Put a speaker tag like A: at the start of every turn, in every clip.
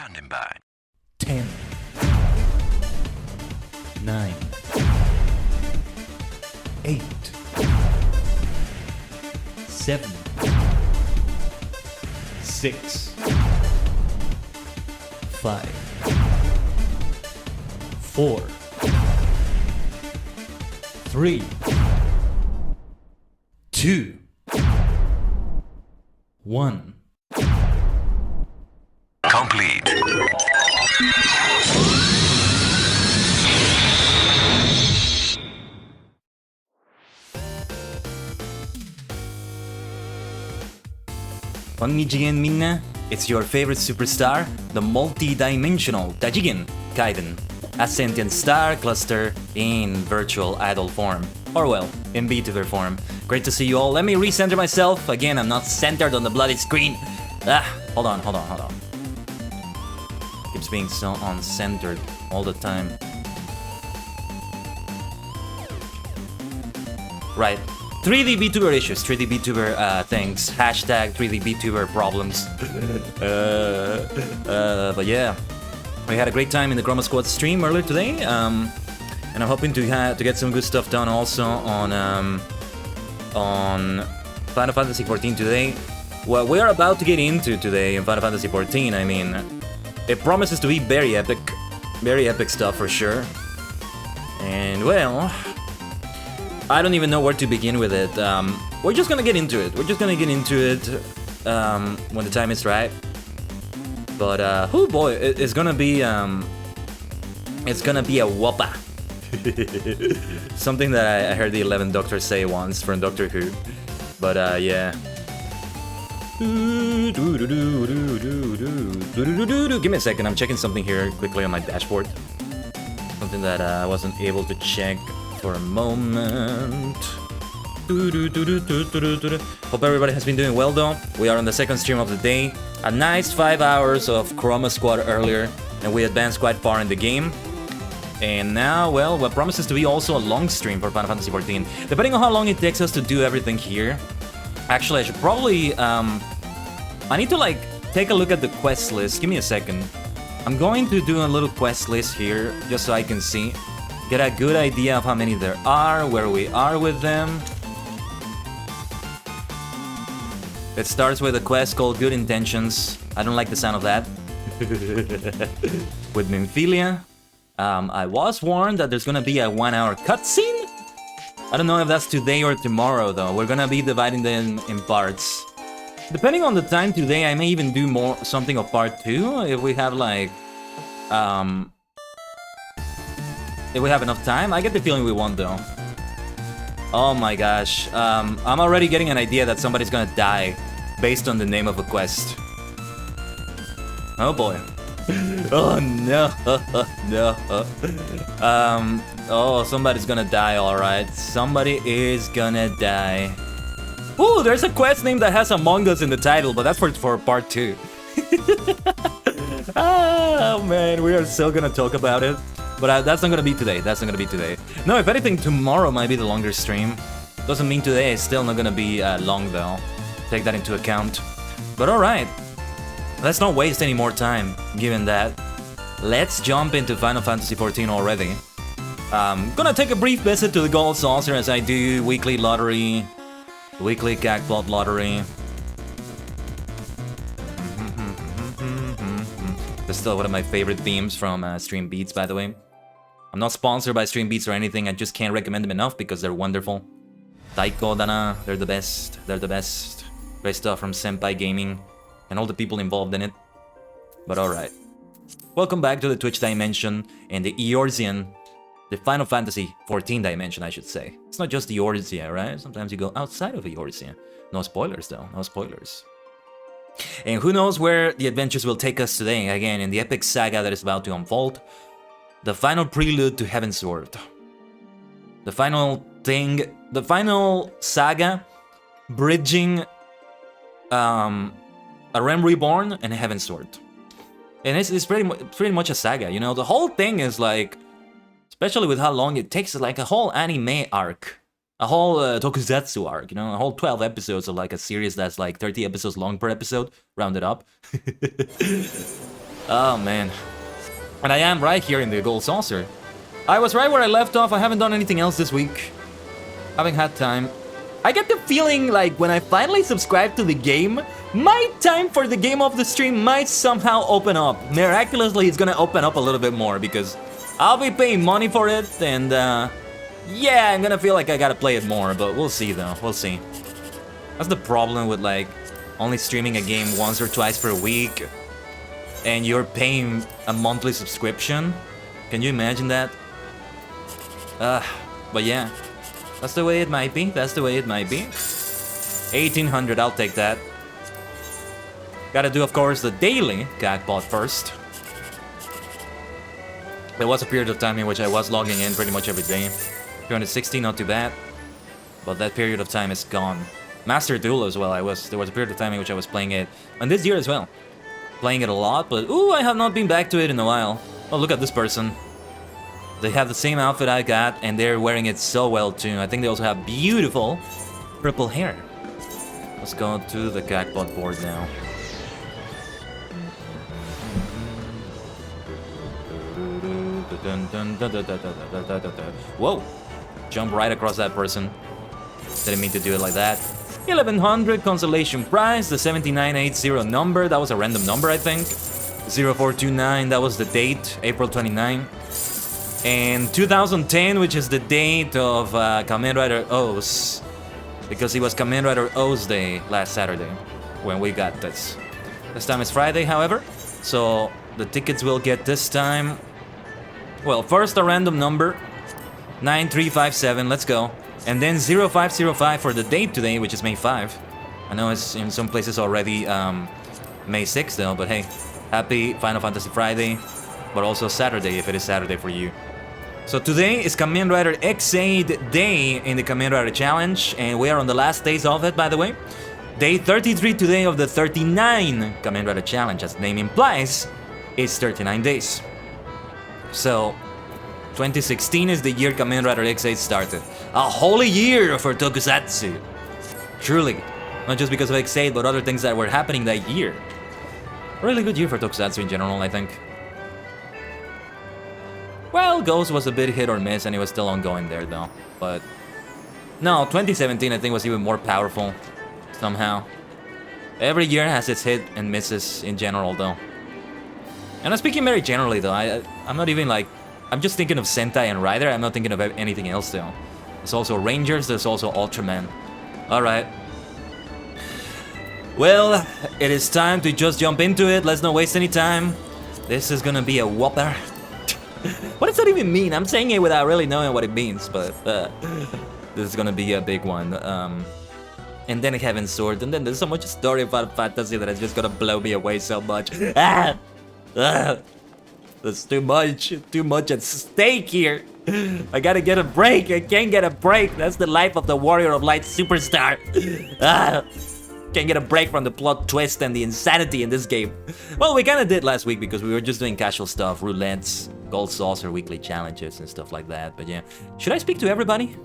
A: Standing by.
B: 10, 9, 8, 7, 6, 5, 4, 3, 2, 1.
A: Complete.
C: Konnichiwa minna, it's your favorite superstar, the multi-dimensional Tajigen Khaiden, a sentient star cluster in virtual idol form. Or well, in VTuber form. Great to see you all. Let me recenter myself. Again, I'm not centered on the bloody screen. Hold on. Keeps being so uncentered all the time. Right. 3D VTuber issues, 3D VTuber things, hashtag 3D VTuber problems. But yeah, we had a great time in the Chroma Squad stream earlier today, and I'm hoping to get some good stuff done also on Final Fantasy XIV today. What we are about to get into today in Final Fantasy XIV, I mean, it promises to be very epic stuff for sure. And well, I don't even know where to begin with it. We're just gonna get into it. When the time is right. But oh boy, it's gonna be a whopper. Something that I heard the 11th Doctor say once from Doctor Who. But yeah. Give me a second, I'm checking something here quickly on my dashboard. Something that I wasn't able to check for a moment. Hope everybody has been doing well though. We are on the second stream of the day. A nice 5 hours of Chroma Squad earlier, and we advanced quite far in the game. And now, well, what promises to be also a long stream for Final Fantasy XIV. Depending on how long it takes us to do everything here. Actually, I should probably, I need to like take a look at the quest list. Give me a second. I'm going to do a little quest list here, just so I can see. Get a good idea of how many there are, where we are with them. It starts with a quest called Good Intentions. I don't like the sound of that. With Nymphelia. I was warned that there's gonna be a 1-hour cutscene. I don't know if that's today or tomorrow though. We're gonna be dividing them in parts. Depending on the time today, I may even do something of part 2 if we have like if we have enough time. I get the feeling we won't though. Oh my gosh. I'm already getting an idea that somebody's gonna die based on the name of a quest. Oh boy. Oh no. No. Oh, somebody's gonna die, alright. Somebody is gonna die. Ooh, there's a quest name that has Among Us in the title, but that's for part 2. Oh man, we are still gonna talk about it. But that's not gonna be today. No, if anything, tomorrow might be the longer stream. Doesn't mean today is still not gonna be long though. Take that into account. But alright. Let's not waste any more time, given that. Let's jump into Final Fantasy XIV already. Gonna take a brief visit to the Gold Saucer as I do weekly lottery. Weekly Gagplot lottery. That's still one of my favorite themes from Stream Beats, by the way. I'm not sponsored by Stream Beats or anything, I just can't recommend them enough because they're wonderful. Taiko Dana, they're the best. Great stuff from Senpai Gaming and all the people involved in it. But alright. Welcome back to the Twitch dimension and the Eorzean, the Final Fantasy XIV dimension, I should say. It's not just Eorzea, right? Sometimes you go outside of Eorzea. No spoilers though, no spoilers. And who knows where the adventures will take us today, again, in the epic saga that is about to unfold. The final prelude to Heavensward. The final saga bridging a Realm Reborn and Heavensward. And it's pretty much a saga, you know? The whole thing is like, especially with how long it takes, like a whole anime arc. A whole tokusatsu arc, you know? A whole 12 episodes of like a series that's like 30 episodes long per episode, rounded up. Oh, man. And I am right here in the gold saucer. I was right where I left off. I haven't done anything else this week. Haven't had time. I get the feeling like when I finally subscribe to the game, my time for the game of the stream might somehow open up. Miraculously, it's gonna open up a little bit more because I'll be paying money for it, and yeah, I'm gonna feel like I gotta play it more, but we'll see though, we'll see. That's the problem with like only streaming a game once or twice per week, and you're paying a monthly subscription. Can you imagine that? But yeah. That's the way it might be. That's the way it might be. 1800, I'll take that. Gotta do, of course, the daily jackpot first. There was a period of time in which I was logging in pretty much every day. 260, not too bad. But that period of time is gone. Master Duel as well. There was a period of time in which I was playing it. And this year as well. Playing it a lot, but ooh, I have not been back to it in a while. Oh, look at this person. They have the same outfit I got, and they're wearing it so well too. I think they also have beautiful purple hair. Let's go to the jackpot board now. Whoa! Jump right across that person. Didn't mean to do it like that. 1100 consolation prize, the 7980 number. That was a random number, I think. 0429, that was the date, April 29. And 2010, which is the date of Kamen Rider O's, because it was Kamen Rider O's day last Saturday when we got this. This time is Friday, however, so the tickets will get this time. Well, first a random number, 9357, let's go. And then 0505 for the date today, which is May 5. I know it's in some places already May 6 though, but hey, happy Final Fantasy Friday, but also Saturday if it is Saturday for you. So today is Kamen Rider X8 day in the Kamen Rider Challenge, and we are on the last days of it, by the way. Day 33 today of the 39 Kamen Rider Challenge, as the name implies, it's 39 days. So, 2016 is the year Kamen Rider X8 started. A holy year for Tokusatsu. Truly. Not just because of X8, but other things that were happening that year. A really good year for Tokusatsu in general, I think. Well, Ghost was a bit hit or miss, and it was still ongoing there, though. But no, 2017 I think was even more powerful, somehow. Every year has its hit and misses in general, though. And I'm speaking very generally, though. I'm not even like... I'm just thinking of Sentai and Rider. I'm not thinking of anything else, though. There's also Rangers, there's also Ultraman. Alright. Well, it is time to just jump into it. Let's not waste any time. This is gonna be a whopper. What does that even mean? I'm saying it without really knowing what it means, but this is gonna be a big one. And then Heaven's Sword, and then there's so much story about fantasy that it's just gonna blow me away so much. There's too much at stake here. I gotta get a break. I can't get a break. That's the life of the Warrior of Light superstar. Can't get a break from the plot twist and the insanity in this game. Well, we kinda did last week because we were just doing casual stuff, roulettes, gold saucer, weekly challenges and stuff like that, but yeah. Should I speak to everybody?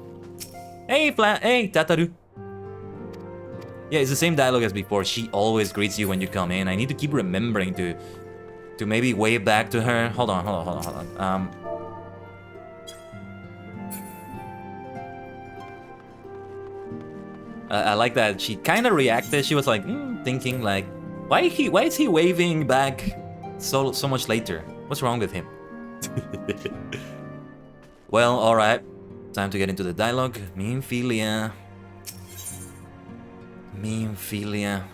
C: Hey, hey, Tataru. Yeah, it's the same dialogue as before. She always greets you when you come in. I need to keep remembering to maybe wave back to her. Hold on. I like that she kind of reacted. She was like, thinking like, why is he waving back so much later? What's wrong with him? Well, alright. Time to get into the dialogue. Meanphilia.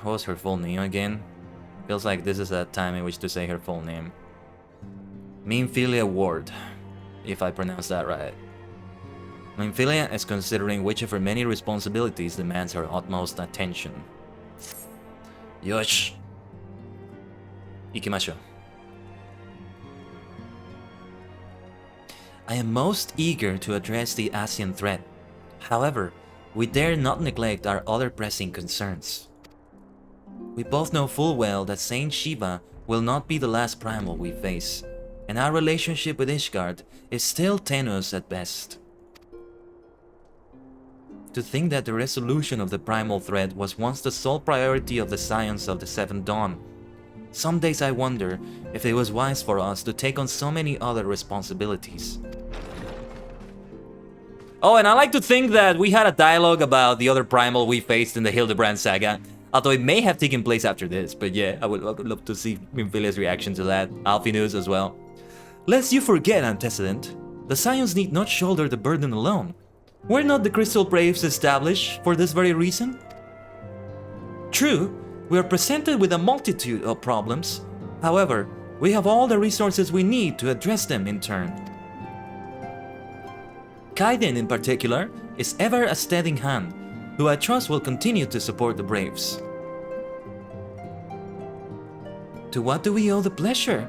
C: What was her full name again? Feels like this is a time in which to say her full name. Meanphilia Ward, if I pronounce that right. Meanphilia is considering which of her many responsibilities demands her utmost attention. Yosh. Ikimashou. I am most eager to address the ASEAN threat. However, we dare not neglect our other pressing concerns. We both know full well that Saint Shiva will not be the last primal we face, and our relationship with Ishgard is still tenuous at best. To think that the resolution of the primal threat was once the sole priority of the Scions of the Seventh Dawn Some days I wonder if it was wise for us to take on so many other responsibilities. Oh, and I like to think that we had a dialogue about the other primal we faced in the Hildebrand saga. Although it may have taken place after this, but yeah, I would love to see Minfilia's reaction to that. Alphinus as well. Lest you forget, Antecedent, the Scions need not shoulder the burden alone. Were not the Crystal Braves established for this very reason? True, we are presented with a multitude of problems. However, we have all the resources we need to address them in turn. Khaiden in particular is ever a steadying hand, who I trust will continue to support the Braves. To what do we owe the pleasure?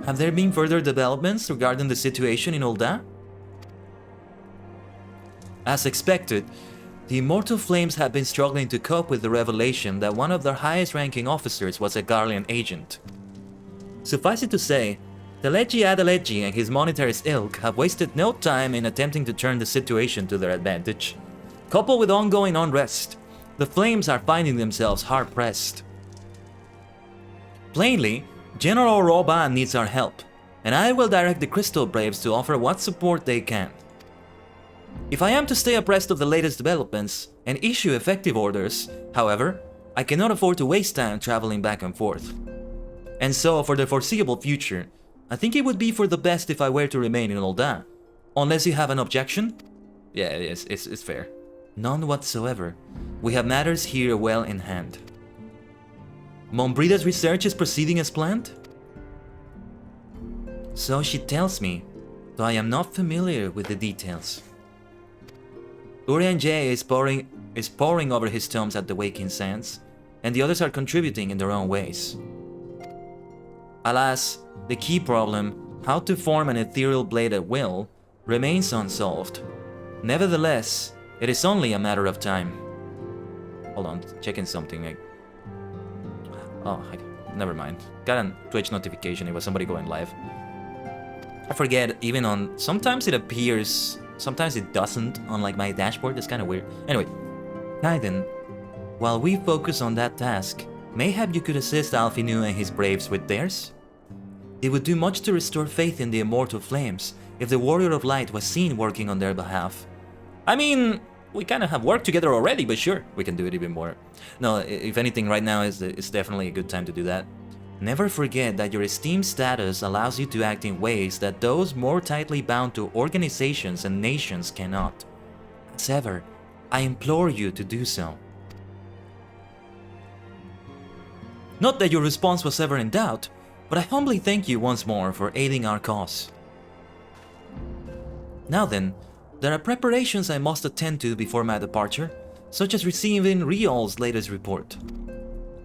C: Have there been further developments regarding the situation in Ul'dah? As expected, the Immortal Flames have been struggling to cope with the revelation that one of their highest-ranking officers was a Garlean agent. Suffice it to say, Teleji Adeleji and his monetarist ilk have wasted no time in attempting to turn the situation to their advantage. Coupled with ongoing unrest, the Flames are finding themselves hard-pressed. Plainly, General Roban needs our help, and I will direct the Crystal Braves to offer what support they can. If I am to stay abreast of the latest developments and issue effective orders, however, I cannot afford to waste time traveling back and forth. And so, for the foreseeable future, I think it would be for the best if I were to remain in Ul'dah. Unless you have an objection? Yeah, it's fair. None whatsoever. We have matters here well in hand. Mombrida's research is proceeding as planned? So she tells me, though I am not familiar with the details. Urian J is poring over his tomes at the Waking Sands, and the others are contributing in their own ways. Alas, the key problem, how to form an ethereal blade at will, remains unsolved. Nevertheless, it is only a matter of time. Hold on, checking something. Never mind. Got a Twitch notification, it was somebody going live. I forget, even on... Sometimes it appears, sometimes it doesn't on like my dashboard, it's kind of weird. Anyway, Khaiden, while we focus on that task, mayhap you could assist Alphinu and his Braves with theirs? It would do much to restore faith in the Immortal Flames if the Warrior of Light was seen working on their behalf. I mean, we kind of have worked together already, but sure, we can do it even more. No, if anything, right now is definitely a good time to do that. Never forget that your esteemed status allows you to act in ways that those more tightly bound to organizations and nations cannot. As ever, I implore you to do so. Not that your response was ever in doubt, but I humbly thank you once more for aiding our cause. Now then, there are preparations I must attend to before my departure, such as receiving Riol's latest report.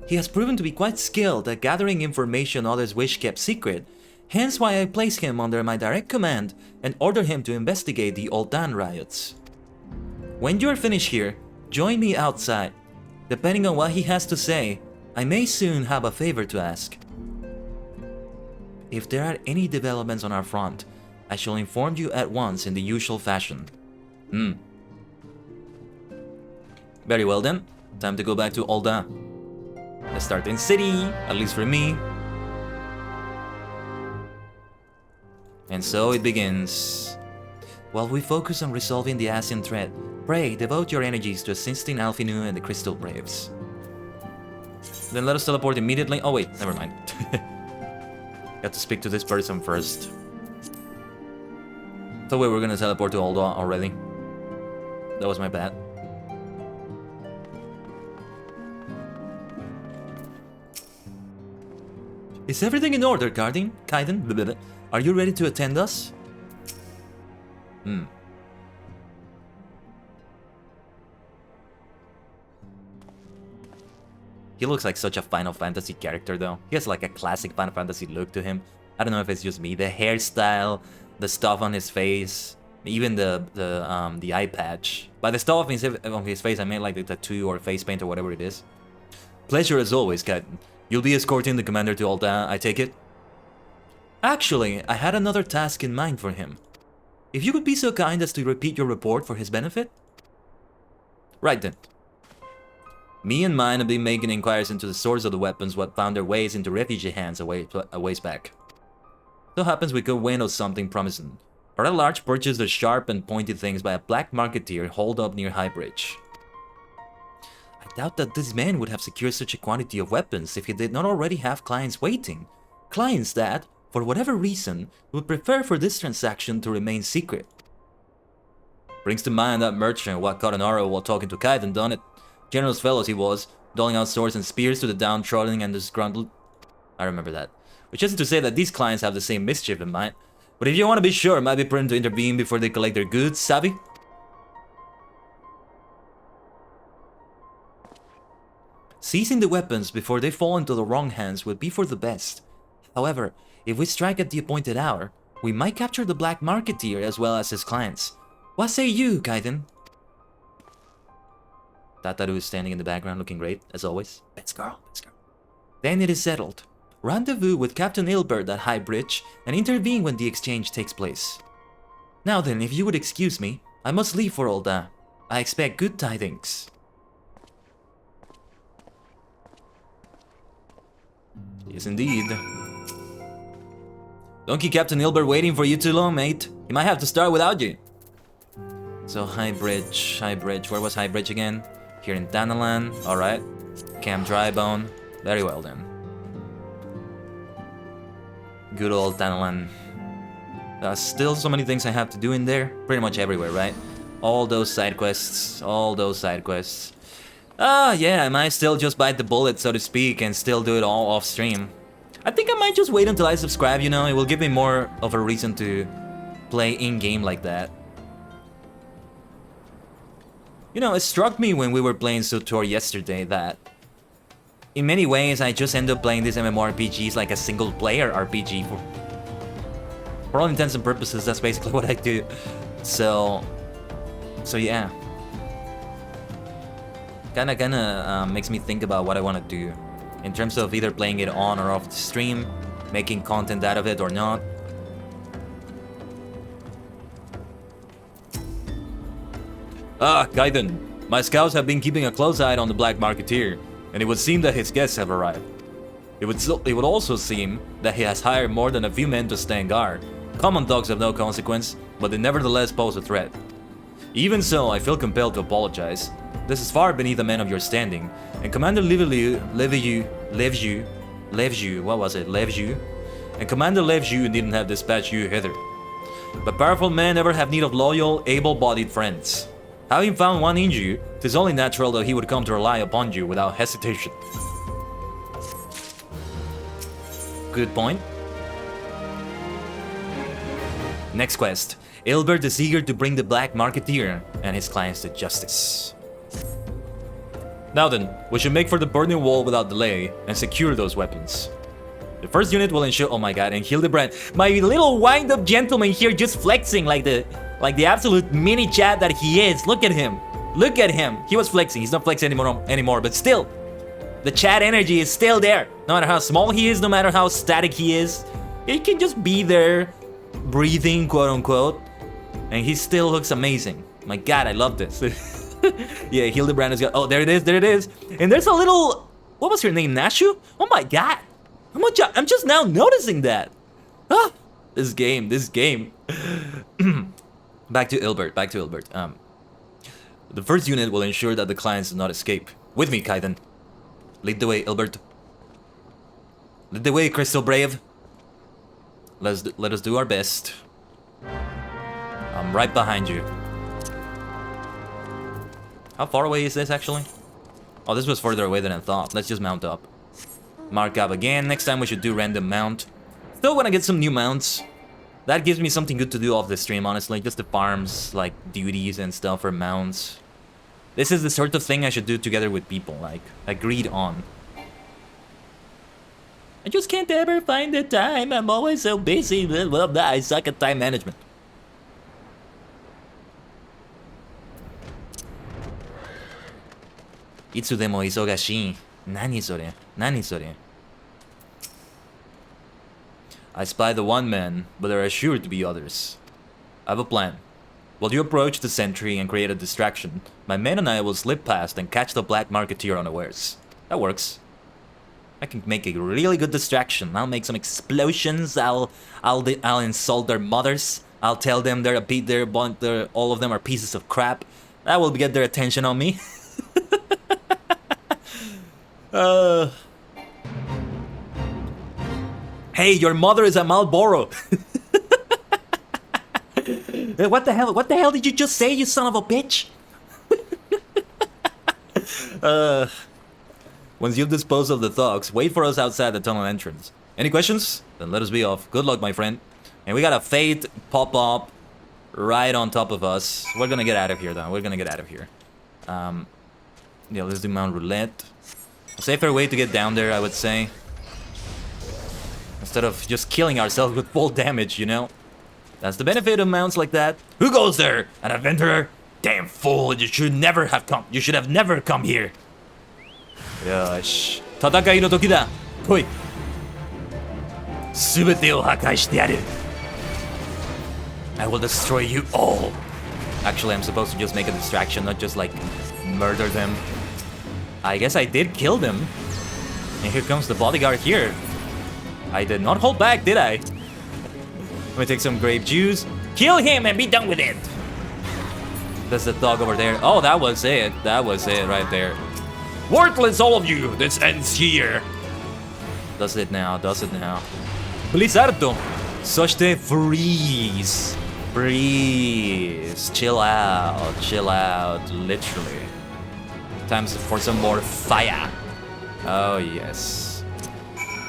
C: He has proven to be quite skilled at gathering information others wish kept secret, hence why I place him under my direct command and order him to investigate the Ul'dah riots. When you are finished here, join me outside. Depending on what he has to say, I may soon have a favor to ask. If there are any developments on our front, I shall inform you at once in the usual fashion. Very well then, time to go back to Ul'dah. Let's start in city, at least for me. And so it begins. While we focus on resolving the Asian threat, pray devote your energies to assisting Alphinu and the Crystal Braves. Then let us teleport immediately. Oh wait, never mind. Got to speak to this person first. Thought we were gonna teleport to Ul'dah already. That was my bad. Is everything in order, Khaiden? Are you ready to attend us? He looks like such a Final Fantasy character though. He has like a classic Final Fantasy look to him. I don't know if it's just me. The hairstyle, the stuff on his face, even the eye patch. By the stuff on his face, I mean like the tattoo or face paint or whatever it is. Pleasure as always, Khaiden. You'll be escorting the commander to Ul'dah, I take it? Actually, I had another task in mind for him. If you could be so kind as to repeat your report for his benefit? Right then. Me and mine have been making inquiries into the source of the weapons what found their ways into refugee hands a ways back. So happens we could winnow something promising. For a large purchase of sharp and pointy things by a black marketeer holed up near High Bridge. I doubt that this man would have secured such a quantity of weapons if he did not already have clients waiting. Clients that, for whatever reason, would prefer for this transaction to remain secret. Brings to mind that merchant what caught an arrow while talking to Khaiden, done it. Generous fellow as he was, doling out swords and spears to the downtrodden and disgruntled. I remember that. Which isn't to say that these clients have the same mischief in mind. But if you want to be sure, it might be prudent to intervene before they collect their goods, savvy? Seizing the weapons before they fall into the wrong hands would be for the best. However, if we strike at the appointed hour, we might capture the black marketeer as well as his clients. What say you, Khaiden? Tataru is standing in the background looking great, as always. Best girl, best girl. Then it is settled. Rendezvous with Captain Ilbert at High Bridge and intervene when the exchange takes place. Now then, if you would excuse me, I must leave for all that. I expect good tidings. Yes, indeed. Don't keep Captain Ilbert waiting for you too long, mate. He might have to start without you. So, High Bridge. Where was High Bridge again? Here in Danalan. Alright. Camp Drybone. Very well then. Good old Danalan. Still so many things I have to do in there. Pretty much everywhere, right? All those side quests. Yeah, I might still just bite the bullet, so to speak, and still do it all off stream. I think I might just wait until I subscribe, you know? It will give me more of a reason to play in-game like that. You know, it struck me when we were playing SWTOR yesterday that in many ways I just end up playing these MMORPGs like a single-player RPG. For all intents and purposes, that's basically what I do. So yeah. Kinda makes me think about what I want to do in terms of either playing it on or off the stream, making content out of it or not. Khaiden, my scouts have been keeping a close eye on the Black Marketeer, and it would seem that his guests have arrived. It would also seem that he has hired more than a few men to stand guard. Common dogs have no consequence, but they nevertheless pose a threat. Even so, I feel compelled to apologize. This is far beneath a man of your standing, and Commander Levju, and Commander Levju needn't have dispatched you hither. But powerful men never have need of loyal, able-bodied friends. Having found one in you, 'tis only natural that he would come to rely upon you without hesitation. Good point. Next quest. Ilbert is eager to bring the Black Marketeer and his clients to justice. Now then, we should make for the burning wall without delay and secure those weapons. The first unit will ensure— oh my god, and Hildebrand, my little wind-up gentleman here just flexing like the absolute mini chat that he is. Look at him. Look at him. He was flexing. He's not flexing anymore, but still, the chat energy is still there. No matter how small he is, no matter how static he is, he can just be there, breathing, quote unquote, and he still looks amazing. My god, I love this. Yeah, Hildebrand has got— oh, there it is. And there's a little— what was her name? Nashu? Oh my god. I'm just now noticing that. Ah, this game. Back to Ilbert. The first unit will ensure that the clients do not escape. With me, Khaiden. Lead the way, Ilbert. Lead the way, Crystal Brave. Let us do our best. I'm right behind you. How far away is this, actually? Oh, this was further away than I thought. Let's just mount up. Mark up again. Next time we should do random mount. Still want to get some new mounts. That gives me something good to do off the stream, honestly. Just the farms, like, duties and stuff for mounts. This is the sort of thing I should do together with people, like, agreed on. I just can't ever find the time. I'm always so busy. Well, I suck at time management. Itsudemo isogashi. Nani sore? I spy the one man, but there are sure to be others. I have a plan. While you approach the sentry and create a distraction, my men and I will slip past and catch the black marketeer unawares. That works. I can make a really good distraction. I'll make some explosions. I'll insult their mothers. I'll tell them all of them are pieces of crap. That will get their attention on me. Hey, your mother is a Marlboro. What the hell? What the hell did you just say, you son of a bitch? Once you've disposed of the thugs, wait for us outside the tunnel entrance. Any questions? Then let us be off. Good luck, my friend. And we got a fate pop up right on top of us. We're gonna get out of here, though. We're gonna get out of here. Yeah, let's do Mount Roulette. A safer way to get down there, I would say. Instead of just killing ourselves with full damage, you know? That's the benefit of mounts like that. Who goes there? An adventurer? Damn fool, you should never have come. You should have never come here. Yosh. Tatakai no toki da. Koi. Subete o hakai shite yaru. I will destroy you all. Actually, I'm supposed to just make a distraction, not just like murder them. I guess I did kill them. And here comes the bodyguard here. I did not hold back, did I? Let me take some grape juice. Kill him and be done with it. There's the dog over there. Oh, that was it. That was it right there. Worthless, all of you. This ends here. Does it now? Does it now? Blizzardo. Soshite freeze. Freeze. Chill out. Chill out. Literally. Time for some more fire. Oh, yes.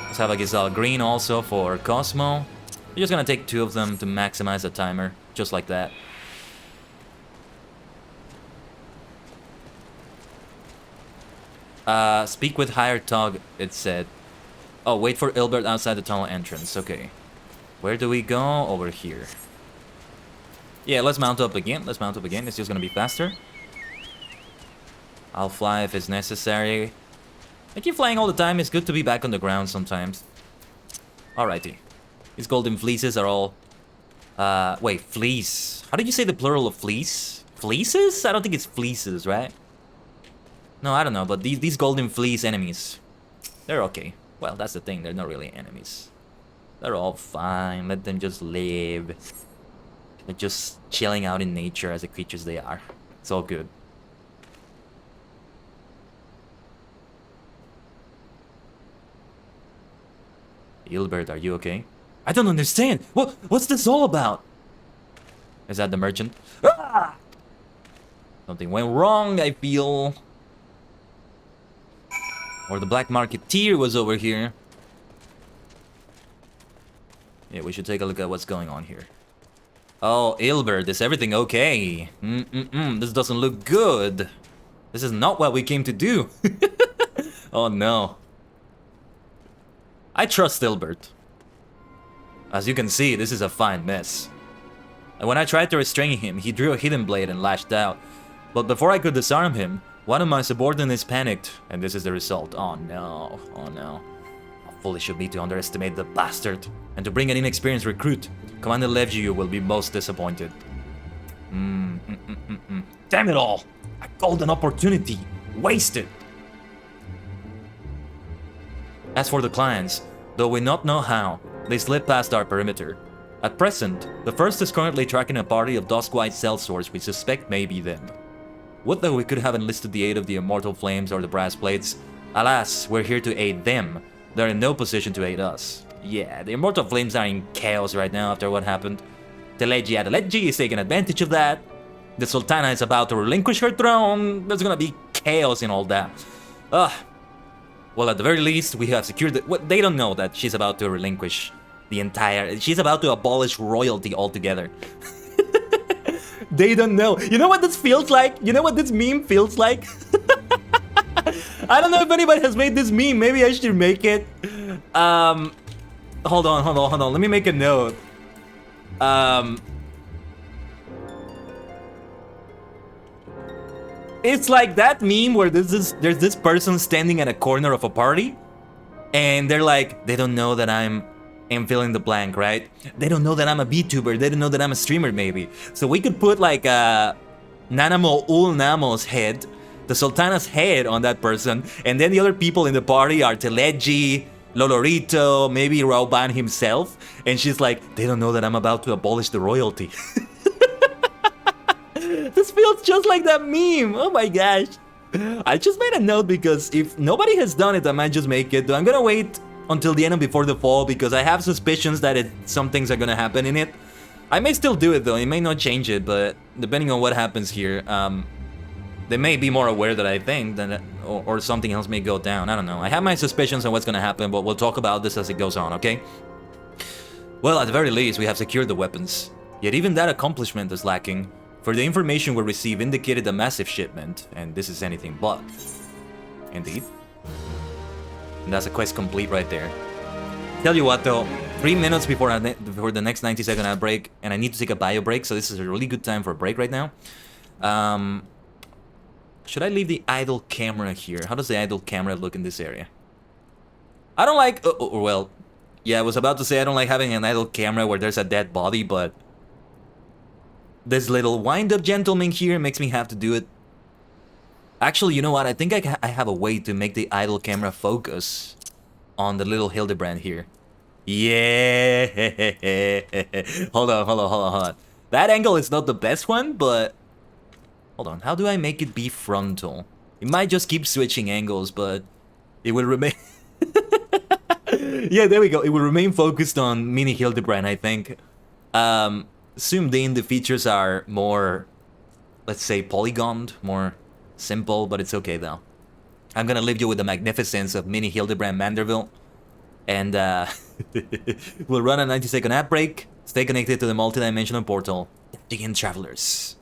C: Let's have a Gazelle Green also for Cosmo. We're just gonna take 2 of them to maximize the timer. Just like that. Speak with hired Tog, it said. Oh, wait for Ilbert outside the tunnel entrance. Okay. Where do we go? Over here. Yeah, let's mount up again. Let's mount up again. It's just gonna be faster. I'll fly if it's necessary. I keep flying all the time. It's good to be back on the ground sometimes. Alrighty. These golden fleeces are all... wait, fleece. How did you say the plural of fleece? Fleeces? I don't think it's fleeces, right? No, I don't know, but these golden fleece enemies, they're okay. Well, that's the thing, they're not really enemies. They're all fine, let them just live. They're just chilling out in nature as the creatures they are. It's all good. Gilbert, are you okay? I don't understand. What's this all about? Is that the merchant? Ah! Something went wrong, I feel. Or the black marketeer was over here. Yeah, we should take a look at what's going on here. Oh, Ilbert, is everything okay? This doesn't look good. This is not what we came to do. Oh no. I trust Ilbert. As you can see, this is a fine mess. And when I tried to restrain him, he drew a hidden blade and lashed out. But before I could disarm him, one of my subordinates panicked, and this is the result. Oh no, oh no. How foolish of me to underestimate the bastard, and to bring an inexperienced recruit. Commander Levgiu will be most disappointed. Damn it all! A golden opportunity! Wasted! As for the clients, though we not know how, they slip past our perimeter. At present, the first is currently tracking a party of dusk-white sellswords we suspect may be them. Would that we could have enlisted the aid of the Immortal Flames or the Brass Plates. Alas, we're here to aid them. They're in no position to aid us. Yeah, the Immortal Flames are in chaos right now after what happened. Teleji Adeleji is taking advantage of that. The Sultana is about to relinquish her throne. There's gonna be chaos in all that. Well, at the very least, we have secured the... Well, they don't know that she's about to relinquish the entire... She's about to abolish royalty altogether. They don't know. You know what this feels like? You know what this meme feels like? I don't know if anybody has made this meme. Maybe I should make it. Hold on. Let me make a note. It's like that meme where there's this person standing at a corner of a party, and they're like, they don't know that I'm and fill in the blank, right? They don't know that I'm a VTuber. They don't know that I'm a streamer, maybe. So we could put like Nanamo Ulnamo's head, the Sultana's head on that person, and then the other people in the party are Teleji, Lolorito, maybe Rauban himself, and she's like, they don't know that I'm about to abolish the royalty. This feels just like that meme. Oh my gosh. I just made a note because if nobody has done it, I might just make it. I'm gonna wait until the end of Before the Fall because I have suspicions that some things are gonna happen in it. I may still do it though, it may not change it, but depending on what happens here, they may be more aware that I think, than, or something else may go down. I don't know. I have my suspicions on what's gonna happen, but we'll talk about this as it goes on, okay? Well, at the very least, we have secured the weapons. Yet even that accomplishment is lacking. For the information we received indicated a massive shipment, and this is anything but. Indeed. And that's a quest complete right there. Tell you what though, 3 minutes before the next 90-second ad break, and I need to take a bio break, so this is a really good time for a break right now. Should I leave the idle camera here? How does the idle camera look in this area? I don't like... well, yeah, I was about to say I don't like having an idle camera where there's a dead body, but... this little wind-up gentleman here makes me have to do it. Actually, you know what? I think I have a way to make the idle camera focus on the little Hildebrand here. Yeah! Hold on. That angle is not the best one, but... hold on, how do I make it be frontal? It might just keep switching angles, but... it will remain... yeah, there we go. It will remain focused on Mini Hildebrand, I think. Assumed in the features are more, let's say, polygoned, more simple, but it's okay though. I'm gonna leave you with the magnificence of Mini Hildebrand Manderville, and we'll run a 90-second ad break. Stay connected to the multidimensional portal. Dig in, travelers.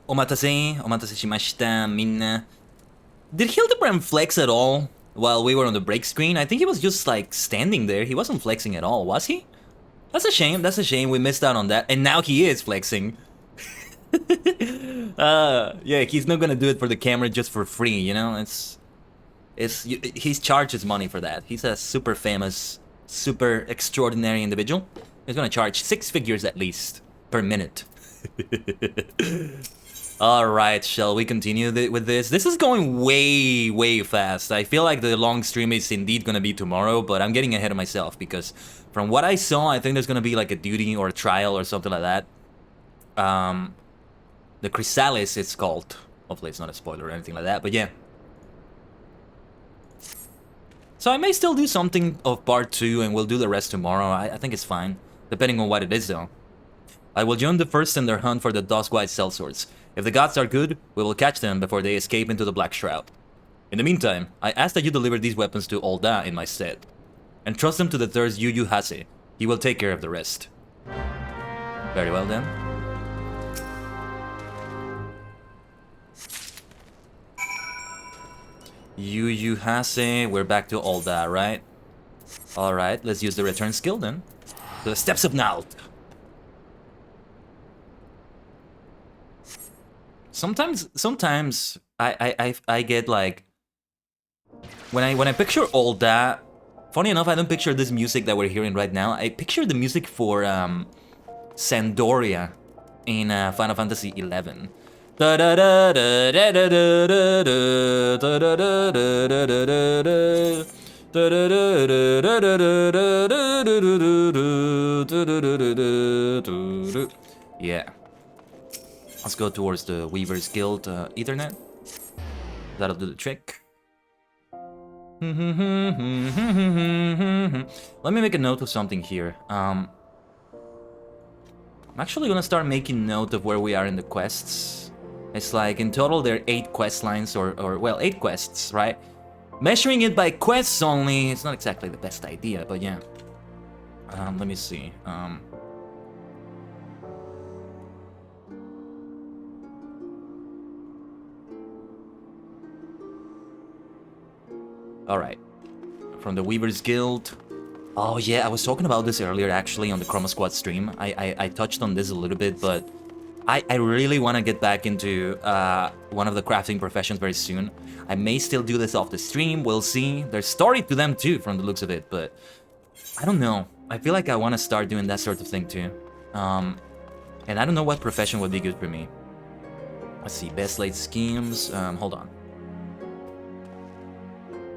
C: omatase shimashita, minna. Did Hildebrand flex at all while we were on the break screen? I think he was just like standing there. He wasn't flexing at all, was he? That's a shame. That's a shame. We missed out on that. And now he is flexing. Yeah, he's not gonna do it for the camera just for free, you know? He charges money for that. He's a super famous, super extraordinary individual. He's gonna charge 6 figures at least per minute. Alright, shall we continue with this? This is going way, way fast. I feel like the long stream is indeed gonna be tomorrow, but I'm getting ahead of myself because from what I saw, I think there's gonna be like a duty or a trial or something like that. The Chrysalis it's called. Hopefully it's not a spoiler or anything like that, but yeah. So I may still do something of part 2 and we'll do the rest tomorrow. I think it's fine, depending on what it is though. I will join the first in their hunt for the Dusk-White Sellswords. If the gods are good, we will catch them before they escape into the Black Shroud. In the meantime, I ask that you deliver these weapons to Olda in my stead. And trust them to the third Yu Hase. He will take care of the rest. Very well then. Yu Hase, we're back to Olda, right? Alright, let's use the return skill then. The Steps of Nalt. Sometimes I get like when I picture Olda, funny enough I don't picture this music that we're hearing right now. I picture the music for Sandoria in Final Fantasy XI. Yeah. Let's go towards the Weaver's Guild Ethernet. That'll do the trick. Let me make a note of something here. I'm actually gonna start making note of where we are in the quests. It's like in total there are 8 quest lines or well 8 quests, right? Measuring it by quests only, it's not exactly the best idea, but yeah. Let me see. Alright, from the Weaver's Guild. Oh yeah, I was talking about this earlier actually on the Chroma Squad stream. I touched on this a little bit, but I really want to get back into one of the crafting professions very soon. I may still do this off the stream, we'll see. There's story to them too from the looks of it, but I don't know. I feel like I want to start doing that sort of thing too. And I don't know what profession would be good for me. Let's see, best laid schemes, hold on.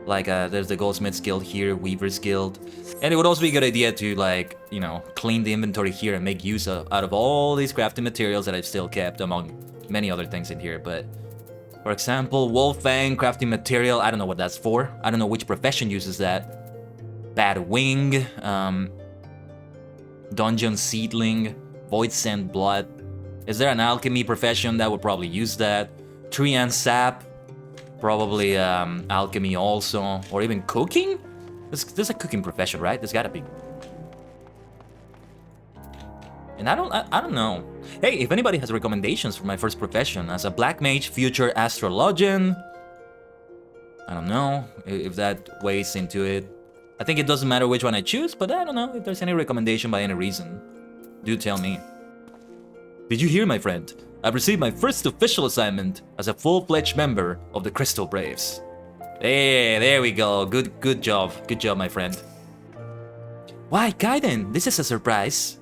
C: Like, there's the Goldsmith's Guild here, Weaver's Guild. And it would also be a good idea to, like, you know, clean the inventory here and make use out of all these crafting materials that I've still kept, among many other things in here. But, for example, Wolffang crafting material, I don't know what that's for. I don't know which profession uses that. Bad Wing, Dungeon Seedling, Void Sent Blood. Is there an alchemy profession that would probably use that? Tree and Sap. Probably alchemy also, or even cooking? There's a cooking profession, right? There's gotta be. And I don't know. Hey, if anybody has recommendations for my first profession as a black mage, future astrologian, I don't know if that weighs into it. I think it doesn't matter which one I choose, but I don't know if there's any recommendation by any reason. Do tell me. Did you hear, my friend? I've received my first official assignment as a full-fledged member of the Crystal Braves. Hey, there we go. Good job. Good job, my friend. Why, Khaiden, this is a surprise.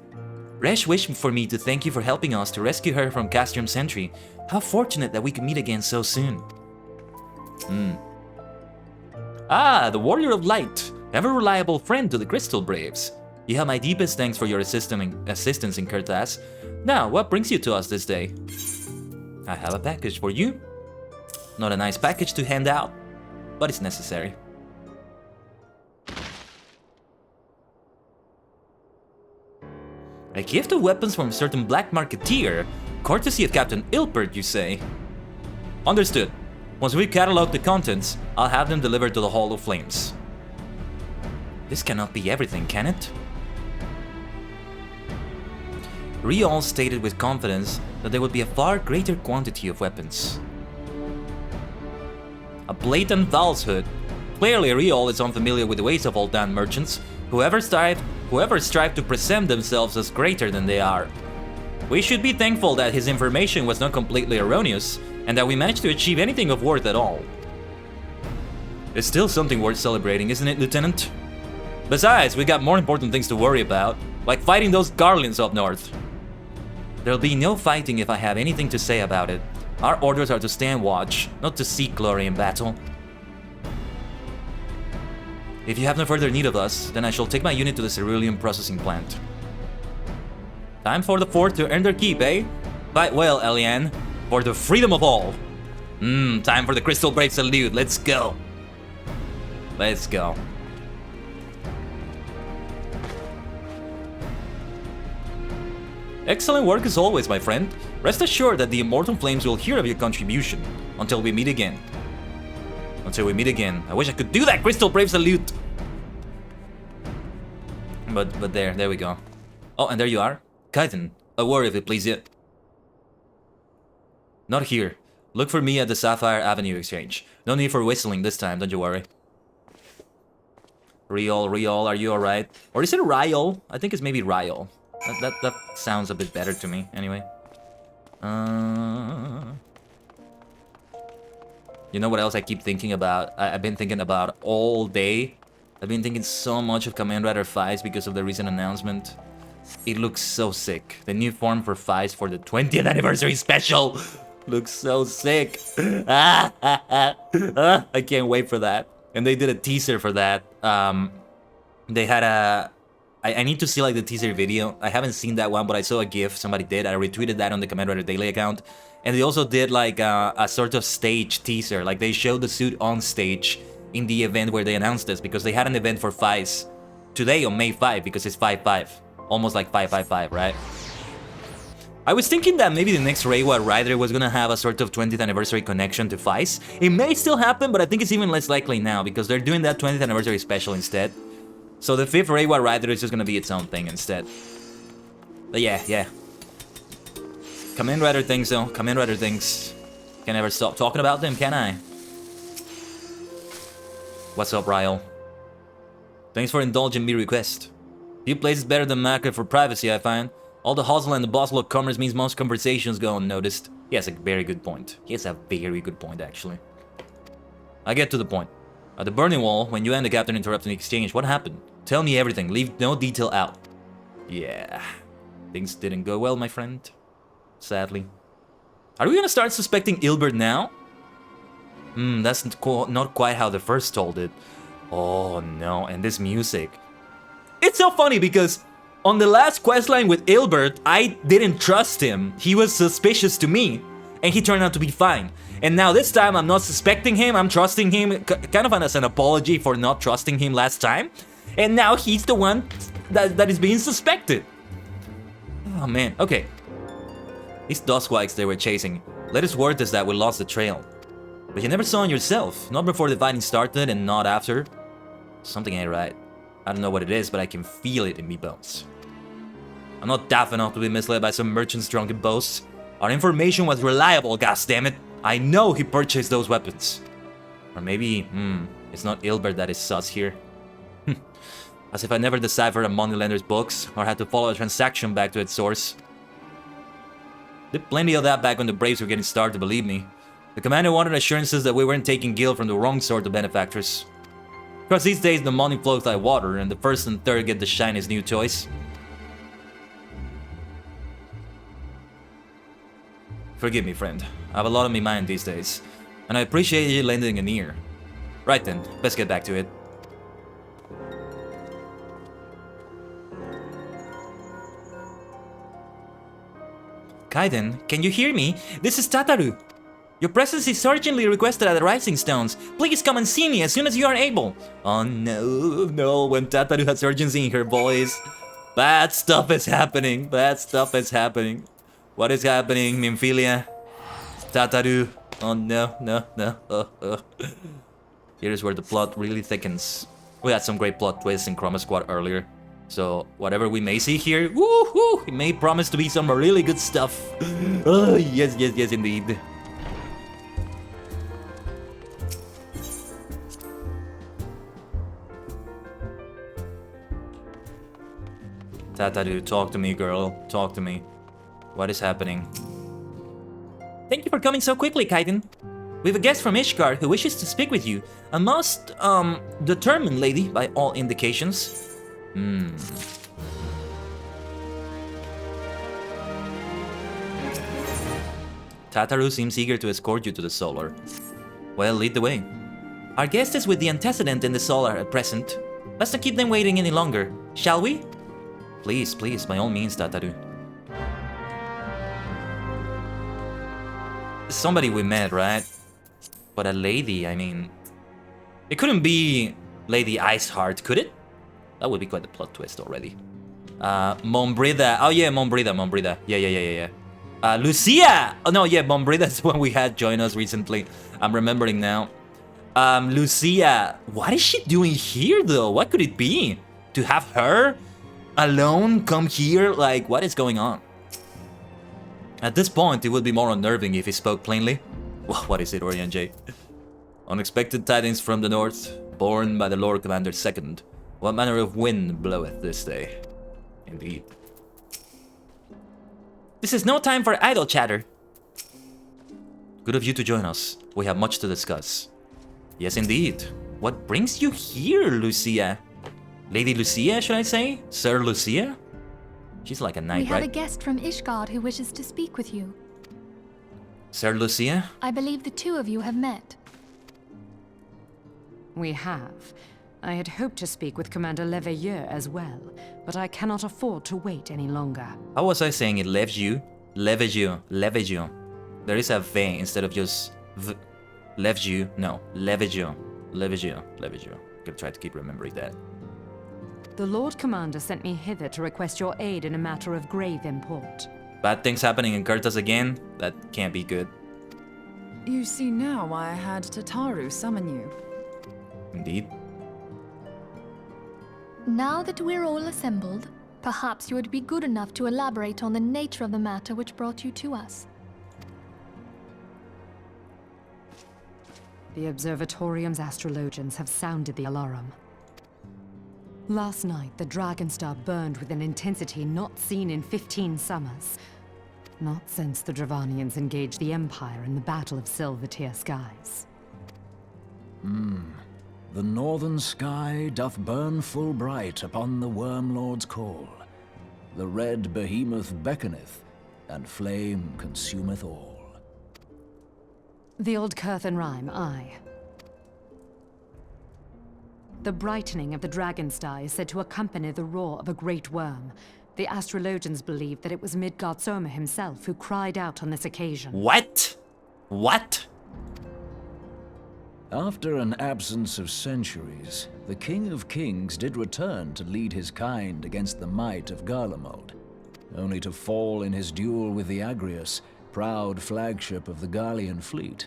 C: Resh wished for me to thank you for helping us to rescue her from Castrium Sentry. How fortunate that we could meet again so soon. Ah, the Warrior of Light, ever reliable friend to the Crystal Braves. You have my deepest thanks for your assistance in Kurtas. Now, what brings you to us this day? I have a package for you. Not a nice package to hand out, but it's necessary. A gift of weapons from a certain black marketeer, courtesy of Captain Ilpert, you say? Understood. Once we catalog the contents, I'll have them delivered to the Hall of Flames. This cannot be everything, can it? Riol stated with confidence that there would be a far greater quantity of weapons. A blatant falsehood. Clearly, Riol is unfamiliar with the ways of old damn merchants, whoever strive to present themselves as greater than they are. We should be thankful that his information was not completely erroneous, and that we managed to achieve anything of worth at all. It's still something worth celebrating, isn't it, Lieutenant? Besides, we got more important things to worry about, like fighting those Garlands up north. There'll be no fighting if I have anything to say about it. Our orders are to stand watch, not to seek glory in battle. If you have no further need of us, then I shall take my unit to the cerulean processing plant. Time for the fort to earn their keep, eh? Fight well, Eliane, for the freedom of all. Time for the Crystal Brave salute, let's go. Let's go. Excellent work as always, my friend. Rest assured that the Immortal Flames will hear of your contribution until we meet again. Until we meet again. I wish I could do that Crystal Brave salute. But there we go. Oh, and there you are. Khaiden, a word if it please you. Not here. Look for me at the Sapphire Avenue exchange. No need for whistling this time, don't you worry. Riol, are you alright? Or is it Riol? I think it's maybe Riol. That sounds a bit better to me, anyway. You know what else I keep thinking about? I've been thinking about all day. I've been thinking so much of Kamen Rider FFXIV because of the recent announcement. It looks so sick. The new form for FFXIV for the 20th anniversary special looks so sick. I can't wait for that. And they did a teaser for that. They had a... I need to see like the teaser video. I haven't seen that one, but I saw a GIF. Somebody did. I retweeted that on the Kamen Rider Daily account. And they also did like a sort of stage teaser. Like they showed the suit on stage in the event where they announced this. Because they had an event for FFXIV today on May 5 because it's 5/5. Almost like 5/5/5, right? I was thinking that maybe the next Reiwa Rider was gonna have a sort of 20th anniversary connection to FFXIV. It may still happen, but I think it's even less likely now because they're doing that 20th anniversary special instead. So the 5th Reiwa Rider is just gonna be its own thing instead. But yeah. Kamen Rider things though, Kamen Rider things. Can never stop talking about them, can I? What's up, Riol? Thanks for indulging me request. Few places better than Macra for privacy, I find. All the hustle and the bustle of commerce means most conversations go unnoticed. He has a very good point. He has a very good point, actually. I get to the point. At the Burning Wall, when you and the captain interrupted the exchange, what happened? Tell me everything, leave no detail out. Yeah, things didn't go well, my friend. Sadly. Are we gonna start suspecting Ilbert now? That's not quite how the first told it. Oh no, and this music. It's so funny because on the last questline with Ilbert, I didn't trust him. He was suspicious to me, and he turned out to be fine. And now this time, I'm not suspecting him, I'm trusting him, kind of as an apology for not trusting him last time. And now he's the one that is being suspected. Oh man, okay. These Duskwikes they were chasing, latest word is that we lost the trail. But you never saw him yourself, not before the fighting started and not after. Something ain't right. I don't know what it is, but I can feel it in me bones. I'm not daft enough to be misled by some merchant's drunken boasts. Our information was reliable, goddammit. I know he purchased those weapons. Or maybe, it's not Ilbert that is sus here. As if I never deciphered a moneylender's books, or had to follow a transaction back to its source. Did plenty of that back when the Braves were getting started, believe me. The commander wanted assurances that we weren't taking gil from the wrong sort of benefactors. Because these days the money flows like water, and the first and third get the shiniest new toys. Forgive me, friend. I have a lot on my mind these days, and I appreciate you lending an ear. Right then, let's get back to it. Khaiden, can you hear me? This is Tataru. Your presence is urgently requested at the Rising Stones. Please come and see me as soon as you are able. Oh no, when Tataru has urgency in her voice. Bad stuff is happening, bad stuff is happening. What is happening, Nymphilia? Tataru. Oh no. Here's where the plot really thickens. We had some great plot twists in Chroma Squad earlier. So whatever we may see here, woohoo, it may promise to be some really good stuff. Oh, yes, yes, yes, indeed. Tataru, talk to me, girl. Talk to me. What is happening? Thank you for coming so quickly, Khaiden. We have a guest from Ishgard who wishes to speak with you. A most, determined lady by all indications. Tataru seems eager to escort you to the Solar. Well, lead the way. Our guest is with the antecedent in the Solar at present. Let's not keep them waiting any longer, shall we? Please, please, by all means, Tataru. Somebody we met, right? But a lady, I mean... It couldn't be Lady Iceheart, could it? That would be quite the plot twist already. Mombrida. Oh yeah, Mombrida. Yeah. Lucia! Oh no, yeah, Mombrida's the one we had join us recently. I'm remembering now. Lucia. What is she doing here though? What could it be? To have her alone come here? Like, what is going on? At this point, it would be more unnerving if he spoke plainly. Well, what is it, Orion J? Unexpected tidings from the north, borne by the Lord Commander II. What manner of wind bloweth this day? Indeed. This is no time for idle chatter. Good of you to join us. We have much to discuss. Yes, indeed. What brings you here, Lucia? Lady Lucia, should I say? Sir Lucia? She's like a knight,
A: We have
C: right?
A: a guest from Ishgard who wishes to speak with you.
C: Sir Lucia?
A: I believe the two of you have met.
D: We have. I had hoped to speak with Commander Leveilleur as well, but I cannot afford to wait any longer.
C: How was I saying it? Leveilleur? Leveilleur. There is a V instead of just V. Leveilleur. No. Leveilleur. Gonna try to keep remembering that.
D: The Lord Commander sent me hither to request your aid in a matter of grave import.
C: Bad things happening in Kurtas again? That can't be good.
E: You see now why I had Tataru summon you.
C: Indeed.
A: Now that we're all assembled, perhaps you would be good enough to elaborate on the nature of the matter which brought you to us.
D: The Observatorium's astrologians have sounded the alarm. Last night, the Dragonstar burned with an intensity not seen in 15 summers. Not since the Dravanians engaged the Empire in the Battle of Silvertear Skies.
F: The northern sky doth burn full bright upon the Wormlord's call. The red behemoth beckoneth, and flame consumeth all.
D: The old Curthan rhyme, aye. The brightening of the Dragonstar is said to accompany the roar of a great worm. The astrologians believe that it was Midgard Soma himself who cried out on this occasion.
C: What? What?
F: After an absence of centuries, the King of Kings did return to lead his kind against the might of Garlemald, only to fall in his duel with the Agrius, proud flagship of the Garlean fleet.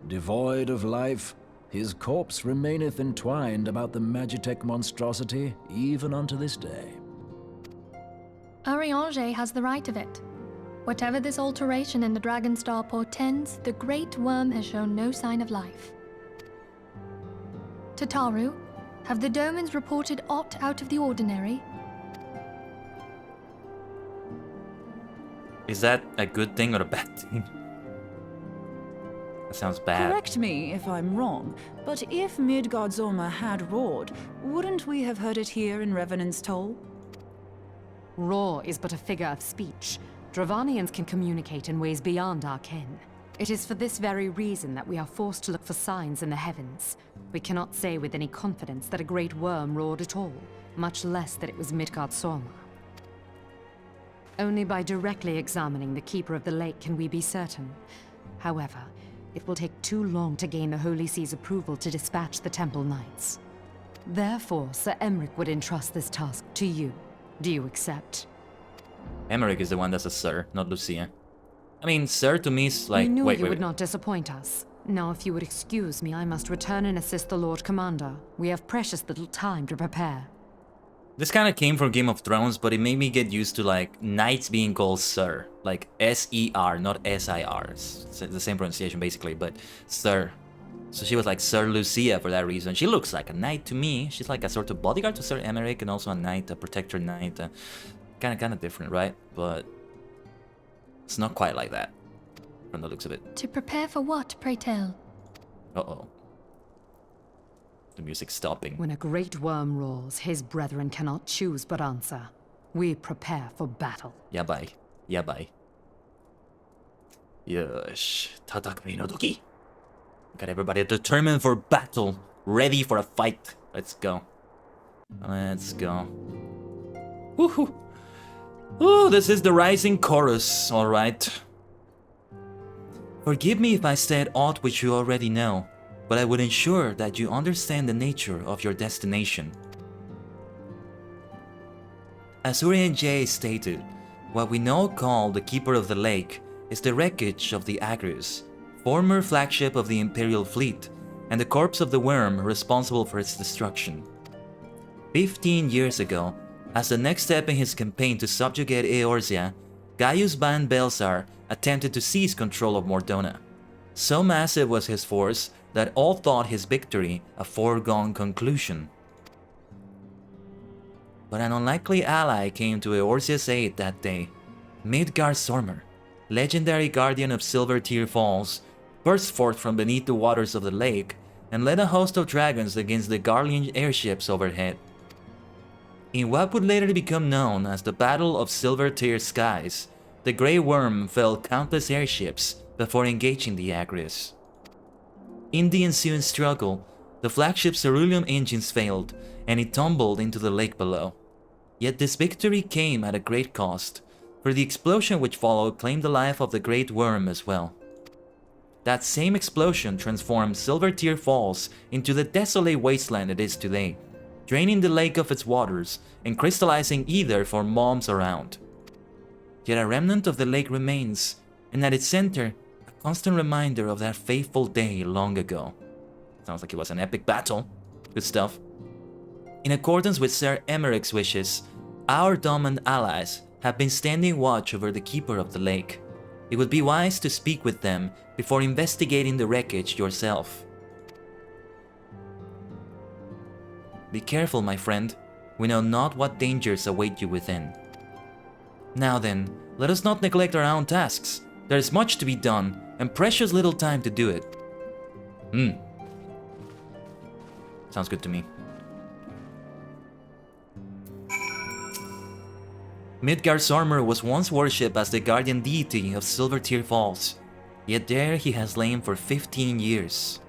F: Devoid of life, his corpse remaineth entwined about the Magitech monstrosity even unto this day.
A: Ariange has the right of it. Whatever this alteration in the Dragonstar portends, the Great Worm has shown no sign of life. Tataru, have the Domans reported aught out of the ordinary?
C: Is that a good thing or a bad thing? That sounds bad.
E: Correct me if I'm wrong, but if Midgard Zorma had roared, wouldn't we have heard it here in Revenant's Toll?
D: Roar is but a figure of speech. Dravanians can communicate in ways beyond our ken. It is for this very reason that we are forced to look for signs in the heavens. We cannot say with any confidence that a great worm roared at all, much less that it was Midgard Sorma. Only by directly examining the Keeper of the Lake can we be certain. However, it will take too long to gain the Holy See's approval to dispatch the Temple Knights. Therefore, Sir Emmerich would entrust this task to you. Do you accept?
C: Emmerich is the one that's a sir, not Lucia. I mean, sir to me is like...
D: We knew
C: wait.
D: you would not disappoint us. Now, if you would excuse me, I must return and assist the Lord Commander. We have precious little time to prepare.
C: This kind of came from Game of Thrones, but it made me get used to like knights being called Sir, like S-E-R, not S-I-R. It's the same pronunciation basically, but Sir. So she was like Sir Lucia for that reason. She looks like a knight to me. She's like a sort of bodyguard to Sir Emmerich and also a knight, a protector knight. Kind of different, right? But it's not quite like that from the looks of it.
A: To prepare for what, pray tell?
C: Uh-oh. The music's stopping.
D: When a great worm roars, his brethren cannot choose but answer. We prepare for battle.
C: Yabai. Yabai. Yosh. Tatakai no doki. Got everybody determined for battle. Ready for a fight. Let's go. Let's go. Woohoo. Oh, this is the rising chorus, alright. Forgive me if I said aught which you already know, but I would ensure that you understand the nature of your destination. As Urian J stated, what we now call the Keeper of the Lake is the wreckage of the Agrius, former flagship of the Imperial fleet, and the corpse of the worm responsible for its destruction. 15 years ago, as the next step in his campaign to subjugate Eorzea, Gaius Ban Belsar attempted to seize control of Mordona. So massive was his force that all thought his victory a foregone conclusion. But an unlikely ally came to Eorzea's aid that day. Midgard Sormer, legendary guardian of Silver Tear Falls, burst forth from beneath the waters of the lake and led a host of dragons against the Garlean airships overhead. In what would later become known as the Battle of Silver Tear Skies, the Grey Worm felled countless airships before engaging the Agrius. In the ensuing struggle, the flagship's cerulean engines failed, and it tumbled into the lake below. Yet this victory came at a great cost, for the explosion which followed claimed the life of the Great Worm as well. That same explosion transformed Silver Tear Falls into the desolate wasteland it is today, draining the lake of its waters and crystallizing ether for moms around. Yet a remnant of the lake remains, and at its center, a constant reminder of that fateful day long ago. Sounds like it was an epic battle. Good stuff. In accordance with Sir Emmerich's wishes, our dominant allies have been standing watch over the Keeper of the Lake. It would be wise to speak with them before investigating the wreckage yourself. Be careful, my friend. We know not what dangers await you within. Now then, let us not neglect our own tasks. There is much to be done, and precious little time to do it. Sounds good to me. Midgard Sormer was once worshipped as the guardian deity of Silver Tear Falls, yet there he has lain for 15 years.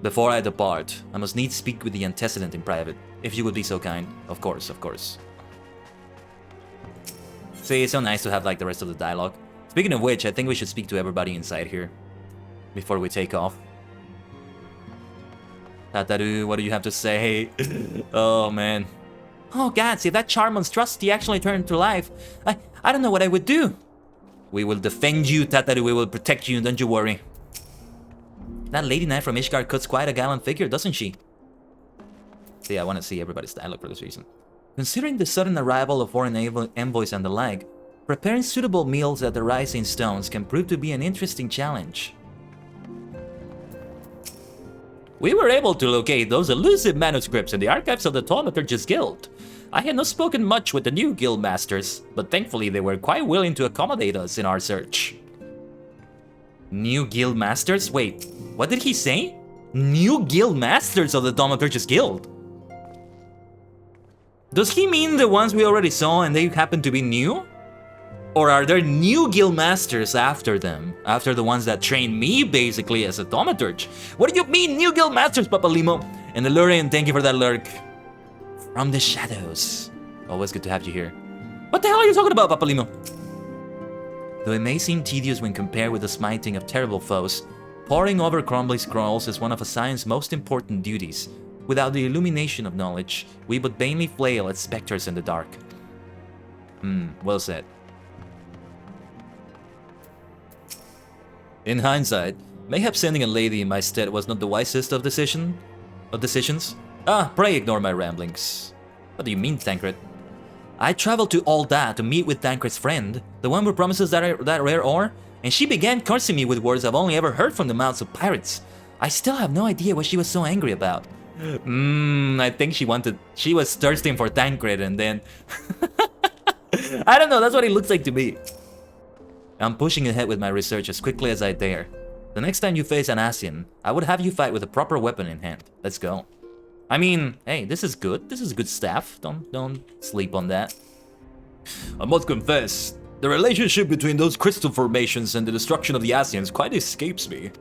C: Before I depart, I must needs speak with the antecedent in private, if you would be so kind. Of course, of course. See, it's so nice to have like the rest of the dialogue. Speaking of which, I think we should speak to everybody inside here before we take off. Tataru, what do you have to say? Oh man. Oh gods, if that charm monstrosity actually turned to life, I don't know what I would do. We will defend you, Tataru, we will protect you, don't you worry. That lady knight from Ishgard cuts quite a gallant figure, doesn't she? See, I want to see everybody's dialogue for this reason. Considering the sudden arrival of foreign envoys and the like, preparing suitable meals at the Rising Stones can prove to be an interesting challenge. We were able to locate those elusive manuscripts in the archives of the Thaumaturgist Guild. I had not spoken much with the new guild masters, but thankfully they were quite willing to accommodate us in our search. New guild masters? Wait, what did he say? New guild masters of the Thaumaturgist Guild? Does he mean the ones we already saw and they happen to be new? Or are there new guild masters after them? After the ones that trained me, basically, as a thaumaturge? What do you mean, new guild masters, Papa Limo? And the Lurian, thank you for that lurk. From the shadows. Always good to have you here. What the hell are you talking about, Papa Limo? Though it may seem tedious when compared with the smiting of terrible foes, poring over crumbly scrolls is one of a science's most important duties. Without the illumination of knowledge, we but vainly flail at specters in the dark. Well said. In hindsight, mayhap sending a lady in my stead was not the wisest of decisions. Pray ignore my ramblings. What do you mean, Tancred? I traveled to all that to meet with Tancred's friend, the one who promises that rare ore, and she began cursing me with words I've only ever heard from the mouths of pirates. I still have no idea what she was so angry about. I think she was thirsting for Tancred and then... I don't know, that's what it looks like to me. I'm pushing ahead with my research as quickly as I dare. The next time you face an Asian, I would have you fight with a proper weapon in hand. Let's go. I mean, hey, this is good. This is good stuff. Don't sleep on that. I must confess, the relationship between those crystal formations and the destruction of the Asians quite escapes me.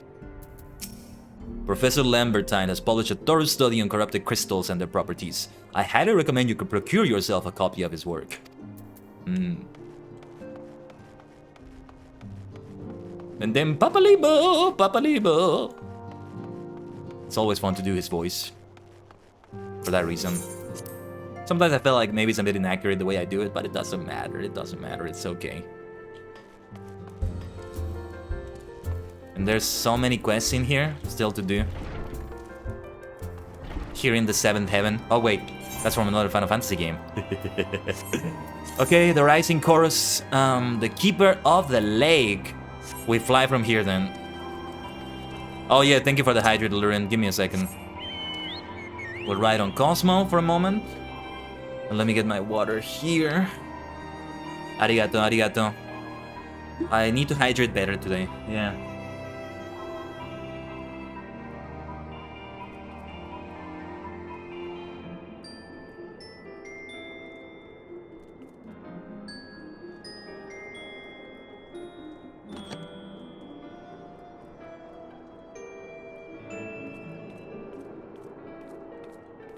C: Professor Lambertine has published a thorough study on corrupted crystals and their properties. I highly recommend you could procure yourself a copy of his work. And then Papa Libo. It's always fun to do his voice. For that reason. Sometimes I feel like maybe it's a bit inaccurate the way I do it, but it doesn't matter. It doesn't matter. It's okay. And there's so many quests in here still to do. Here in the 7th heaven. Oh wait, that's from another Final Fantasy game. Okay, the Rising Chorus. The Keeper of the Lake. We fly from here then. Oh yeah, thank you for the hydrate, Lurin. Give me a second. We'll ride on Cosmo for a moment. And let me get my water here. Arigato, arigato. I need to hydrate better today. Yeah.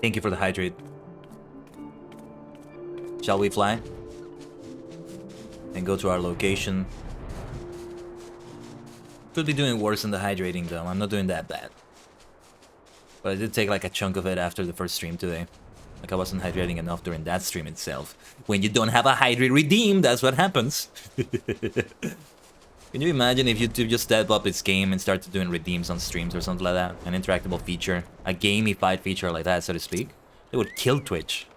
C: Thank you for the hydrate. Shall we fly? And go to our location. Could be doing worse than the hydrating though. I'm not doing that bad. But I did take like a chunk of it after the first stream today. Like I wasn't hydrating enough during that stream itself. When you don't have a hydrate redeem, that's what happens. Can you imagine if YouTube just step up its game and start doing redeems on streams or something like that? An interactable feature, a gamified feature like that, so to speak. It would kill Twitch.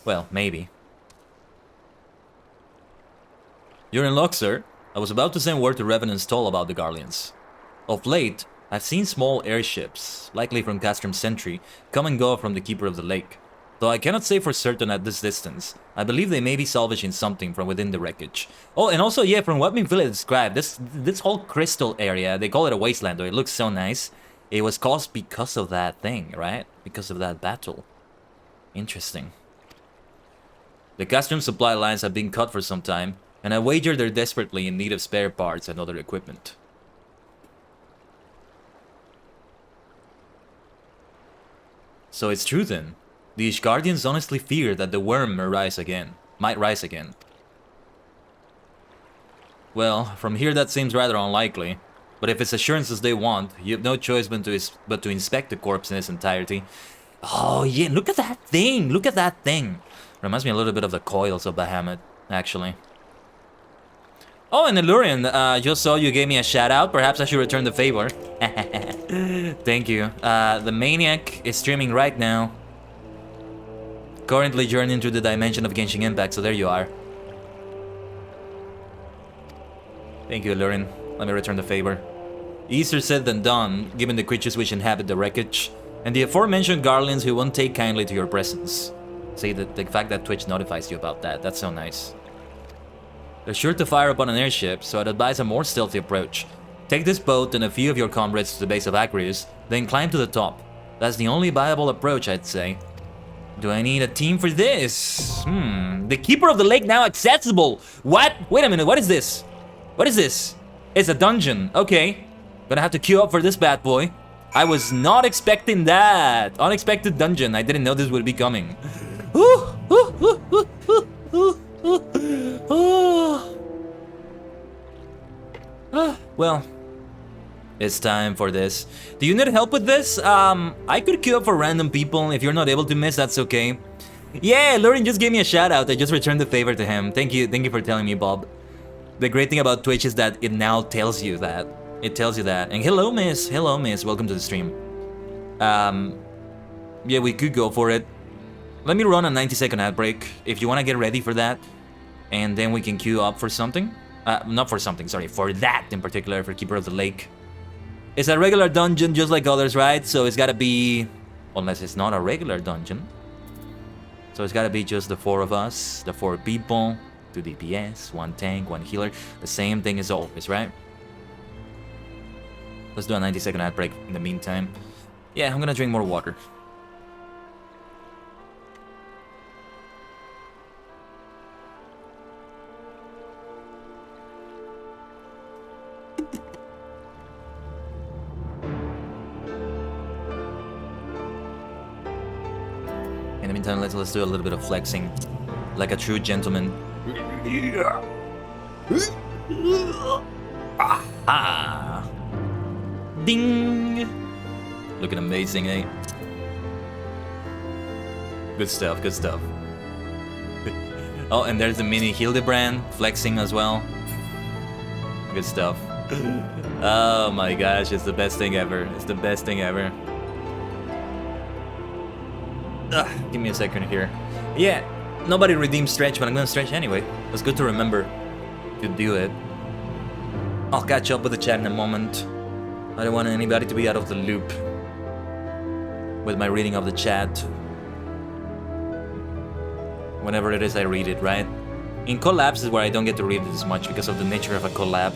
C: Well, maybe. You're in luck, sir. I was about to send word to Revenant's Toll about the Garleans. Of late, I've seen small airships, likely from Castrum Sentry, come and go from the Keeper of the Lake. Though I cannot say for certain at this distance, I believe they may be salvaging something from within the wreckage. Oh, and also, yeah, from what Minfilla described, this whole crystal area, they call it a wasteland, though it looks so nice. It was caused because of that thing, right? Because of that battle. Interesting. The Castrum supply lines have been cut for some time, and I wager they're desperately in need of spare parts and other equipment. So it's true then. The Ishgardians honestly fear that the worm might rise again. Well, from here that seems rather unlikely. But if it's assurances they want, you have no choice but to inspect the corpse in its entirety. Oh yeah, look at that thing! Look at that thing! Reminds me a little bit of the coils of Bahamut, actually. Oh, and Elurian, just saw you gave me a shout out. Perhaps I should return the favor. Thank you. The Maniac is streaming right now. Currently journeying through the dimension of Genshin Impact, so there you are. Thank you, Elurian. Let me return the favor. Easier said than done, given the creatures which inhabit the wreckage, and the aforementioned Garleans who won't take kindly to your presence. See, the fact that Twitch notifies you about that, that's so nice. They're sure to fire upon an airship, so I'd advise a more stealthy approach. Take this boat and a few of your comrades to the base of Agrius, then climb to the top. That's the only viable approach, I'd say. Do I need a team for this? The Keeper of the Lake now accessible! What? Wait a minute, what is this? What is this? It's a dungeon, okay. Gonna have to queue up for this bad boy. I was not expecting that. Unexpected dungeon, I didn't know this would be coming. Well, it's time for this. Do you need help with this? I could queue up for random people. If you're not able to miss, that's okay. Yeah, Lurin just gave me a shout out. I just returned the favor to him. Thank you for telling me, Bob. The great thing about Twitch is that it now tells you that. It tells you that. And hello, miss. Hello, miss. Welcome to the stream. Yeah, we could go for it. Let me run a 90-second ad break if you want to get ready for that. And then we can queue up for something. Not for something, sorry. For that in particular, for Keeper of the Lake. It's a regular dungeon just like others, right? So it's gotta be... Unless it's not a regular dungeon. So it's gotta be just the 4 of us. The 4 people. 2 DPS, 1 tank, 1 healer. The same thing as always, right? Let's do a 90-second ad break in the meantime. Yeah, I'm gonna drink more water. In the meantime, let's do a little bit of flexing, like a true gentleman. Aha! Ding! Looking amazing, eh? Good stuff, good stuff. Oh, and there's the mini Hildebrand flexing as well. Good stuff. Oh my gosh, it's the best thing ever. It's the best thing ever. Ugh, give me a second here. Yeah, nobody redeemed stretch, but I'm gonna stretch anyway. It's good to remember to do it. I'll catch up with the chat in a moment. I don't want anybody to be out of the loop with my reading of the chat. Whenever it is I read it, right? In collabs is where I don't get to read it as much because of the nature of a collab.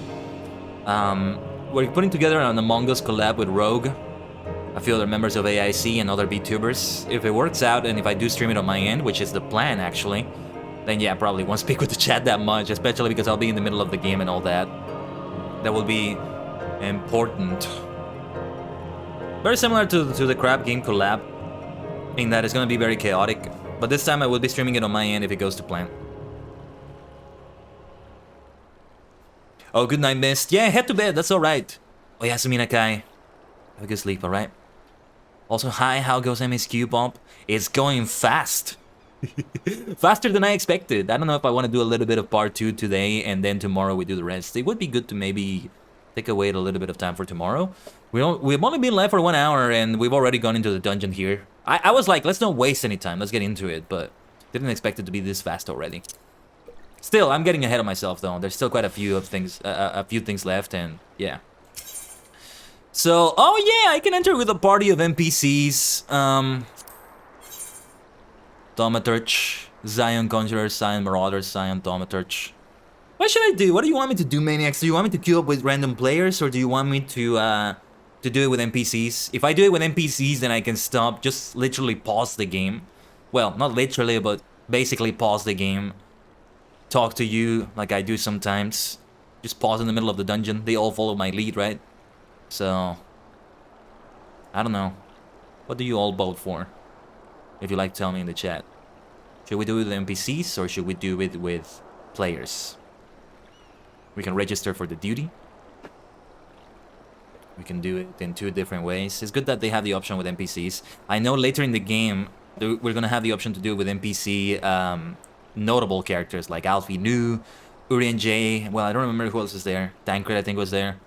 C: We're putting together an Among Us collab with Rogue, a few other members of AIC and other VTubers. If it works out and if I do stream it on my end, which is the plan actually, then yeah, I probably won't speak with the chat that much, especially because I'll be in the middle of the game and all that. That will be important. Very similar to the Crab Game collab, in that it's gonna be very chaotic, but this time I will be streaming it on my end if it goes to plan. Oh, good night, Mist. Yeah, head to bed, that's alright. Oh, Yasumina Kai. Have a good sleep, alright? Also, hi, how goes MSQ Pop? It's going fast. Faster than I expected. I don't know if I want to do a little bit of part 2 today and then tomorrow we do the rest. It would be good to maybe take away a little bit of time for tomorrow. We've only been live for 1 hour and we've already gone into the dungeon here. I was like, let's not waste any time. Let's get into it, but didn't expect it to be this fast already. Still, I'm getting ahead of myself though. There's still quite a few things left, and yeah. So, oh yeah, I can enter with a party of NPCs. Thaumaturge, Zion Conjurer, Zion Marauder, Zion Thaumaturge. What should I do? What do you want me to do, Maniacs? Do you want me to queue up with random players, or do you want me to do it with NPCs? If I do it with NPCs, then I can stop, just literally pause the game. Well, not literally, but basically pause the game. Talk to you like I do sometimes. Just pause in the middle of the dungeon. They all follow my lead, right? So, I don't know. What do you all vote for? If you like, tell me in the chat. Should we do it with NPCs or should we do it with players? We can register for the duty. We can do it in 2 different ways. It's good that they have the option with NPCs. I know later in the game, we're gonna have the option to do it with NPC notable characters like Alfie Nu, Urien J. Well, I don't remember who else is there. Tancred, I think, was there.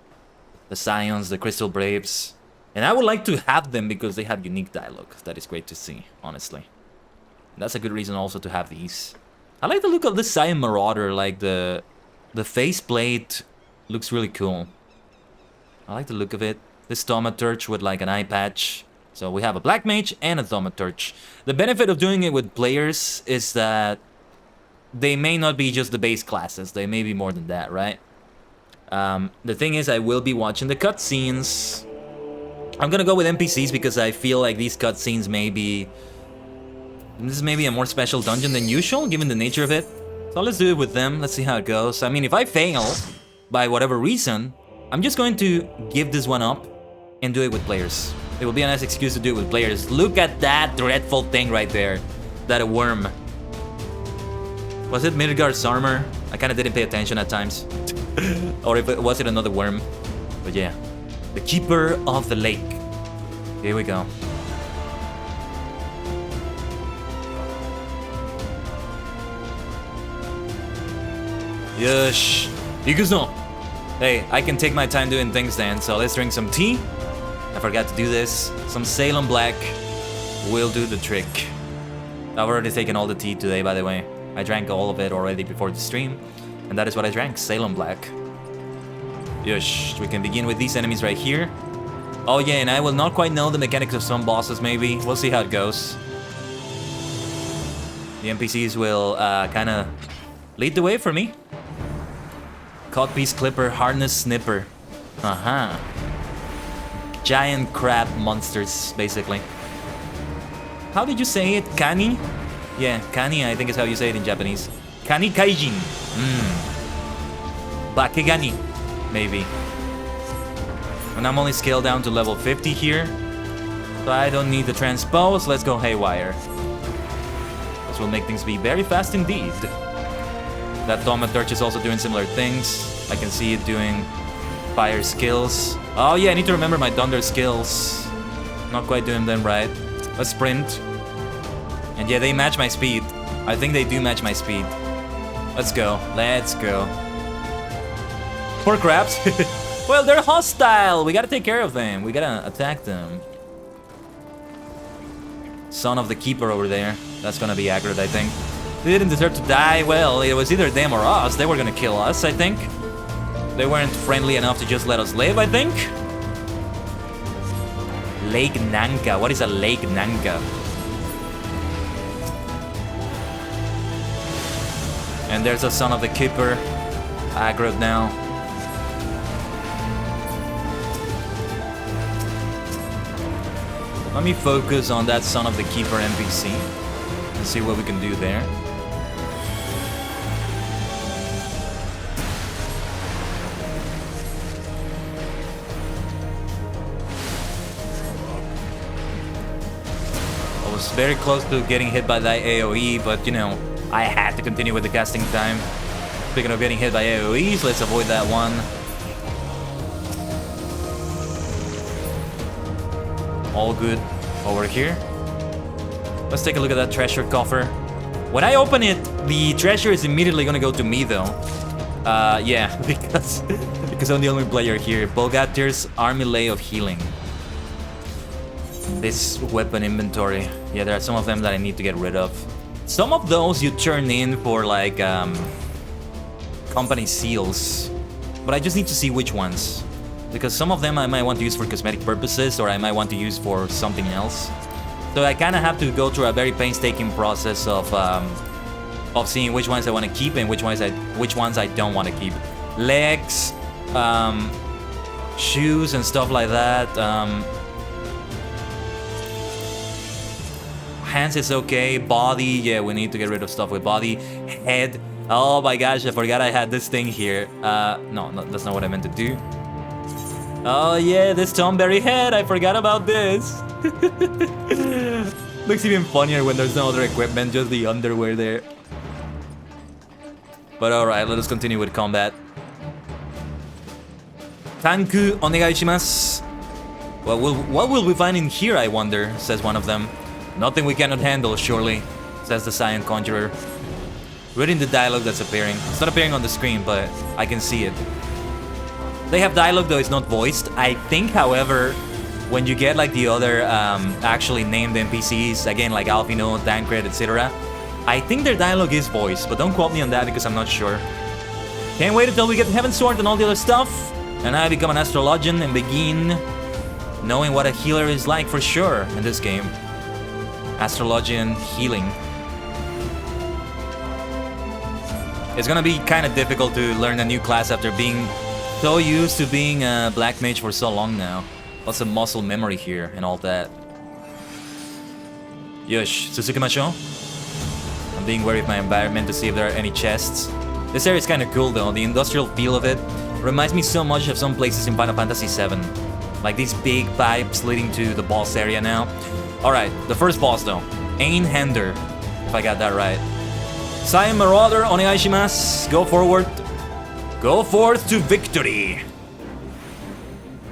C: The Scions, the Crystal Braves. And I would like to have them because they have unique dialogue. That is great to see, honestly. And that's a good reason also to have these. I like the look of this Scion Marauder, like the faceplate looks really cool. I like the look of it. This Thaumaturge with like an eye patch. So we have a Black Mage and a Thaumaturge. The benefit of doing it with players is that they may not be just the base classes. They may be more than that, right? The thing is, I will be watching the cutscenes. I'm gonna go with NPCs because I feel like these cutscenes may be... This is maybe a more special dungeon than usual, given the nature of it. So let's do it with them. Let's see how it goes. I mean, if I fail, by whatever reason, I'm just going to give this one up and do it with players. It will be a nice excuse to do it with players. Look at that dreadful thing right there. That worm. Was it Midgard's armor? I kind of didn't pay attention at times. Or if was it another worm? But yeah. The Keeper of the Lake. Here we go. Yush. Ikuzo. Hey, I can take my time doing things then, so let's drink some tea. I forgot to do this. Some Salem Black. will do the trick. I've already taken all the tea today, by the way. I drank all of it already before the stream. And that is what I drank, Salem Black. Yush, we can begin with these enemies right here. Oh yeah, and I will not quite know the mechanics of some bosses, maybe. We'll see how it goes. The NPCs will kind of lead the way for me. Codpiece Clipper, Harness Snipper. Uh-huh. Giant crab monsters, basically. How did you say it? Kani? Yeah, Kani, I think is how you say it in Japanese. Kani Kaijin. Bakegani, maybe. And I'm only scaled down to level 50 here. So I don't need the transpose. Let's go haywire. This will make things be very fast indeed. That Thaumaturge is also doing similar things. I can see it doing fire skills. Oh yeah, I need to remember my thunder skills. Not quite doing them right. Let's sprint. And yeah, they match my speed. I think they do match my speed. Let's go. Let's go. Poor crabs. Well, they're hostile. We gotta take care of them. We gotta attack them. Son of the Keeper over there. That's gonna be accurate, I think. They didn't deserve to die. Well, it was either them or us. They were gonna kill us, I think. They weren't friendly enough to just let us live, I think. Lake Nanka. What is a Lake Nanka? And there's a Son of the Keeper. Aggroed now. Let me focus on that Son of the Keeper NPC and see what we can do there. I was very close to getting hit by that AoE, but you know, I had to continue with the casting time. Speaking of getting hit by AoEs, let's avoid that one. All good over here. Let's take a look at that treasure coffer. When I open it, the treasure is immediately gonna go to me though. Yeah, because I'm the only player here. Bolgatir's Army of Healing. This weapon inventory. Yeah, there are some of them that I need to get rid of. Some of those you turn in for like company seals. But I just need to see which ones. Because some of them I might want to use for cosmetic purposes, or I might want to use for something else. So I kind of have to go through a very painstaking process of seeing which ones I want to keep and which ones I don't want to keep. Legs, shoes and stuff like that. Hands is okay. Body, yeah, we need to get rid of stuff with body. Head, oh my gosh, I forgot I had this thing here. No, that's not what I meant to do. Oh yeah, this Tomberry head, I forgot about this. Looks even funnier when there's no other equipment, just the underwear there. But alright, let us continue with combat. Tanku onegai shimasu. Well, what will we find in here, I wonder, says one of them. Nothing we cannot handle, surely, says the Cyan Conjurer. Reading the dialogue that's appearing. It's not appearing on the screen, but I can see it. They have dialogue, though it's not voiced. I think, however, when you get like the other actually named NPCs, again, like Alphino, Tancred, etc., I think their dialogue is voiced, but don't quote me on that because I'm not sure. Can't wait until we get Heaven's Sword and all the other stuff, and I become an astrologian and begin knowing what a healer is like for sure in this game. Astrologian healing. It's gonna be kind of difficult to learn a new class after being so used to being a black mage for so long now. Lots of muscle memory here and all that. Yosh, Suzukimasho. I'm being wary of my environment to see if there are any chests. This area is kind of cool though. The industrial feel of it reminds me so much of some places in Final Fantasy VII. Like these big pipes leading to the boss area now. Alright, the first boss though. Einhander, if I got that right. Cyan Marauder, onegai shimasu. Go forward. Go forth to victory!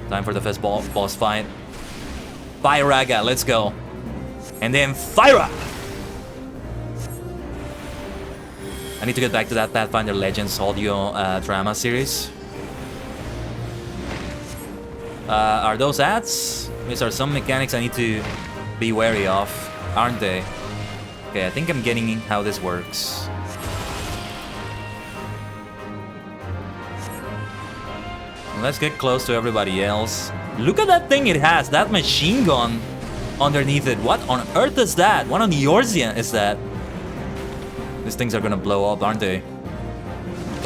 C: Time for the first boss fight. Firaga, let's go. And then Fyra! I need to get back to that Pathfinder Legends audio drama series. Are those ads? These are some mechanics I need to be wary of, aren't they? Okay, I think I'm getting how this works. Let's get close to everybody else. Look at that thing it has, that machine gun underneath it. What on earth is that? What on the Eorzean is that? These things are gonna blow up, aren't they?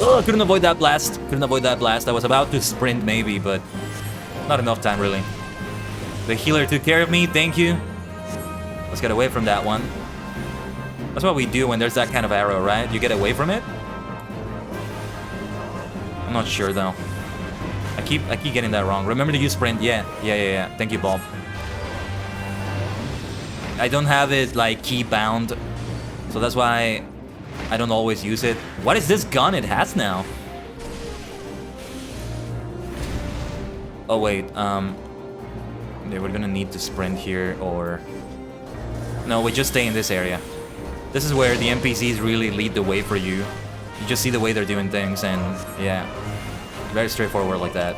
C: Oh, couldn't avoid that blast. Couldn't avoid that blast. I was about to sprint maybe, but not enough time really. The healer took care of me, thank you. Let's get away from that one. That's what we do when there's that kind of arrow, right? You get away from it? I'm not sure though. I keep getting that wrong. Remember to use sprint. Yeah. Thank you, Bob. I don't have it like key bound, so that's why I don't always use it. What is this gun it has now? Oh wait, yeah, we're gonna need to sprint here, or no, we just stay in this area. This is where the NPCs really lead the way for you. You just see the way they're doing things, and yeah, very straightforward like that.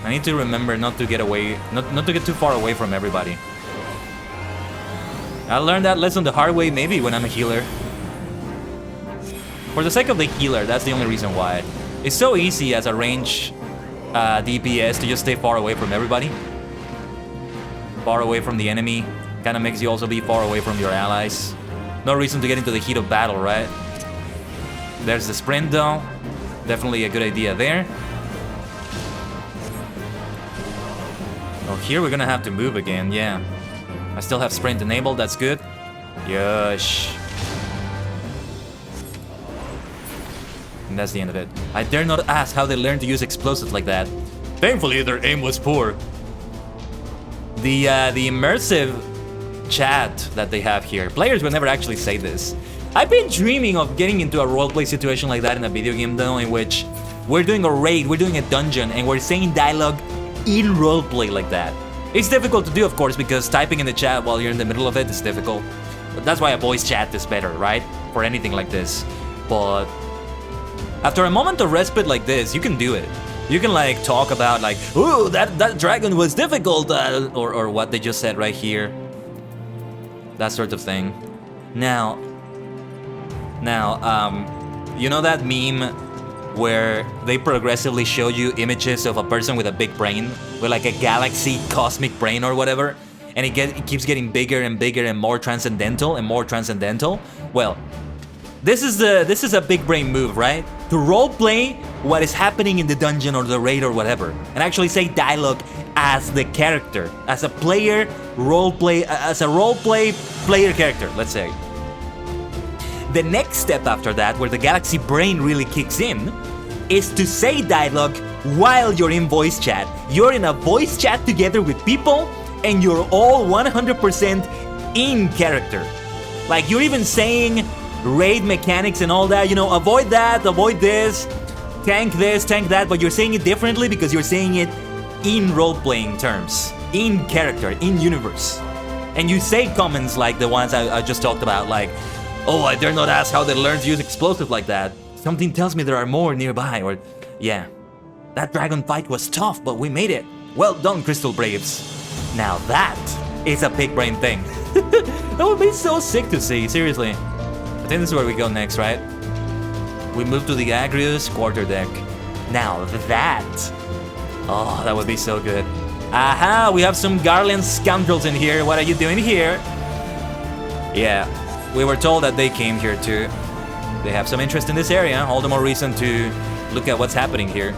C: I need to remember not to get away, not to get too far away from everybody. I learned that lesson the hard way maybe when I'm a healer. For the sake of the healer, that's the only reason why. It's so easy as a range DPS to just stay far away from everybody. Far away from the enemy. Kind of makes you also be far away from your allies. No reason to get into the heat of battle, right? There's the sprint though. Definitely a good idea there. Oh, here we're gonna have to move again, yeah. I still have sprint enabled, that's good. Yosh. And that's the end of it. I dare not ask how they learned to use explosives like that. Thankfully, their aim was poor. The immersive chat that they have here. Players would never actually say this. I've been dreaming of getting into a roleplay situation like that in a video game though, in which we're doing a raid, we're doing a dungeon, and we're saying dialogue in roleplay like that. It's difficult to do, of course, because typing in the chat while you're in the middle of it is difficult. But that's why a voice chat is better, right? For anything like this. But after a moment of respite like this, you can do it. You can like talk about like, ooh, that dragon was difficult, or what they just said right here. That sort of thing. Now, you know that meme where they progressively show you images of a person with a big brain, with like a galaxy cosmic brain or whatever, and it keeps getting bigger and bigger and more transcendental and more transcendental? Well, this is a big brain move, right? To roleplay what is happening in the dungeon or the raid or whatever, and actually say dialogue as the character, as a player roleplay, as a roleplay player character, let's say. The next step after that, where the galaxy brain really kicks in, is to say dialogue while you're in voice chat. You're in a voice chat together with people, and you're all 100% in character. Like, you're even saying raid mechanics and all that, you know, avoid that, avoid this, tank that, but you're saying it differently because you're saying it in role-playing terms, in character, in universe. And you say comments like the ones I just talked about, like, oh, I dare not ask how they learned to use explosive like that. Something tells me there are more nearby, or, yeah. That dragon fight was tough, but we made it. Well done, Crystal Braves. Now that is a big brain thing. That would be so sick to see, seriously. I think this is where we go next, right? We move to the Agrius quarterdeck. Now that... oh, that would be so good. Aha, we have some Garland scoundrels in here. What are you doing here? Yeah. We were told that they came here too. They have some interest in this area, all the more reason to look at what's happening here.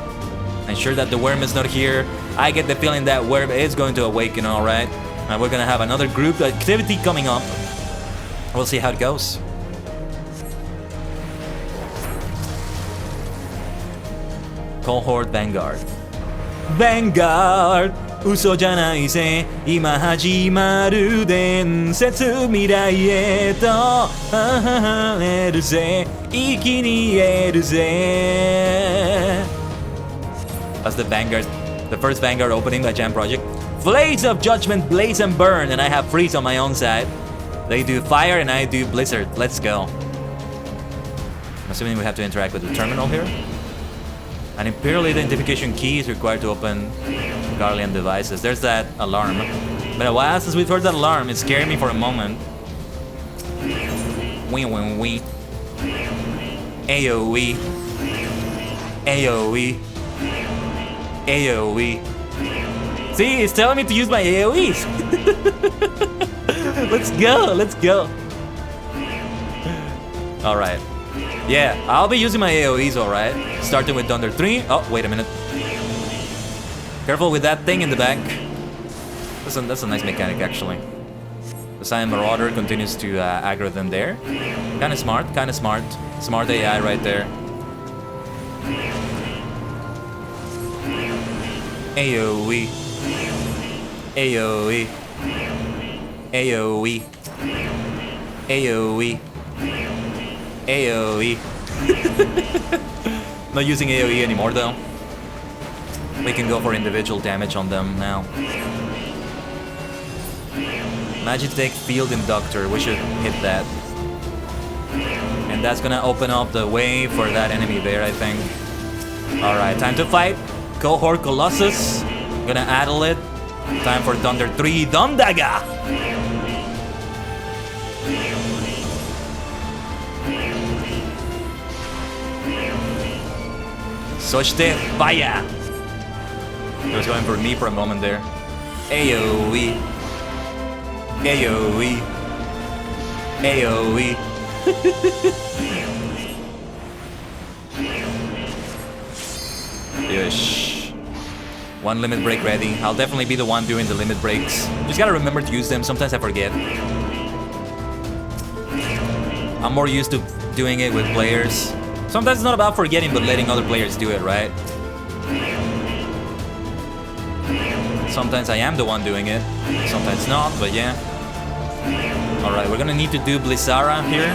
C: Ensure that the worm is not here. I get the feeling that worm is going to awaken, alright? And we're gonna have another group activity coming up. We'll see how it goes. Cohort Vanguard. Vanguard! Uso janai se, ima hajimaru densetsu mirai e to haeru ze, iki ni eru ze. That's the Vanguard, the first Vanguard opening by Jam Project. Blades of Judgment, blaze and burn, and I have freeze on my own side. They do fire and I do blizzard. Let's go. I'm assuming we have to interact with the terminal here. An Imperial identification key is required to open Garlean devices. There's that alarm. But a while since we've heard that alarm, it scared me for a moment. Wee wee wee. AoE. AoE. AoE. See, it's telling me to use my AoEs. Let's go, let's go. Alright. Yeah, I'll be using my AoEs, alright. Starting with Thunder 3. Oh, wait a minute. Careful with that thing in the back. That's a nice mechanic, actually. The Cyan Marauder continues to aggro them there. Kinda smart, kinda smart. Smart AI right there. AoE. AoE. AoE. AoE. AoE. Not using AoE anymore though. We can go for individual damage on them now. Magitech Field Inductor, we should hit that. And that's gonna open up the way for that enemy there, I think. Alright, time to fight. Cohort Colossus. Gonna addle it. Time for Thunder 3 Dondaga! Sochte Fire! He was going for me for a moment there. AoE. AoE. AoE. Yosh. One limit break ready. I'll definitely be the one doing the limit breaks. Just gotta remember to use them. Sometimes I forget. I'm more used to doing it with players. Sometimes it's not about forgetting, but letting other players do it, right? Sometimes I am the one doing it. Sometimes not, but yeah. Alright, we're gonna need to do Blizzara here.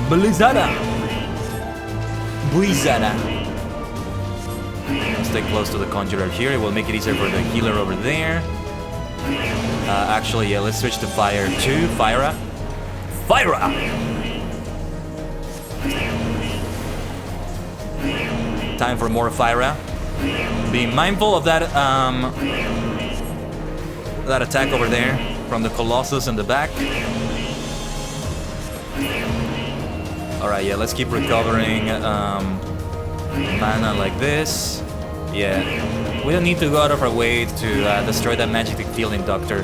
C: Blizzara! Blizzara! Stay close to the Conjurer here. It will make it easier for the healer over there. Actually, yeah, let's switch to Fire too. Fyra. Fyra! Time for more Fyra. Be mindful of that that attack over there from the Colossus in the back. Alright, yeah, let's keep recovering mana like this. Yeah, we don't need to go out of our way to destroy that Magitech Field Inductor.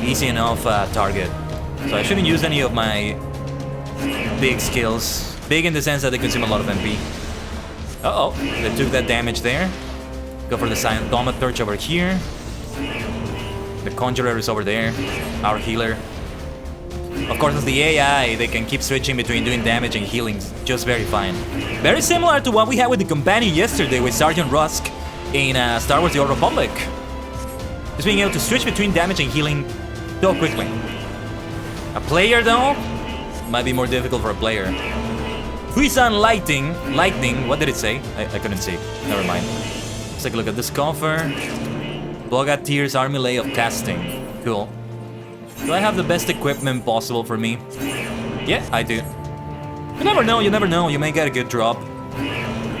C: Easy enough target. So I shouldn't use any of my big skills. Big in the sense that they consume a lot of MP. Uh-oh, they took that damage there. Go for the Thaumaturge over here. The Conjurer is over there. Our healer. Of course, as the AI, they can keep switching between doing damage and healing just very fine. Very similar to what we had with the Companion yesterday with Sergeant Rusk in Star Wars The Old Republic. Just being able to switch between damage and healing so quickly. A player, though, might be more difficult for a player. Puissant Lightning, what did it say? I couldn't see. Never mind. Let's take a look at this coffer. Bogatir's Army Lay of Casting. Cool. Do I have the best equipment possible for me? Yeah, I do. You never know, you never know. You may get a good drop.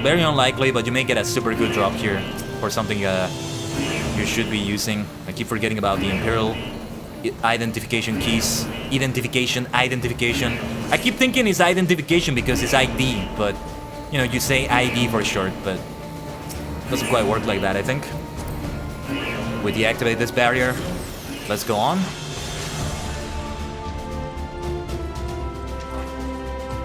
C: Very unlikely, but you may get a super good drop here for something you should be using. I keep forgetting about the Imperial identification keys. Identification. I keep thinking it's identification because it's ID, but you know, you say ID for short, but it doesn't quite work like that, I think. We deactivate this barrier. Let's go on.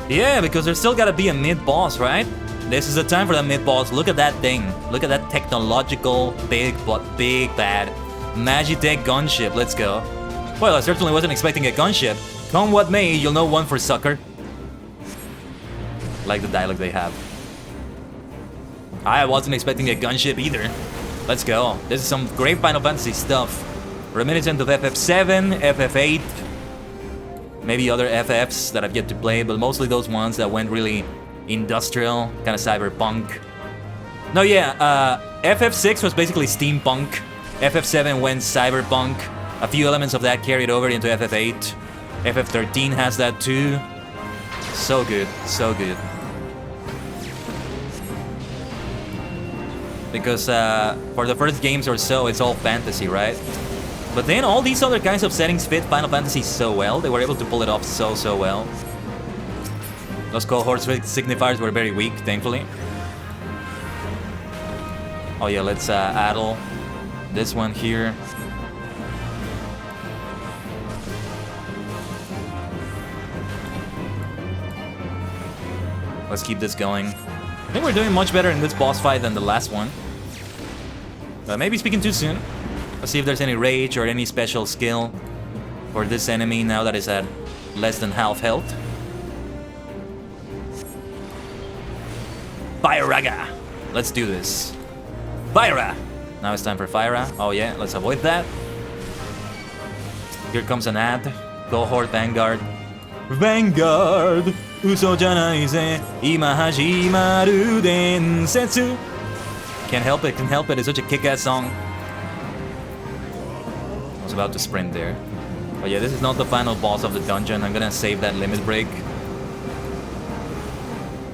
C: Yeah, because there's still gotta be a mid-boss, right? This is the time for the mid-boss. Look at that thing. Look at that technological, big bad Magitech gunship. Let's go. Well, I certainly wasn't expecting a gunship. Come what may, you'll know one for sucker. Like the dialogue they have. I wasn't expecting a gunship either. Let's go. This is some great Final Fantasy stuff. Reminiscent of FF7, FF8. Maybe other FFs that I've yet to play, but mostly those ones that went really industrial, kind of cyberpunk. No, yeah, FF6 was basically steampunk. FF7 went cyberpunk. A few elements of that carried over into FF8. FF13 has that too. So good, so good. because for the first games or so, it's all fantasy, right? But then all these other kinds of settings fit Final Fantasy so well. They were able to pull it off so well. Those cohorts with signifiers were very weak, thankfully. Oh yeah, let's addle this one here. Let's keep this going. I think we're doing much better in this boss fight than the last one. But maybe speaking too soon. Let's see if there's any rage or any special skill for this enemy now that it's at less than half health. Fire-Raga! Let's do this. Fire-Ra! Now it's time for Fire-Ra. Oh yeah, let's avoid that. Here comes an ad. Cohort Vanguard. Vanguard! Uso janai ze ima hajimaru densetsu. Can't help it, It's such a kick-ass song. I was about to sprint there. Oh yeah, this is not the final boss of the dungeon. I'm gonna save that limit break.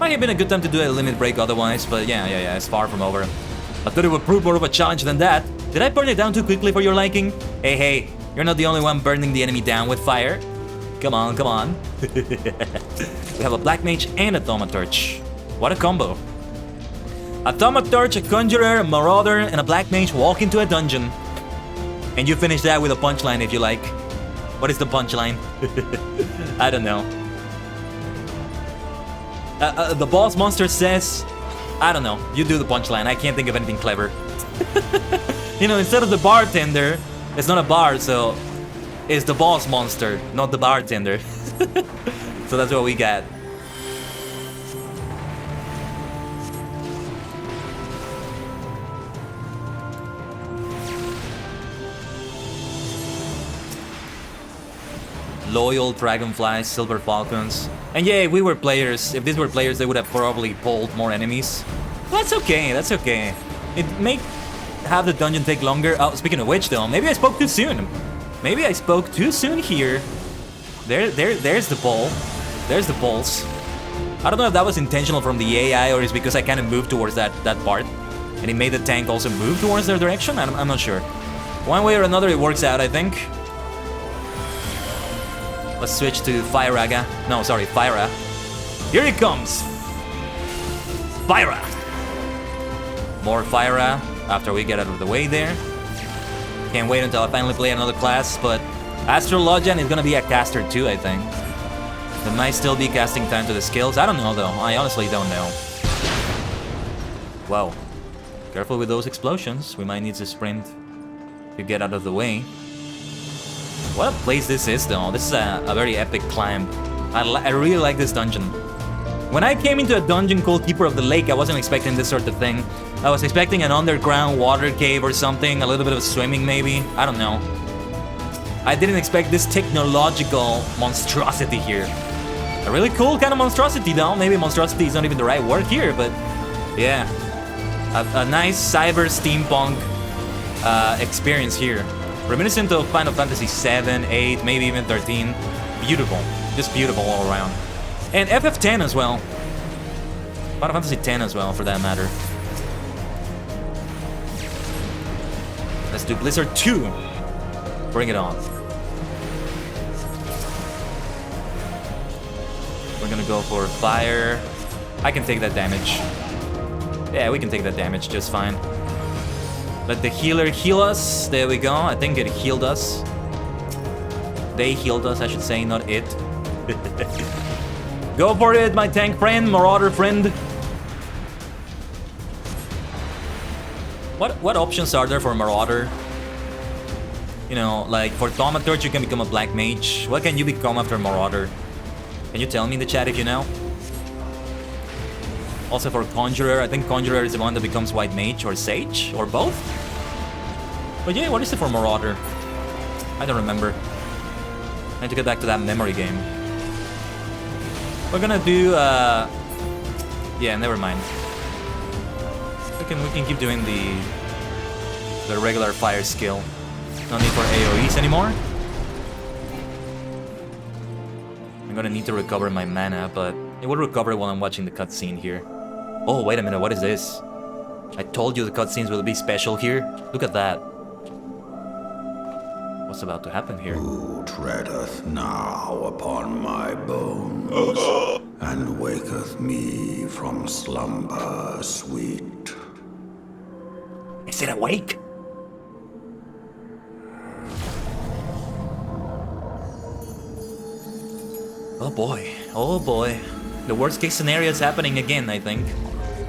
C: Might have been a good time to do a limit break otherwise, but yeah, it's far from over. I thought it would prove more of a challenge than that. Did I burn it down too quickly for your liking? Hey, you're not the only one burning the enemy down with fire. Come on. We have a Black Mage and a Thaumaturge. What a combo. A Thaumaturge, a Conjurer, a Marauder, and a Black Mage walk into a dungeon. And you finish that with a punchline if you like. What is the punchline? I don't know. The boss monster says... I don't know. You do the punchline. I can't think of anything clever. You know, instead of the bartender, it's not a bar, so... It's the boss monster, not the bartender. So that's what we got. Loyal dragonflies, silver falcons. And yeah, if we were players, if these were players, they would have probably pulled more enemies. That's okay, that's okay. It may have the dungeon take longer. Oh, speaking of which though, maybe I spoke too soon. Maybe I spoke too soon here. There's the ball. There's the pulse. I don't know if that was intentional from the AI or it's because I kind of moved towards that part. And it made the tank also move towards their direction? I'm not sure. One way or another it works out, I think. Let's switch to Fire-Raga. No, sorry, Fire-Ra. Here he comes! Fire-Ra! More Fire-Ra after we get out of the way there. Can't wait until I finally play another class, but Astrologian is gonna be a caster too, I think. There might still be casting time to the skills. I don't know though, I honestly don't know. Wow. Careful with those explosions. We might need to sprint to get out of the way. What a place this is though. This is a very epic climb. I really like this dungeon. When I came into a dungeon called Keeper of the Lake, I wasn't expecting this sort of thing. I was expecting an underground water cave or something, a little bit of swimming maybe. I don't know. I didn't expect this technological monstrosity here. A really cool kind of monstrosity though. Maybe monstrosity is not even the right word here, but yeah. A nice cyber steampunk experience here. Reminiscent of Final Fantasy 7, 8, maybe even 13. Beautiful. Just beautiful all around. And FF10 as well. Final Fantasy 10 as well, for that matter. Let's do Blizzard 2. Bring it on. We're gonna go for fire. I can take that damage. Yeah, we can take that damage just fine. Let the healer heal us. There we go. I think it healed us. They healed us, I should say, not it. Go for it, my tank friend, marauder friend. What options are there for marauder? You know, like for Thaumaturge you can become a black mage. What can you become after marauder? Can you tell me in the chat if you know? Also for Conjurer, I think Conjurer is the one that becomes White Mage or Sage, or both? But yeah, what is it for Marauder? I don't remember. I need to get back to that memory game. We're gonna do, yeah, never mind. We can keep doing the regular fire skill. No need for AoEs anymore. I'm gonna need to recover my mana, but it will recover while I'm watching the cutscene here. Oh, wait a minute, what is this? I told you the cutscenes will be special here. Look at that. What's about to happen here?
G: Who treadeth now upon my bones, and waketh me from slumber sweet?
C: Is it awake? Oh boy, oh boy. The worst case scenario is happening again, I think.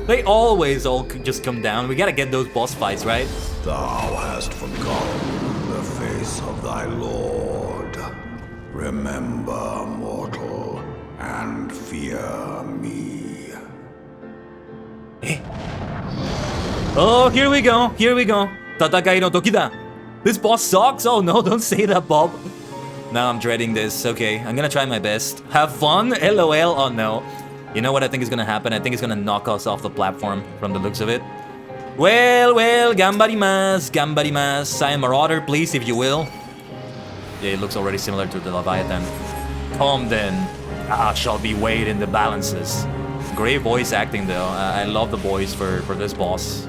C: They always all just come down. We gotta get those boss fights, right?
G: Thou hast forgotten the face of thy lord. Remember, mortal, and fear me.
C: Eh? Oh, here we go, here we go. Tatakai no toki da. This boss sucks? Oh no, don't say that, Bob. Now I'm dreading this. Okay, I'm gonna try my best. Have fun? LOL. Oh no. You know what I think is gonna happen? I think it's gonna knock us off the platform from the looks of it. Well, gambarimasu, gambarimasu. Sign Marauder, please, if you will. Yeah, it looks already similar to the Leviathan. Come then. I shall be weighed in the balances. Great voice acting though. I love the voice for this boss.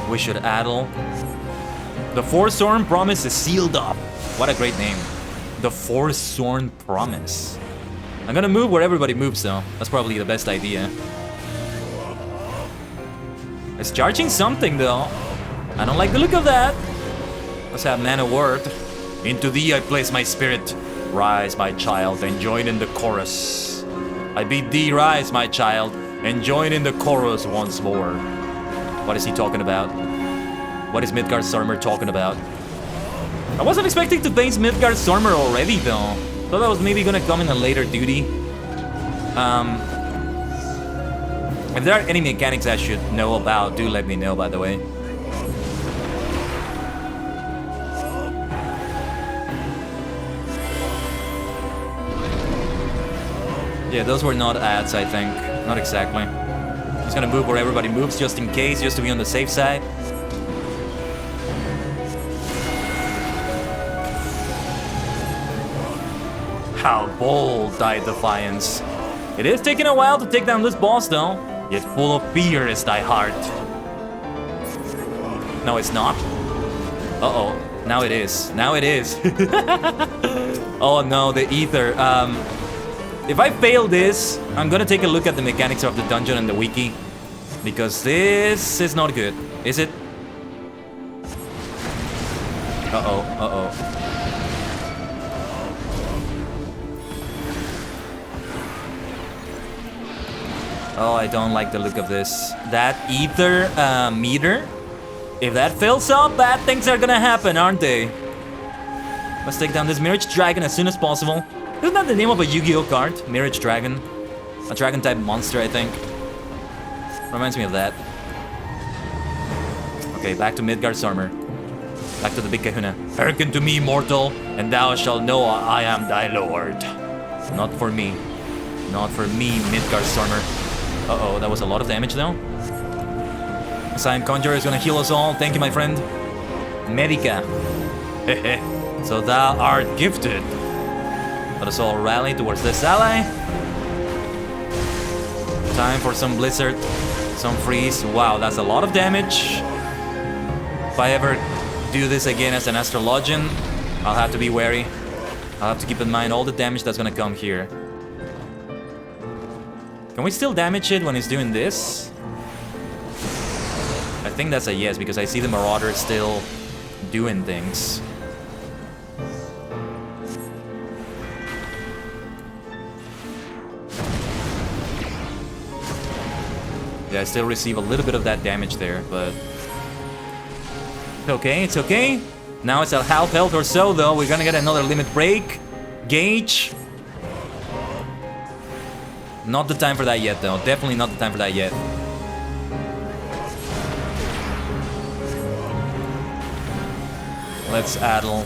C: We should addle. The Forsworn Promise is sealed up. What a great name. The Forsworn Promise. I'm gonna move where everybody moves though. That's probably the best idea. It's charging something though. I don't like the look of that. Let's have Man of Word. Into thee I place my spirit. Rise, my child, and join in the chorus. I bid thee rise, my child, and join in the chorus once more. What is he talking about? What is Midgardsormr talking about? I wasn't expecting to face Midgardsormr already though. Thought that was maybe gonna come in a later duty. If there are any mechanics I should know about, do let me know, by the way. Yeah, those were not ads, I think. Not exactly. He's gonna move where everybody moves just in case, just to be on the safe side. How bold, died Defiance. It is taking a while to take down this boss though, yet full of fear is thy heart. No, it's not. Uh-oh, now it is. Now it is. Oh no, the ether. If I fail this, I'm gonna take a look at the mechanics of the dungeon and the wiki. Because this is not good, is it? Uh-oh, uh-oh. Oh, I don't like the look of this. That ether meter, if that fills up, bad things are gonna happen, aren't they? Let's take down this Mirage Dragon as soon as possible. Isn't that the name of a Yu-Gi-Oh card? Mirage Dragon. A dragon-type monster, I think. Reminds me of that. Okay, back to Midgardsormr. Back to the big kahuna. Hearken to me, mortal, and thou shalt know I am thy lord. Not for me. Not for me, Midgardsormr. Uh-oh, that was a lot of damage though. Silent Conjurer is gonna heal us all. Thank you, my friend. Medica. Hehe. So thou art gifted. Let us all rally towards this ally. Time for some Blizzard. Some Freeze. Wow, that's a lot of damage. If I ever do this again as an Astrologian, I'll have to be wary. I'll have to keep in mind all the damage that's gonna come here. Can we still damage it when it's doing this? I think that's a yes, because I see the Marauder still doing things. Yeah, I still receive a little bit of that damage there, but... It's okay, it's okay. Now it's at half health or so, though. We're gonna get another limit break. Gauge. Not the time for that yet, though. Definitely not the time for that yet. Let's addle.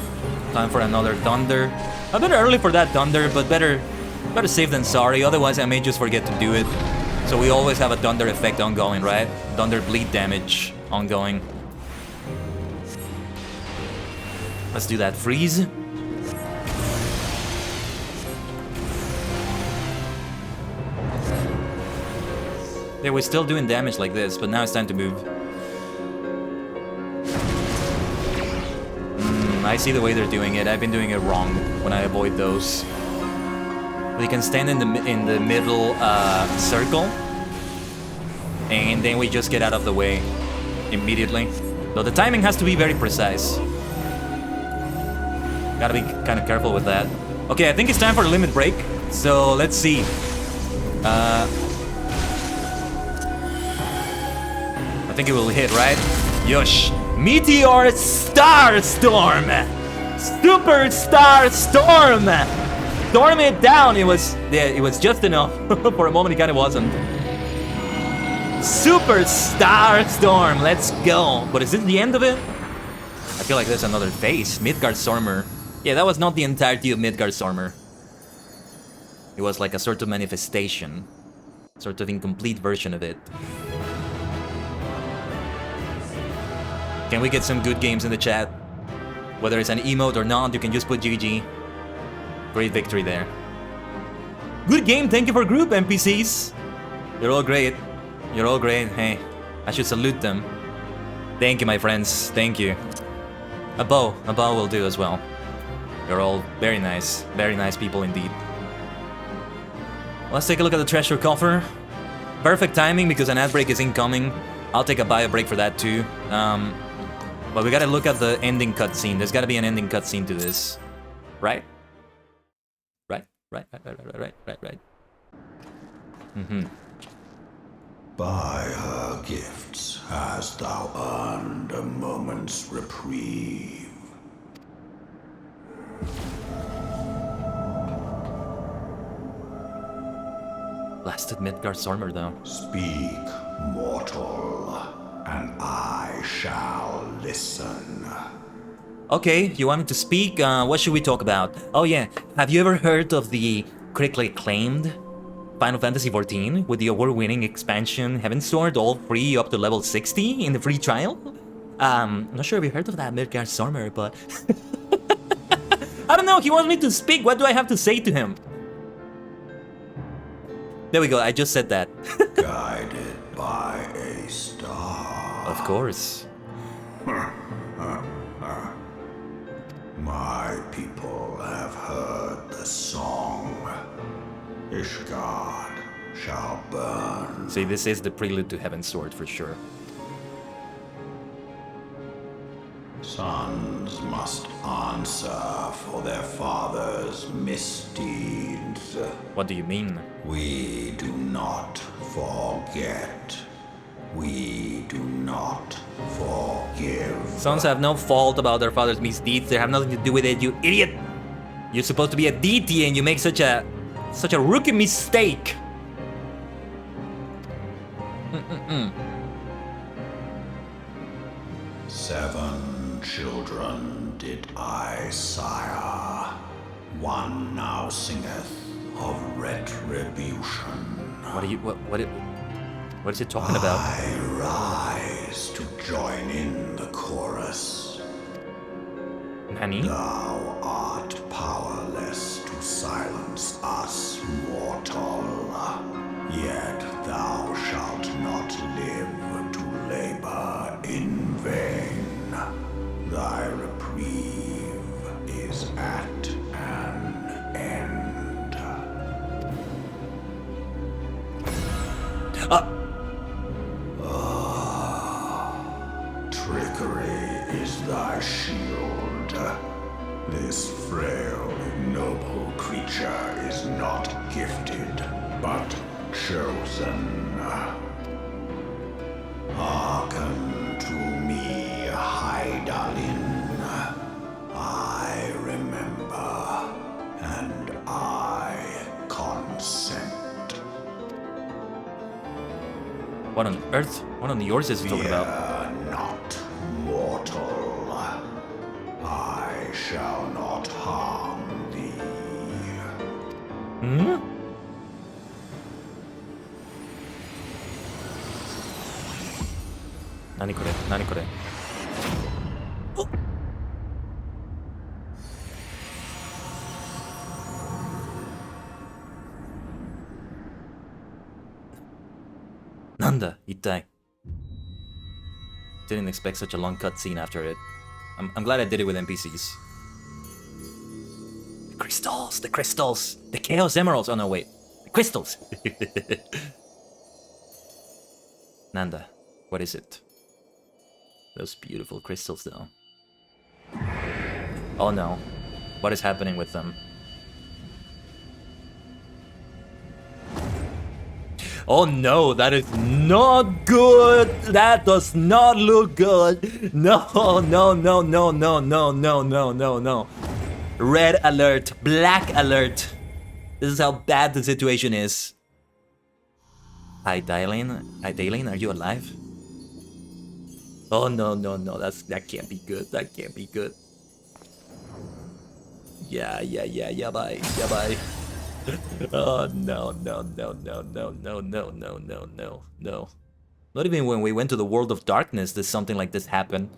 C: Time for another Thunder. A bit early for that Thunder, but better safe than sorry. Otherwise, I may just forget to do it. So we always have a Thunder effect ongoing, right? Thunder bleed damage ongoing. Let's do that. Freeze. They were still doing damage like this, but now it's time to move. I see the way they're doing it. I've been doing it wrong when I avoid those. We can stand in the middle circle, and then we just get out of the way immediately. So the timing has to be very precise. Gotta be kind of careful with that. Okay, I think it's time for a limit break. So let's see. I think it will hit, right? Yosh. Meteor Star Storm! Super Star Storm! Storm it down! It was just enough. For a moment it kinda wasn't. Super Star Storm, let's go. But is this the end of it? I feel like there's another phase. Midgardstormer. Yeah, that was not the entirety of Midgardstormer. It was like a sort of manifestation. Sort of incomplete version of it. Can we get some good games in the chat? Whether it's an emote or not, you can just put GG. Great victory there. Good game, thank you for group, NPCs. You're all great. You're all great. Hey, I should salute them. Thank you, my friends. Thank you. A bow will do as well. You're all very nice people indeed. Let's take a look at the treasure coffer. Perfect timing because an ad break is incoming. I'll take a bio break for that too. But we gotta look at the ending cutscene. There's gotta be an ending cutscene to this. Right? Right.
G: By her gifts hast thou earned a moment's reprieve.
C: Blasted Midgardstormer though.
G: Speak, mortal, and I shall listen.
C: Okay, you wanted to speak? What should we talk about? Oh yeah, have you ever heard of the critically acclaimed Final Fantasy XIV with the award-winning expansion Heaven's Sword, all free up to level 60 in the free trial? I'm not sure if you heard of that Midgardstormer, but... I don't know, he wants me to speak, what do I have to say to him? There we go, I just said that.
G: Guided by a star.
C: Of course.
G: My people have heard the song. Ishgard shall burn.
C: See, this is the prelude to Heaven's Sword for sure.
G: Sons must answer for their father's misdeeds.
C: What do you mean?
G: We do not forget. We do not forgive.
C: Sons have no fault about their father's misdeeds. They have nothing to do with it, you idiot! You're supposed to be a deity and you make such a rookie mistake.
G: 7 children did I sire. One now singeth of retribution.
C: What is it talking about?
G: I rise to join in the chorus.
C: Nani?
G: Thou art powerless to silence us, mortal. Yet thou shalt not live to labor in vain. Thy reprieve is at an end. Trickery is thy shield. This frail, ignoble creature is not gifted, but chosen. Hearken to me, Khaiden. I remember, and I consent.
C: What on earth? What on the yours is he talking about?
G: Fear not, mortal. I shall not harm thee.
C: Hmm? Nani kore? Nani kore? Oh. Nanda, itai. Didn't expect such a long cutscene after it. I'm glad I did it with NPCs. The crystals, the crystals, the Chaos Emeralds. Oh no, wait, the crystals. Nanda, what is it? Those beautiful crystals, though. Oh no, what is happening with them? Oh no, that is not good. That does not look good. No, no, no, no, no, no, no, no, no, no. Red alert, black alert. This is how bad the situation is. Hi, Dailin, are you alive? Oh no, no, no, that can't be good. That can't be good. Yeah, bye, bye. Oh no, no, no, no, no, no, no, no, no, no, no. Not even when we went to the world of darkness did something like this happen.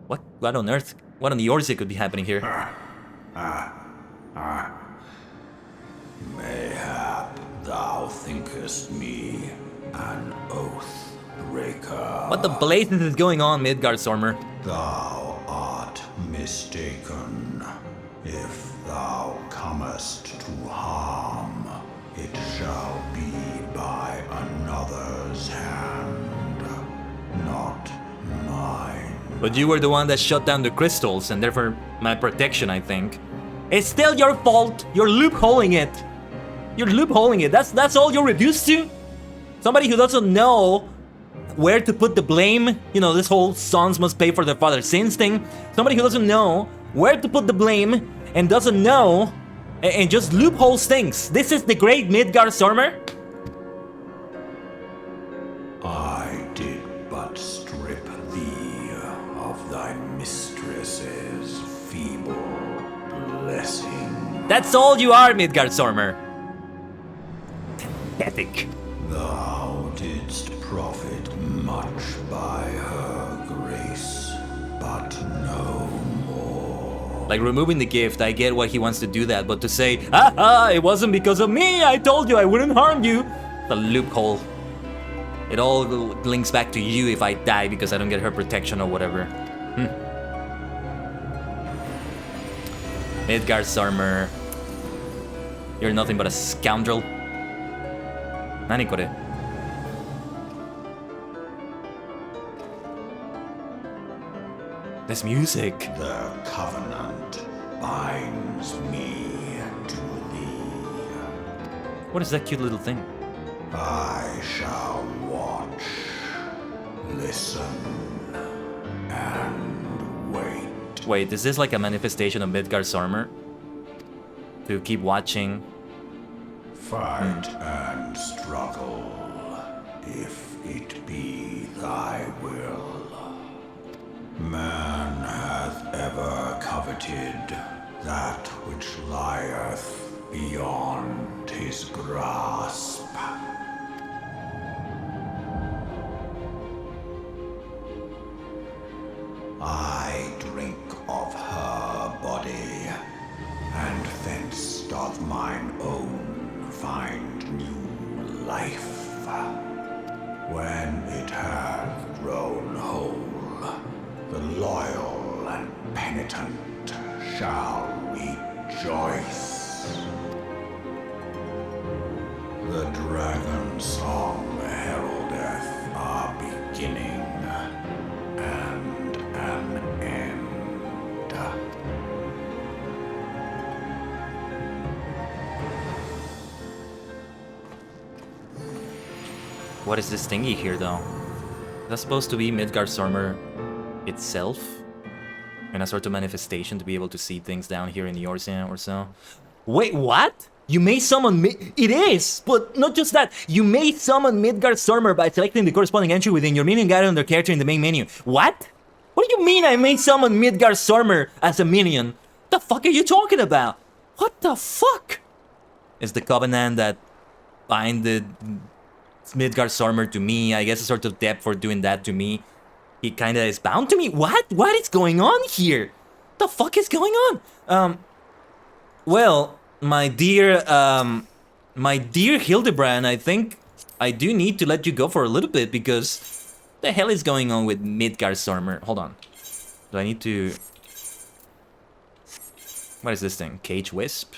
C: What on earth? What on the Orsi could be happening here?
G: Mayhap thou thinkest me an oath breaker.
C: What the blazes is going on, Midgardstormer?
G: Thou art mistaken. If thou comest to harm, it shall be by another's hand, not mine.
C: But you were the one that shut down the crystals, and therefore my protection, I think. It's still your fault. You're loopholing it. You're loopholing it. That's all you're reduced to? Somebody who doesn't know where to put the blame. You know, this whole sons must pay for their father's sins thing. Somebody who doesn't know where to put the blame and doesn't know and just loopholes things. This is the great Midgardstormer?
G: I did but strip thee of thy mistress's feeble blessing.
C: That's all you are, Midgardstormer. Pathetic.
G: Thou didst profit much by her grace, but no more.
C: Like removing the gift, I get what he wants to do that, but to say, haha, it wasn't because of me, I told you I wouldn't harm you. The loophole. It all links back to you if I die because I don't get her protection or whatever. Midgardstormer. You're nothing but a scoundrel. Nani kore? This music.
G: The covenant binds me to thee.
C: What is that cute little thing?
G: I shall watch, listen, and wait.
C: Wait, is this like a manifestation of Midgardstormer? To keep watching.
G: Fight and struggle, if it be thy will. Man hath ever coveted that which lieth beyond his grasp. I drink of her body, and thence doth mine own find new life. When it hath grown whole, the loyal and penitent shall rejoice. The dragon song heraldeth our beginning and an end.
C: What is this thingy here, though? Is that supposed to be Midgardstormer itself? And a sort of manifestation to be able to see things down here in the Orsian or so? Wait, what? You may summon It is! But not just that. You may summon Midgardstormer by selecting the corresponding entry within your minion guide under character in the main menu. What? What do you mean I may summon Midgardstormer as a minion? The fuck are you talking about? What the fuck? Is the covenant that binded Midgardstormer to me, I guess a sort of debt for doing that to me. He kinda is bound to me? What? What is going on here? The fuck is going on? Well, my dear Hildebrand, I think I do need to let you go for a little bit because the hell is going on with Midgardstormer? Hold on. Do I need to... What is this thing? Cage Wisp?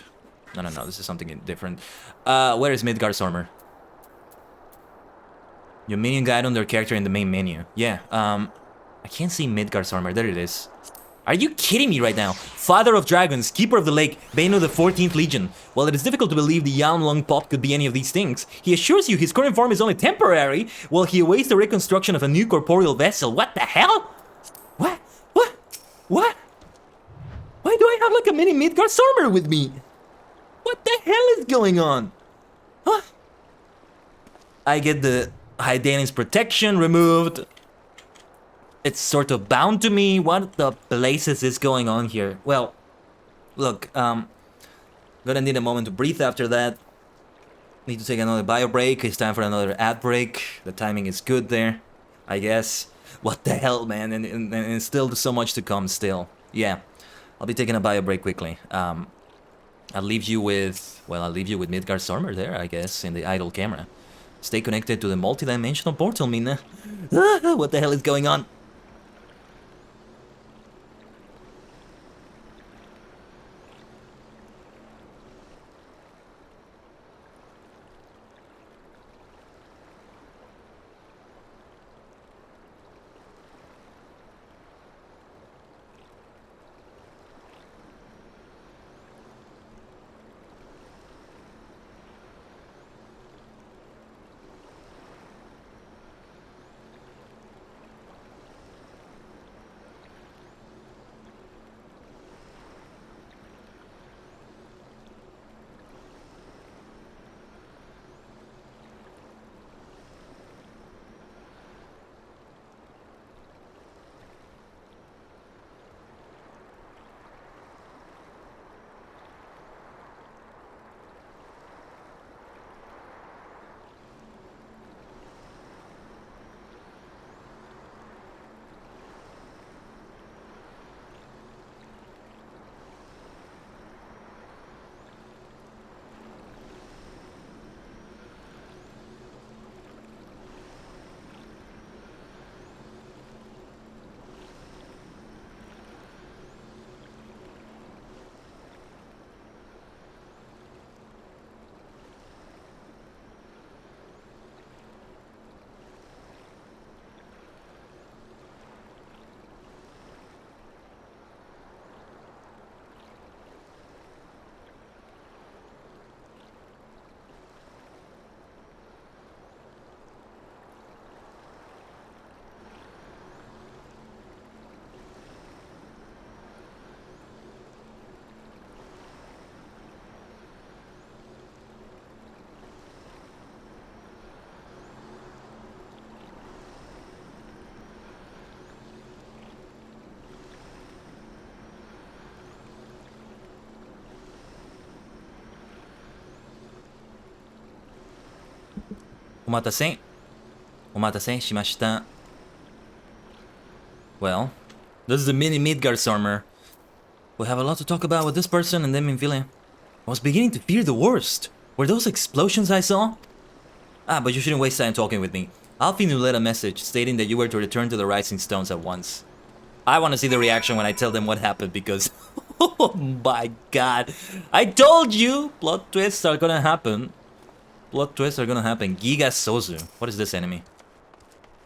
C: No, this is something different. Where is Midgardstormer? Your minion guide on their character in the main menu. Yeah, I can't see Midgardstormer. There it is. Are you kidding me right now? Father of Dragons, Keeper of the Lake, Bane of the 14th Legion. While it is difficult to believe the young long pot could be any of these things, he assures you his current form is only temporary while he awaits the reconstruction of a new corporeal vessel. What the hell? What? What? Why do I have like a mini Midgardstormer with me? What the hell is going on? Huh? I get the Khaiden's protection removed. It's sort of bound to me. What the blazes is going on here? Well, look, gonna need a moment to breathe after that. Need to take another bio break. It's time for another ad break. The timing is good there, I guess. What the hell, man? And still so much to come still. Yeah, I'll be taking a bio break quickly. I'll leave you with, well, I'll leave you with Midgardstormer there, I guess, in the idle camera. Stay connected to the multi-dimensional portal, Mina. What the hell is going on? Omatase. Omatase shimashita. Well, this is the mini Midgardstormer. We have a lot to talk about with this person and them in Ville. I was beginning to fear the worst. Were those explosions I saw? Ah, but you shouldn't waste time talking with me. Alfinu led a message stating that you were to return to the Rising Stones at once. I want to see the reaction when I tell them what happened because... oh my god. I told you! Plot twists are gonna happen. Plot twists are gonna happen. Giga Sozu. What is this enemy?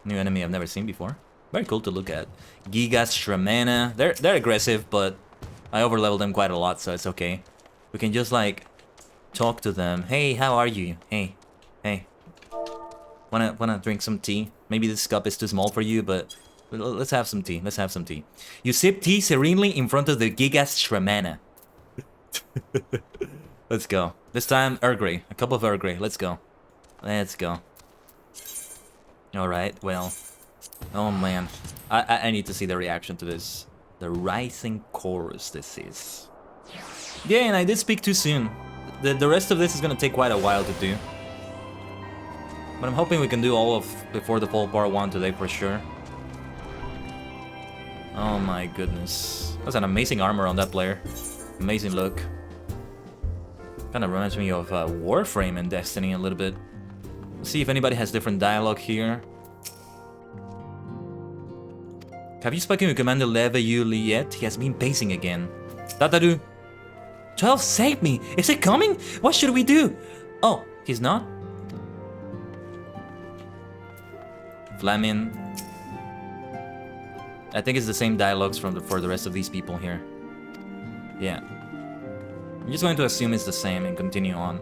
C: New enemy I've never seen before. Very cool to look at. Giga Shramana. They're aggressive, but I overleveled them quite a lot, so it's okay. We can just like talk to them. Hey, how are you? Hey. Wanna drink some tea? Maybe this cup is too small for you, but let's have some tea. Let's have some tea. You sip tea serenely in front of the Giga Shramana. Let's go. This time, Earl Grey. A cup of Earl Grey. Let's go. Let's go. Alright, well. Oh man. I need to see the reaction to this. The Rising Chorus this is. Yeah, and I did speak too soon. The rest of this is gonna take quite a while to do. But I'm hoping we can do all of Before the Fall Part 1 today for sure. Oh my goodness. That's an amazing armor on that player. Amazing look. Kind of reminds me of Warframe in Destiny a little bit. See if anybody has different dialogue here. Have you spoken with Commander Leveuli yet? He has been pacing again. Tataru. 12 saved me! Is it coming? What should we do? Oh, he's not? Flamin. I think it's the same dialogues for the rest of these people here. Yeah. I'm just going to assume it's the same and continue on.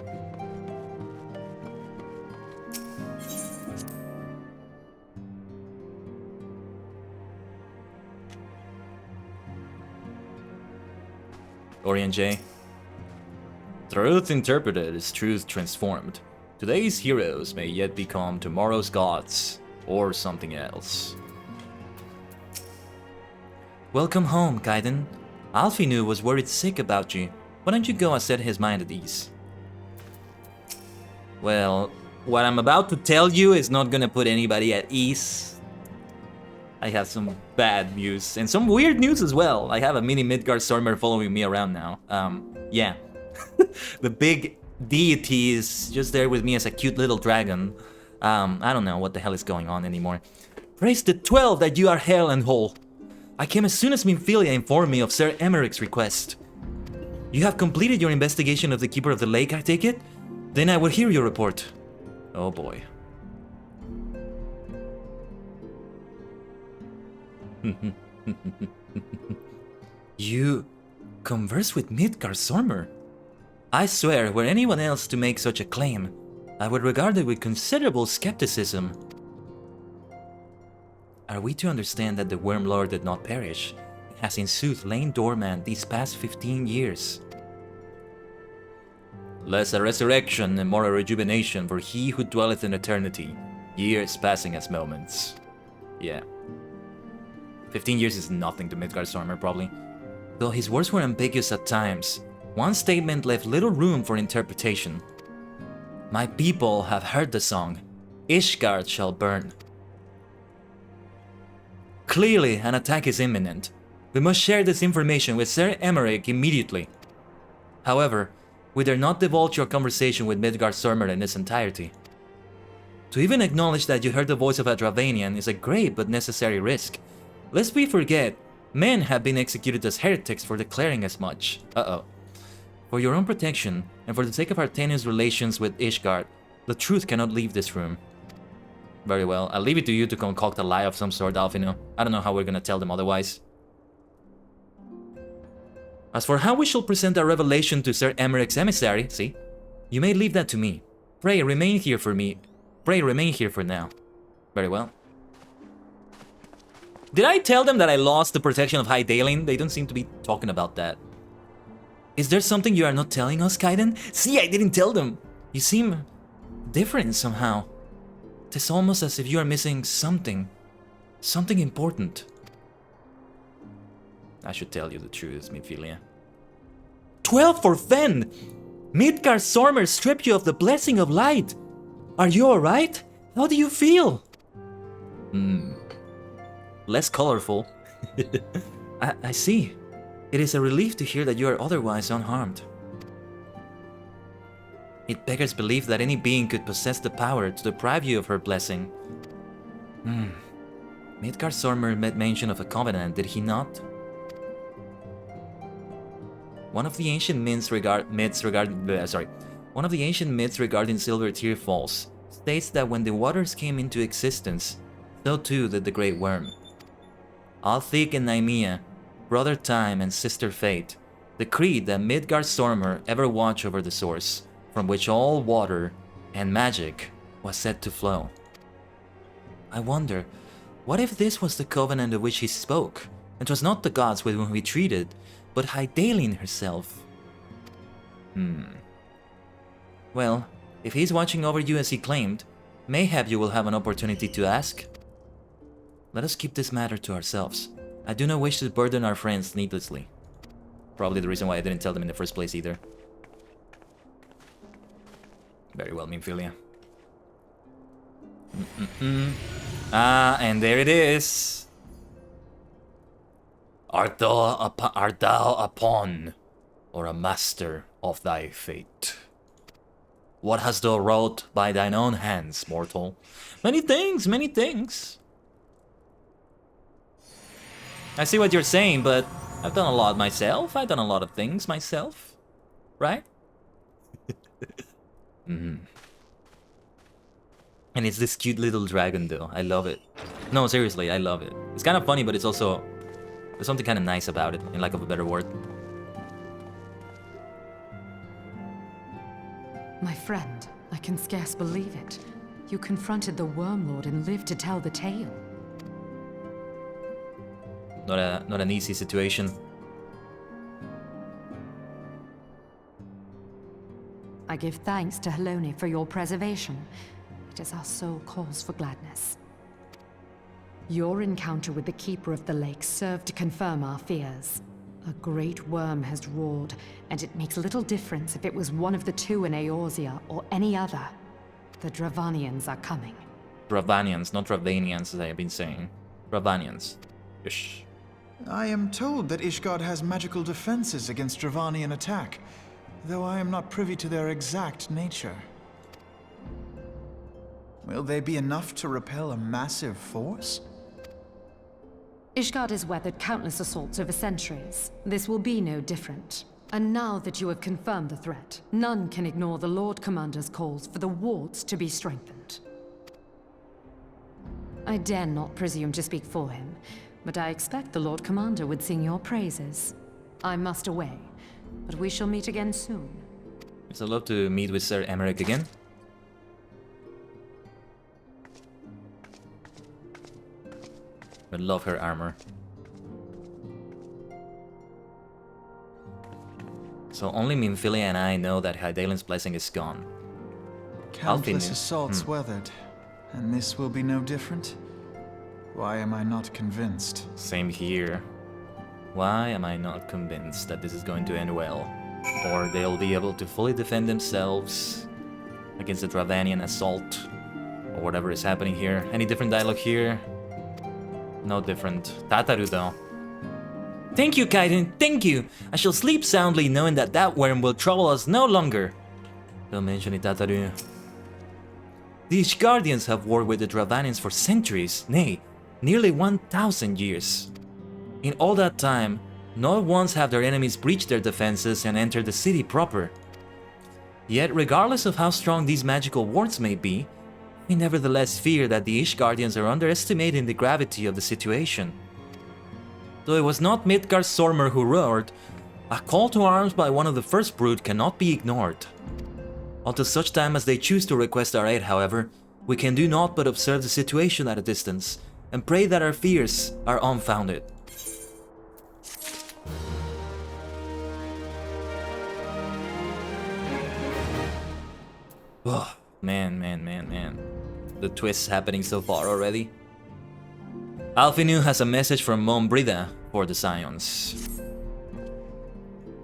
C: Orion J. Truth interpreted is truth transformed. Today's heroes may yet become tomorrow's gods, or something else. Welcome home, Khaiden. Alphinu was worried sick about you. Why don't you go and set his mind at ease? Well, what I'm about to tell you is not gonna put anybody at ease. I have some bad news, and some weird news as well. I have a mini Midgardsormr following me around now. Yeah. The big deity is just there with me as a cute little dragon. I don't know what the hell is going on anymore. Praise the 12 that you are hale and whole. I came as soon as Minfilia informed me of Sir Emeric's request. You have completed your investigation of the Keeper of the Lake, I take it? Then I will hear your report. Oh boy. You converse with Midgardsormr? I swear, were anyone else to make such a claim, I would regard it with considerable skepticism. Are we to understand that the Worm Lord did not perish? It has in sooth lain dormant these past 15 years. Less a resurrection and more a rejuvenation for he who dwelleth in eternity, years passing as moments. Yeah. 15 years is nothing to Midgardsormr, probably. Though his words were ambiguous at times, one statement left little room for interpretation. My people have heard the song, Ishgard shall burn. Clearly, an attack is imminent. We must share this information with Sir Emeric immediately. However, we dare not divulge your conversation with Midgardsormr in its entirety. To even acknowledge that you heard the voice of a Dravanian is a great but necessary risk. Lest we forget, men have been executed as heretics for declaring as much. Uh-oh. For your own protection, and for the sake of our tenuous relations with Ishgard, the truth cannot leave this room. Very well, I'll leave it to you to concoct a lie of some sort, Alphinu. I don't know how we're gonna tell them otherwise. As for how we shall present our revelation to Sir Emeric's emissary, see? You may leave that to me. Pray remain here for me. Pray remain here for now. Very well. Did I tell them that I lost the protection of Hydaelyn? They don't seem to be talking about that. Is there something you are not telling us, Khaiden? See, I didn't tell them. You seem different somehow. It's almost as if you are missing something. Something important. I should tell you the truth, Minfilia. 12 for Fen! Midgardsormr stripped you of the blessing of light. Are you alright? How do you feel? Less colorful. I see. It is a relief to hear that you are otherwise unharmed. It beggars belief that any being could possess the power to deprive you of her blessing. Midgardsormr made mention of a covenant, did he not? One of the ancient myths regarding Silver Tear Falls states that when the waters came into existence, so too did the Great Worm. Althik and Nymea, brother Time and sister Fate, decreed that Midgardsormr ever watch over the source, from which all water and magic was said to flow. I wonder, what if this was the covenant of which he spoke, and 'twas not the gods with whom he treated, but Hydaelyn herself? Well, if he's watching over you as he claimed, mayhap you will have an opportunity to ask. Let us keep this matter to ourselves. I do not wish to burden our friends needlessly. Probably the reason why I didn't tell them in the first place either. Very well, Minfilia. Ah, and there it is. Art thou a pawn, or a master of thy fate? What hast thou wrought by thine own hands, mortal? Many things, many things. I see what you're saying, but I've done a lot myself. I've done a lot of things myself. Right? And it's this cute little dragon, though. I love it. No, seriously, I love it. It's kind of funny, but it's also... there's something kind of nice about it, in lack of a better word.
D: My friend, I can scarce believe it. You confronted the Wormlord and lived to tell the tale.
C: Not an easy situation.
D: I give thanks to Helone for your preservation. It is our sole cause for gladness. Your encounter with the Keeper of the Lake served to confirm our fears. A great worm has roared, and it makes little difference if it was one of the two in Eorzea or any other. The Dravanians are coming.
C: Dravanians, not Dravanians, as I have been saying. Dravanians. Ish.
H: I am told that Ishgard has magical defenses against Dravanian attack, though I am not privy to their exact nature. Will they be enough to repel a massive force?
D: Ishgard has weathered countless assaults over centuries. This will be no different. And now that you have confirmed the threat, none can ignore the Lord Commander's calls for the wards to be strengthened. I dare not presume to speak for him, but I expect the Lord Commander would sing your praises. I must away, but we shall meet again soon.
C: It's a love to meet with Sir Emmerich again. I love her armor. So only Minfilia and I know that Hydaelyn's blessing is gone.
H: Countless assaults weathered, and this will be no different? Why am I not convinced?
C: Same here. Why am I not convinced that this is going to end well? Or they'll be able to fully defend themselves against the Dravanian assault, or whatever is happening here. Any different dialogue here? No different. Tataru though. Thank you, Khaiden, thank you! I shall sleep soundly knowing that that worm will trouble us no longer. Don't mention it, Tataru. The Ishgardians have warred with the Dravanians for centuries, nay, nearly 1,000 years. In all that time, not once have their enemies breached their defenses and entered the city proper. Yet, regardless of how strong these magical wards may be, we nevertheless fear that the Ishgardians are underestimating the gravity of the situation. Though it was not Midgard's Sormer who roared, a call to arms by one of the first brood cannot be ignored. Until such time as they choose to request our aid, however, we can do naught but observe the situation at a distance, and pray that our fears are unfounded. Oh, man. The twists happening so far already. Alphinu has a message from Mom Brida for the Scions.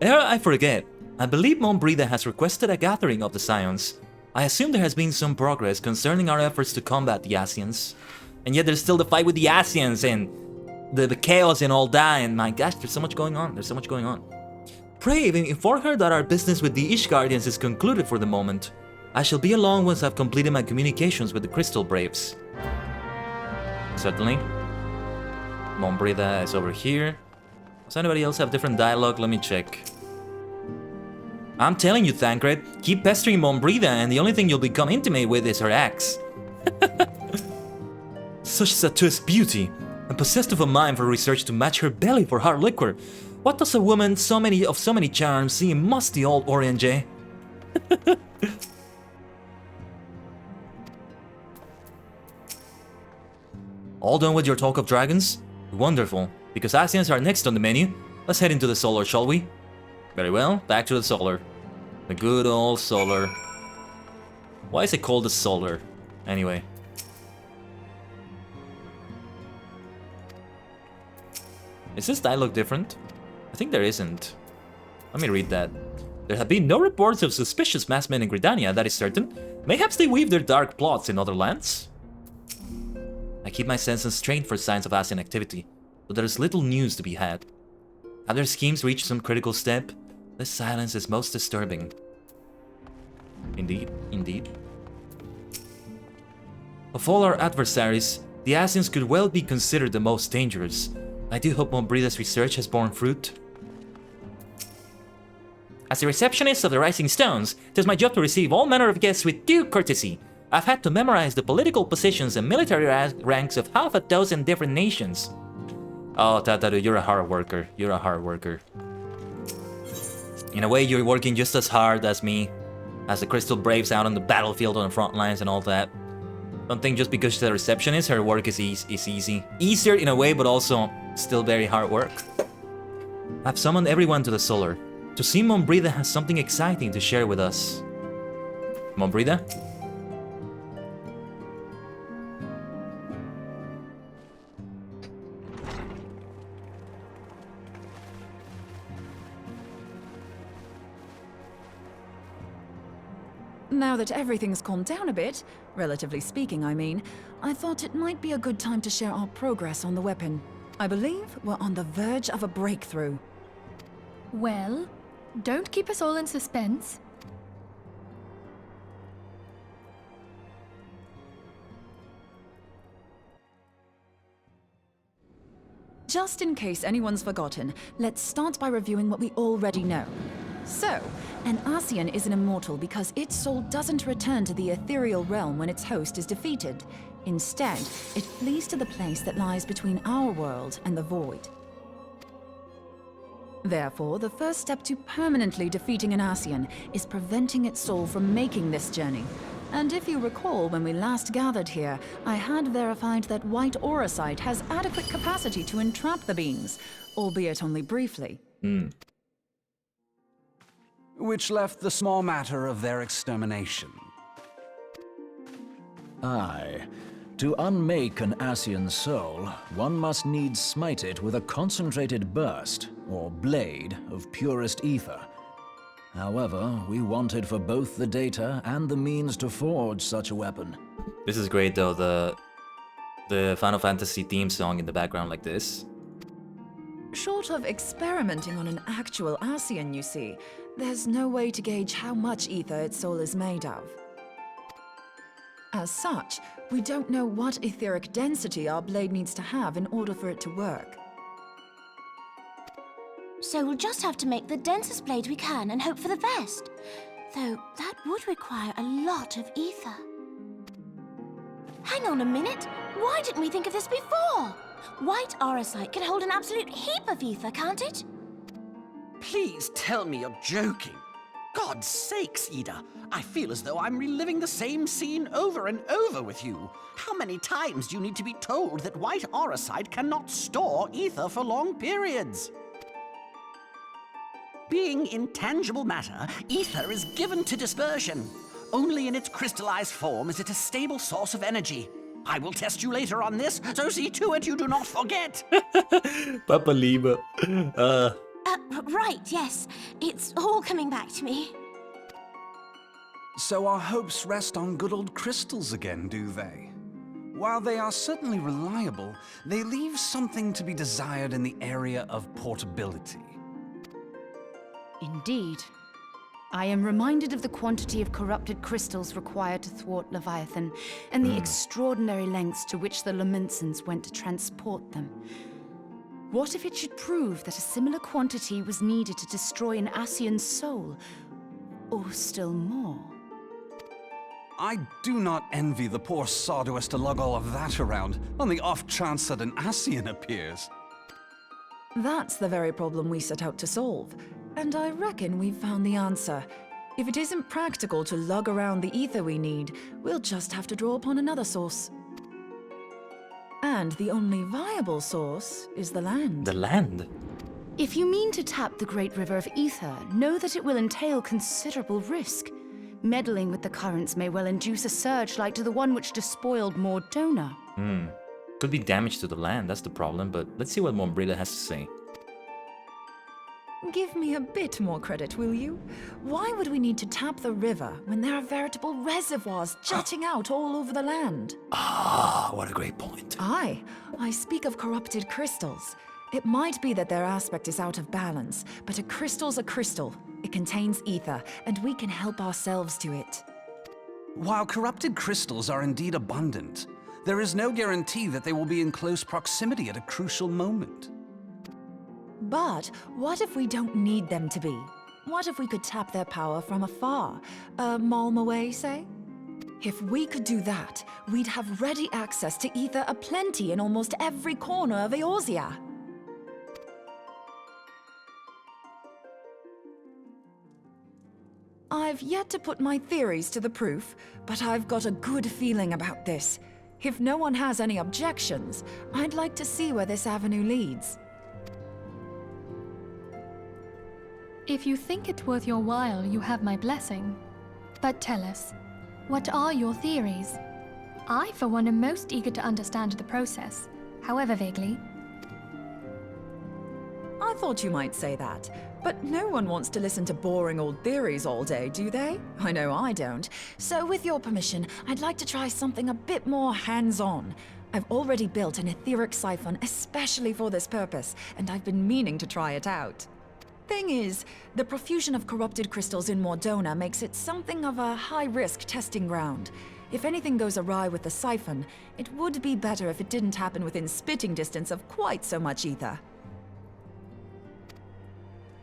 C: Ere I forget, I believe Mom Brida has requested a gathering of the Scions. I assume there has been some progress concerning our efforts to combat the Asians. And yet there's still the fight with the Asians and the chaos and all that, and my gosh, there's so much going on, Pray inform her that our business with the Ishgardians is concluded for the moment. I shall be along once I've completed my communications with the Crystal Braves. Certainly. Mom Brida is over here. Does anybody else have different dialogue? Let me check. I'm telling you, Thancred, keep pestering Mom Brida and the only thing you'll become intimate with is her axe. Such statuesque beauty, and possessed of a mind for research to match her belly for hard liquor. What does a woman of so many charms see in musty old Orienge? All done with your talk of dragons? Wonderful, because Asians are next on the menu. Let's head into the Solar, shall we? Very well, back to the Solar. The good old Solar. Why is it called the Solar? Anyway. Is this dialogue different? I think there isn't. Let me read that. There have been no reports of suspicious mass men in Gridania, that is certain. Mayhaps they weave their dark plots in other lands? I keep my senses strained for signs of Asian activity, but there is little news to be had. Have their schemes reached some critical step? This silence is most disturbing. Indeed, indeed. Of all our adversaries, the Asians could well be considered the most dangerous. I do hope Mombrida's research has borne fruit. As the receptionist of the Rising Stones, it is my job to receive all manner of guests with due courtesy. I've had to memorize the political positions and military ranks of half a dozen different nations. Oh, Tataru, you're a hard worker. You're a hard worker. In a way, you're working just as hard as me, as the Crystal Braves out on the battlefield on the front lines and all that. Don't think just because she's a receptionist, her work is easy. Easier in a way, but also still very hard work. I've summoned everyone to the Solar. To see Mombrida has something exciting to share with us. Mombrida?
E: Now that everything's calmed down a bit, relatively speaking I mean, I thought it might be a good time to share our progress on the weapon. I believe we're on the verge of a breakthrough.
A: Well, don't keep us all in suspense.
E: Just in case anyone's forgotten, let's start by reviewing what we already know. So, an Asian is an immortal because its soul doesn't return to the ethereal realm when its host is defeated. Instead, it flees to the place that lies between our world and the void. Therefore, the first step to permanently defeating an Asian is preventing its soul from making this journey. And if you recall, when we last gathered here, I had verified that white auracite has adequate capacity to entrap the beings, albeit only briefly.
I: Which left the small matter of their extermination.
F: Aye. To unmake an Asian soul, one must needs smite it with a concentrated burst, or blade, of purest ether. However, we wanted for both the data and the means to forge such a weapon.
C: This is great though, the Final Fantasy theme song in the background like this.
E: Short of experimenting on an actual Asian, you see, there's no way to gauge how much ether its soul is made of. As such, we don't know what etheric density our blade needs to have in order for it to work.
J: So we'll just have to make the densest blade we can and hope for the best. Though that would require a lot of ether. Hang on a minute! Why didn't we think of this before? White auracite can hold an absolute heap of ether, can't it?
K: Please tell me you're joking. God's sakes, Ida. I feel as though I'm reliving the same scene over and over with you. How many times do you need to be told that white auracite cannot store ether for long periods? Being intangible matter, ether is given to dispersion. Only in its crystallized form is it a stable source of energy. I will test you later on this, so see to it you do not forget.
C: Papa Lima.
J: Right, yes. It's all coming back to me.
I: So our hopes rest on good old crystals again, do they? While they are certainly reliable, they leave something to be desired in the area of portability.
D: Indeed. I am reminded of the quantity of corrupted crystals required to thwart Leviathan, and the extraordinary lengths to which the Lamentsons went to transport them. What if it should prove that a similar quantity was needed to destroy an Asian's soul? Or still more?
I: I do not envy the poor sod who has to lug all of that around, on the off chance that an Asian appears.
E: That's the very problem we set out to solve. And I reckon we've found the answer. If it isn't practical to lug around the ether we need, we'll just have to draw upon another source. And the only viable source is the land.
C: The land?
D: If you mean to tap the Great River of Ether, know that it will entail considerable risk. Meddling with the currents may well induce a surge like to the one which despoiled Mordona.
C: Could be damage to the land, that's the problem, but let's see what Mombrida has to say.
E: Give me a bit more credit, will you? Why would we need to tap the river when there are veritable reservoirs jutting out all over the land?
C: Ah, what a great point.
E: Aye, I speak of corrupted crystals. It might be that their aspect is out of balance, but a crystal's a crystal. It contains ether, and we can help ourselves to it.
I: While corrupted crystals are indeed abundant, there is no guarantee that they will be in close proximity at a crucial moment.
E: But what if we don't need them to be? What if we could tap their power from afar? A malm away, say? If we could do that, we'd have ready access to ether aplenty in almost every corner of Eorzea. I've yet to put my theories to the proof, but I've got a good feeling about this. If no one has any objections, I'd like to see where this avenue leads.
A: If you think it worth your while, you have my blessing. But tell us, what are your theories? I, for one, am most eager to understand the process, however vaguely.
E: I thought you might say that, but no one wants to listen to boring old theories all day, do they? I know I don't. So with your permission, I'd like to try something a bit more hands-on. I've already built an etheric siphon especially for this purpose, and I've been meaning to try it out. Thing is, the profusion of corrupted crystals in Mordona makes it something of a high-risk testing ground. If anything goes awry with the siphon, it would be better if it didn't happen within spitting distance of quite so much ether.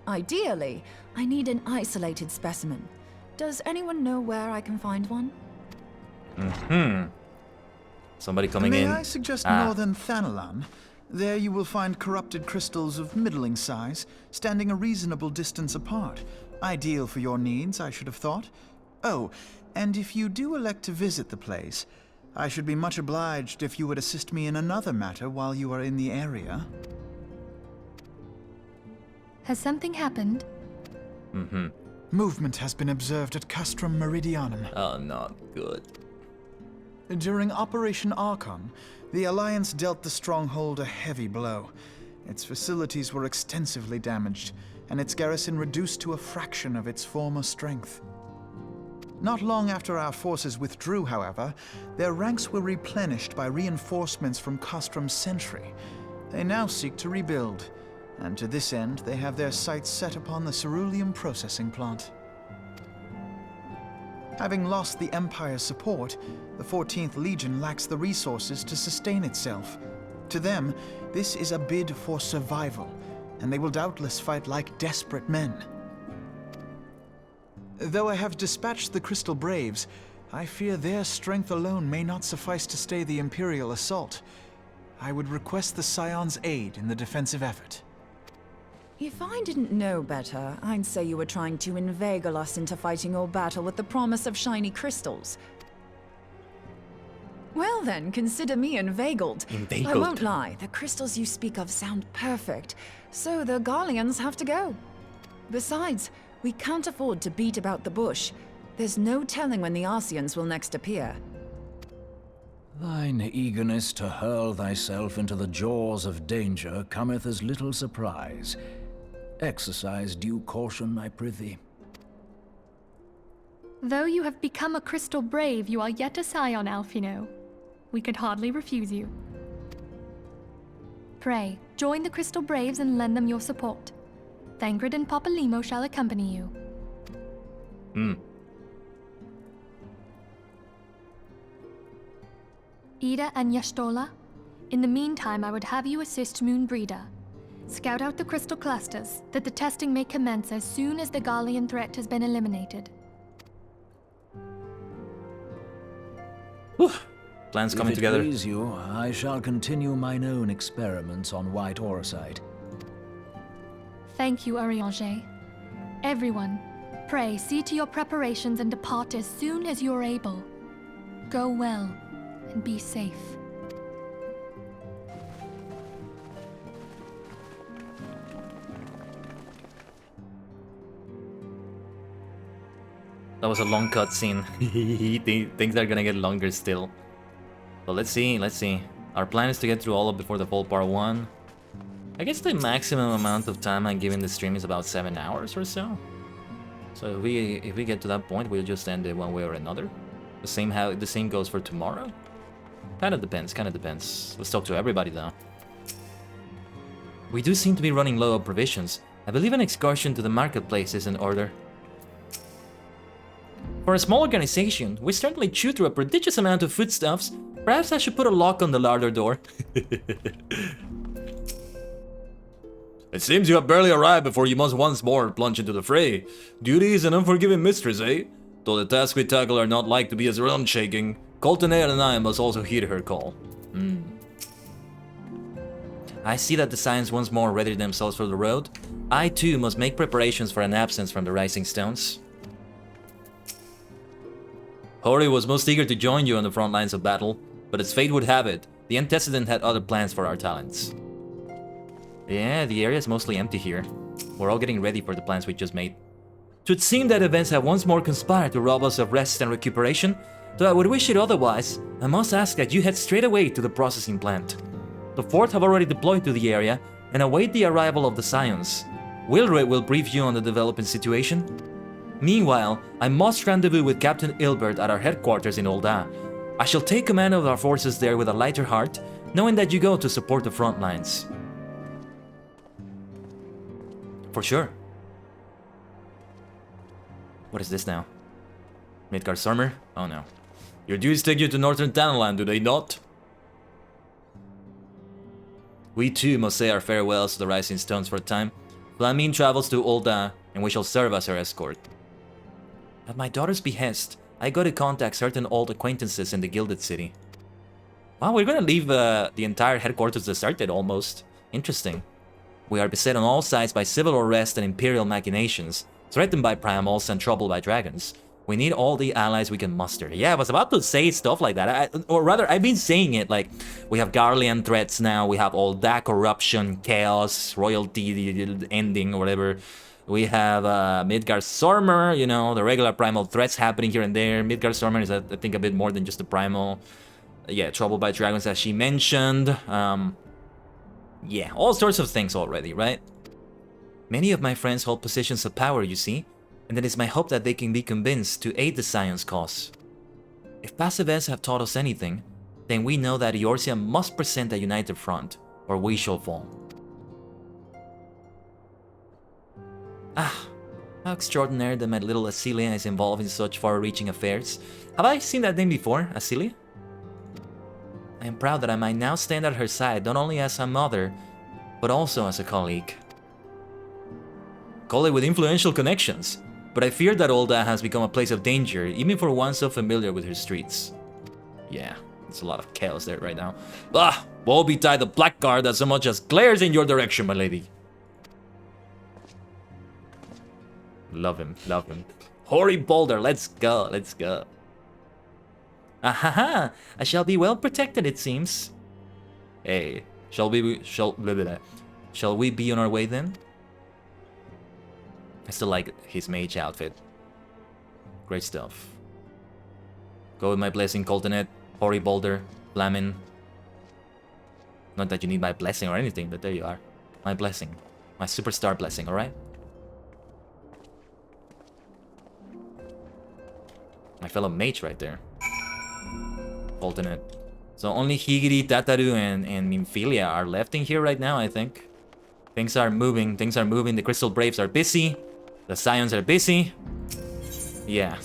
E: Ideally, I need an isolated specimen. Does anyone know where I can find one?
C: Somebody coming in.
H: May I suggest northern Thanalan? There you will find corrupted crystals of middling size, standing a reasonable distance apart. Ideal for your needs, I should have thought. Oh, and if you do elect to visit the place, I should be much obliged if you would assist me in another matter while you are in the area.
A: Has something happened?
H: Movement has been observed at Castrum Meridianum.
C: Oh, not good.
H: During Operation Archon, the Alliance dealt the stronghold a heavy blow. Its facilities were extensively damaged, and its garrison reduced to a fraction of its former strength. Not long after our forces withdrew, however, their ranks were replenished by reinforcements from Castrum's sentry. They now seek to rebuild, and to this end they have their sights set upon the ceruleum processing plant. Having lost the Empire's support, the 14th Legion lacks the resources to sustain itself. To them, this is a bid for survival, and they will doubtless fight like desperate men. Though I have dispatched the Crystal Braves, I fear their strength alone may not suffice to stay the Imperial assault. I would request the Scion's aid in the defensive effort.
E: If I didn't know better, I'd say you were trying to inveigle us into fighting your battle with the promise of shiny crystals. Well then, consider me inveigled. I won't lie, the crystals you speak of sound perfect, so the Garleans have to go. Besides, we can't afford to beat about the bush. There's no telling when the Arceans will next appear.
F: Thine eagerness to hurl thyself into the jaws of danger cometh as little surprise. Exercise due caution, I prithee.
A: Though you have become a Crystal Brave, you are yet a Scion, Alphino. We could hardly refuse you. Pray, join the Crystal Braves and lend them your support. Thangred and Papalymo shall accompany you. Ida and Y'shtola, in the meantime I would have you assist Moonbreeder. Scout out the crystal clusters, that the testing may commence as soon as the Garlean threat has been eliminated.
C: Plans coming together.
F: If it please you, I shall continue mine own experiments on white orosite.
A: Thank you, Urianger. Everyone, pray see to your preparations and depart as soon as you are able. Go well, and be safe.
C: That was a long cutscene. Things are gonna get longer still. But let's see. Our plan is to get through all of Before the Fall Part 1. I guess the maximum amount of time I'm giving the stream is about 7 hours or so. So if we get to that point, we'll just end it one way or another. The same goes for tomorrow. Kinda depends. Let's talk to everybody though. We do seem to be running low on provisions. I believe an excursion to the marketplace is in order. For a small organization, we certainly chew through a prodigious amount of foodstuffs. Perhaps I should put a lock on the larder door. It seems you have barely arrived before you must once more plunge into the fray. Duty is an unforgiving mistress, eh? Though the tasks we tackle are not like to be as realm-shaking, Coltonette and I must also heed her call. I see that the Scions once more ready themselves for the road. I too must make preparations for an absence from the Rising Stones. Hori was most eager to join you on the front lines of battle, but as fate would have it, the Antecedent had other plans for our talents. Yeah, the area is mostly empty here. We're all getting ready for the plans we just made. It would seem that events have once more conspired to rob us of rest and recuperation, though I would wish it otherwise. I must ask that you head straight away to the processing plant. The Fort have already deployed to the area and await the arrival of the Scions. Wilred will brief you on the developing situation. Meanwhile, I must rendezvous with Captain Ilbert at our headquarters in Olda. I shall take command of our forces there with a lighter heart, knowing that you go to support the front lines. For sure. What is this now? Midgard Stormer? Oh no. Your duties take you to Northern Tanland, do they not? We too must say our farewells to the Rising Stones for a time. Flamine travels to Olda, and we shall serve as her escort. At my daughter's behest, I go to contact certain old acquaintances in the Gilded City. Wow, we're gonna leave the entire headquarters deserted almost. Interesting. We are beset on all sides by civil unrest and imperial machinations, threatened by primals and troubled by dragons. We need all the allies we can muster. Yeah, I was about to say stuff like that. Or rather, I've been saying it, like, we have Garlean threats now, we have all that corruption, chaos, royalty ending, or whatever. We have Midgard Stormer, you know, the regular primal threats happening here and there. Midgard Stormer is, I think, a bit more than just a primal. Yeah, troubled by dragons, as she mentioned. Yeah, all sorts of things already, right? Many of my friends hold positions of power, you see, and it is my hope that they can be convinced to aid the Scion's cause. If past events have taught us anything, then we know that Eorzea must present a united front, or we shall fall. Ah, how extraordinary that my little Asilia is involved in such far-reaching affairs. Have I seen that name before, Asilia? I am proud that I might now stand at her side, not only as a mother, but also as a colleague. Colleague with influential connections, but I fear that Olda has become a place of danger, even for one so familiar with her streets. Yeah, there's a lot of chaos there right now. Ah, woe betide the blackguard that so much as glares in your direction, my lady. Love him, love him. Hori Boulder, let's go, let's go. Ahaha, I shall be well protected, it seems. Hey, shall we be on our way then? I still like his mage outfit. Great stuff. Go with my blessing, Coltonette, Hori Boulder, Flamin. Not that you need my blessing or anything, but there you are. My blessing. My superstar blessing, alright? My fellow mage right there. Coltonette. So only Higiri, Tataru, and Minfilia are left in here right now, I think. Things are moving, The Crystal Braves are busy. The Scions are busy. Yeah.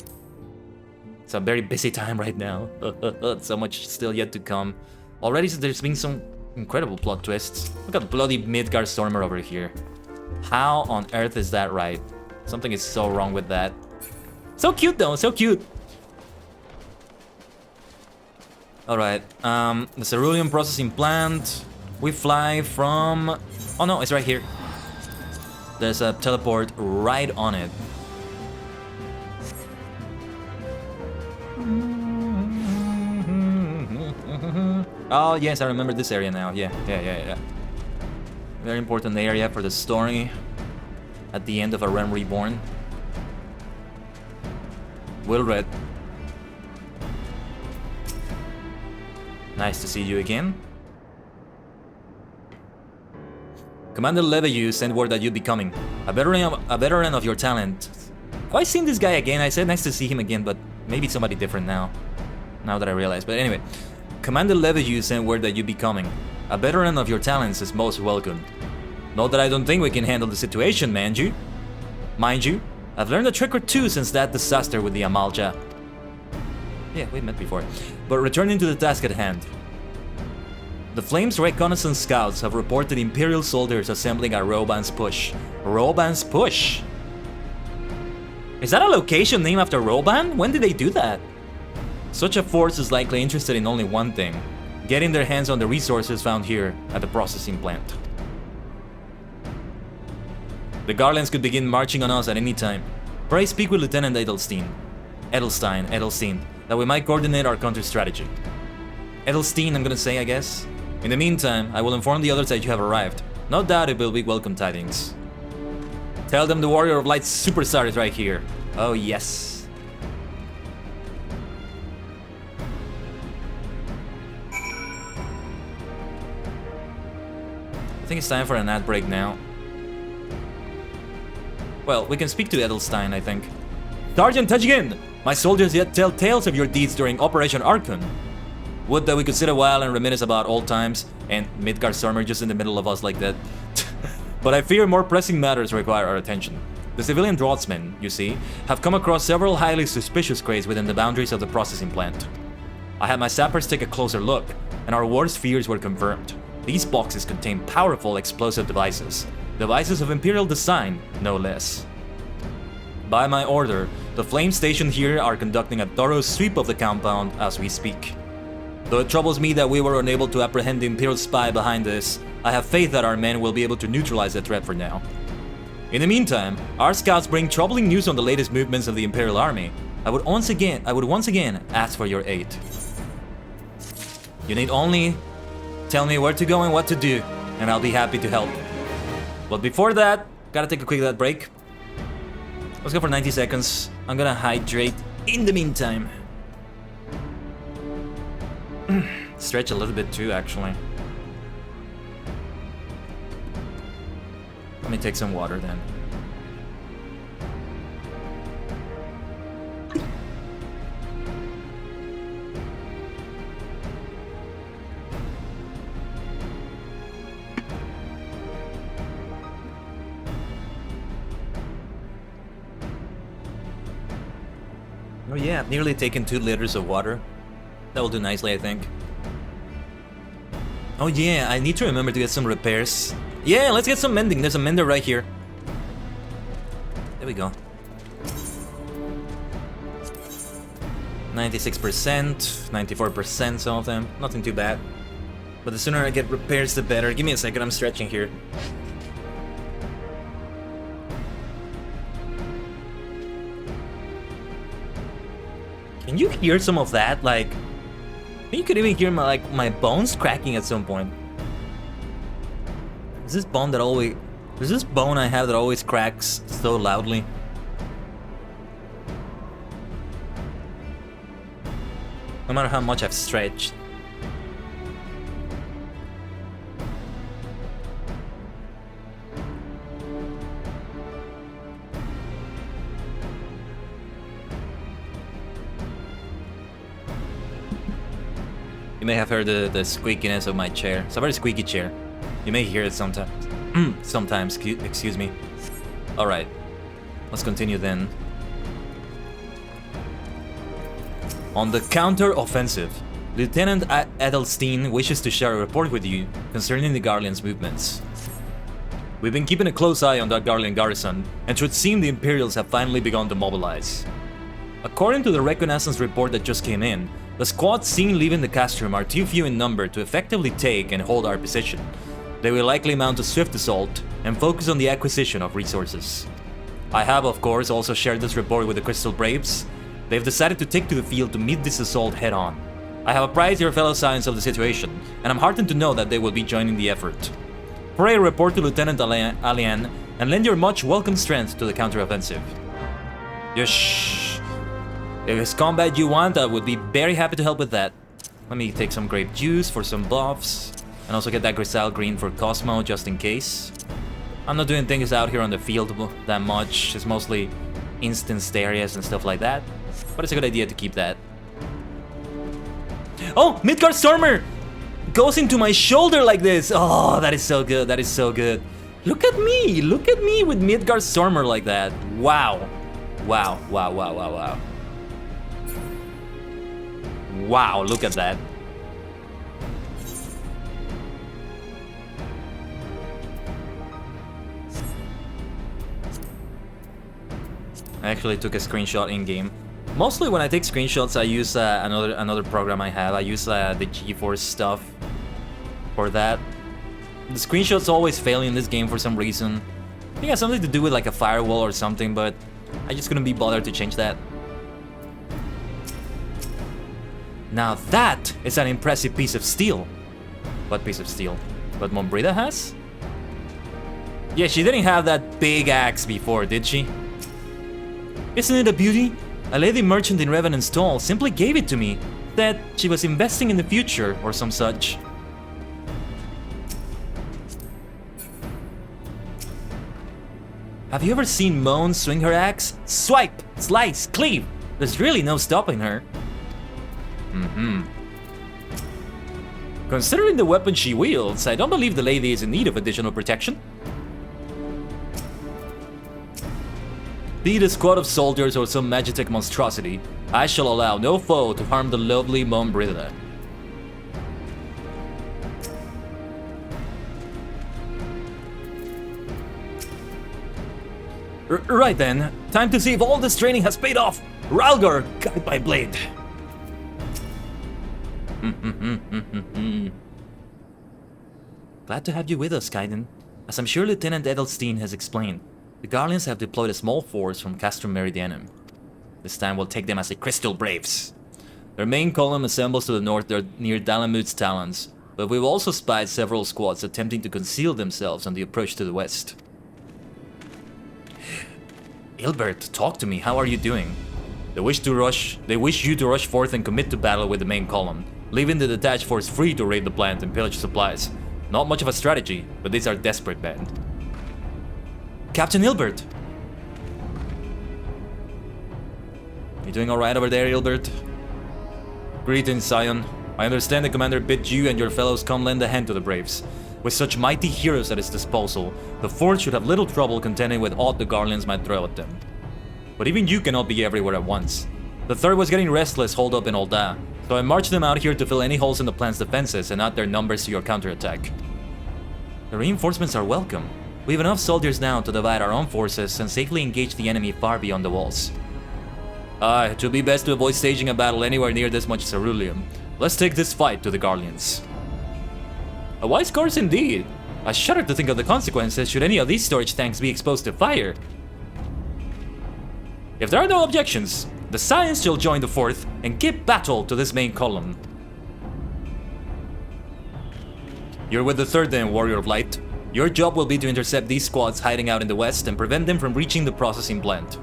C: It's a very busy time right now. So much still yet to come. Already there's been some incredible plot twists. Look at bloody Midgard Stormer over here. How on earth is that right? Something is so wrong with that. So cute though, so cute. Alright, the Cerulean processing plant. We fly from... Oh no, it's right here. There's a teleport right on it. Oh yes, I remember this area now. Yeah. Very important area for the story. At the end of A Realm Reborn. Wilred. Nice to see you again. Commander Leveyu sent word that you'd be coming. A veteran of your talent. Have I seen this guy again? I said nice to see him again, but maybe it's somebody different now. Now that I realize. But anyway, Commander Leveyu sent word that you'd be coming. A veteran of your talents is most welcome. Not that I don't think we can handle the situation, mind you. I've learned a trick or two since that disaster with the Amalja. Yeah, we met before. But returning to the task at hand. The Flames reconnaissance scouts have reported Imperial soldiers assembling at Roban's Push. Roban's Push? Is that a location named after Roban? When did they do that? Such a force is likely interested in only one thing: getting their hands on the resources found here at the processing plant. The Garlands could begin marching on us at any time. Pray speak with Lieutenant Edelstein, that we might coordinate our counter strategy. Edelstein, I'm gonna say, I guess. In the meantime, I will inform the others that you have arrived. No doubt it will be welcome tidings. Tell them the Warrior of Light superstar is right here. Oh yes. I think it's time for an ad break now. Well, we can speak to Edelstein, I think. Sergeant Tajigin! My soldiers yet tell tales of your deeds during Operation Archon. Would that we could sit a while and reminisce about old times, and Midgar Stormer just in the middle of us like that. But I fear more pressing matters require our attention. The civilian draftsmen, you see, have come across several highly suspicious crates within the boundaries of the processing plant. I had my sappers take a closer look, and our worst fears were confirmed. These boxes contain powerful explosive devices. Devices of Imperial design, no less. By my order, the Flame Station here are conducting a thorough sweep of the compound as we speak. Though it troubles me that we were unable to apprehend the Imperial spy behind this, I have faith that our men will be able to neutralize the threat for now. In the meantime, our scouts bring troubling news on the latest movements of the Imperial Army. I would once again ask for your aid. You need only tell me where to go and what to do, and I'll be happy to help. But before that, gotta take a quick break. Let's go for 90 seconds. I'm gonna hydrate in the meantime. Stretch a little bit too, actually. Let me take some water then. Oh yeah, I've nearly taken 2 liters of water. That will do nicely, I think. Oh yeah, I need to remember to get some repairs. Yeah, let's get some mending. There's a mender right here. There we go. 96%, 94%, some of them. Nothing too bad. But the sooner I get repairs, the better. Give me a second, I'm stretching here. Can you hear some of that? Like, you could even hear my bones cracking at some point. Is this bone that always... There's this bone I have that always cracks so loudly. No matter how much I've stretched. You may have heard the squeakiness of my chair. It's a very squeaky chair. You may hear it sometimes. Sometimes, excuse me. Alright, let's continue then. On the counter-offensive, Lieutenant Edelstein wishes to share a report with you concerning the Garland's movements. We've been keeping a close eye on that Garland garrison, and it should seem the Imperials have finally begun to mobilize. According to the reconnaissance report that just came in, the squads seen leaving the castrum are too few in number to effectively take and hold our position. They will likely mount a swift assault and focus on the acquisition of resources. I have, of course, also shared this report with the Crystal Braves. They've decided to take to the field to meet this assault head-on. I have apprised your fellow Scions of the situation, and I'm heartened to know that they will be joining the effort. Pray report to Lieutenant Alian and lend your much welcome strength to the counteroffensive. Yosh. If it's combat you want, I would be very happy to help with that. Let me take some grape juice for some buffs, and also get that Griselle green for Cosmo just in case. I'm not doing things out here on the field that much. It's mostly instanced areas and stuff like that. But it's a good idea to keep that. Oh, Midgar Stormer goes into my shoulder like this. Oh, that is so good. That is so good. Look at me! Look at me with Midgard Stormer like that. Wow. Wow, wow, wow, wow, wow. Wow, look at that. I actually took a screenshot in-game. Mostly when I take screenshots, I use another program I have. I use the GeForce stuff for that. The screenshots always fail in this game for some reason. I think it has something to do with like a firewall or something, but I just couldn't be bothered to change that. Now that is an impressive piece of steel. What piece of steel? What Mombrida has? Yeah, she didn't have that big axe before, did she? Isn't it a beauty? A lady merchant in Revenant's stall simply gave it to me. That she was investing in the future or some such. Have you ever seen Moan swing her axe? Swipe, slice, cleave. There's really no stopping her. Considering the weapon she wields, I don't believe the lady is in need of additional protection. Be it a squad of soldiers or some Magitech monstrosity, I shall allow no foe to harm the lovely Mombrida. Right then, time to see if all this training has paid off. Ralgar, guide my blade. Glad to have you with us, Khaiden. As I'm sure Lieutenant Edelstein has explained, the Guardians have deployed a small force from Castrum Meridianum. This time we'll take them as the Crystal Braves. Their main column assembles to the north near Dalamud's Talons, but we've also spied several squads attempting to conceal themselves on the approach to the west. Ilbert, talk to me, how are you doing? They wish you to rush forth and commit to battle with the main column, leaving the detached force free to raid the plant and pillage supplies. Not much of a strategy, but these are desperate band. Captain Ilbert! You doing alright over there, Ilbert? Greetings, Scion. I understand the commander bid you and your fellows come lend a hand to the Braves. With such mighty heroes at his disposal, the Force should have little trouble contending with aught the Guardians might throw at them. But even you cannot be everywhere at once. The Third was getting restless holed up in Olda, so I marched them out here to fill any holes in the plan's defenses and add their numbers to your counterattack. The reinforcements are welcome. We have enough soldiers now to divide our own forces and safely engage the enemy far beyond the walls. Aye, it would be best to avoid staging a battle anywhere near this much ceruleum. Let's take this fight to the Guardians. A wise course indeed. I shudder to think of the consequences should any of these storage tanks be exposed to fire. If there are no objections, the Science shall join the Fourth and give battle to this main column. You're with the Third then, Warrior of Light. Your job will be to intercept these squads hiding out in the west and prevent them from reaching the processing plant.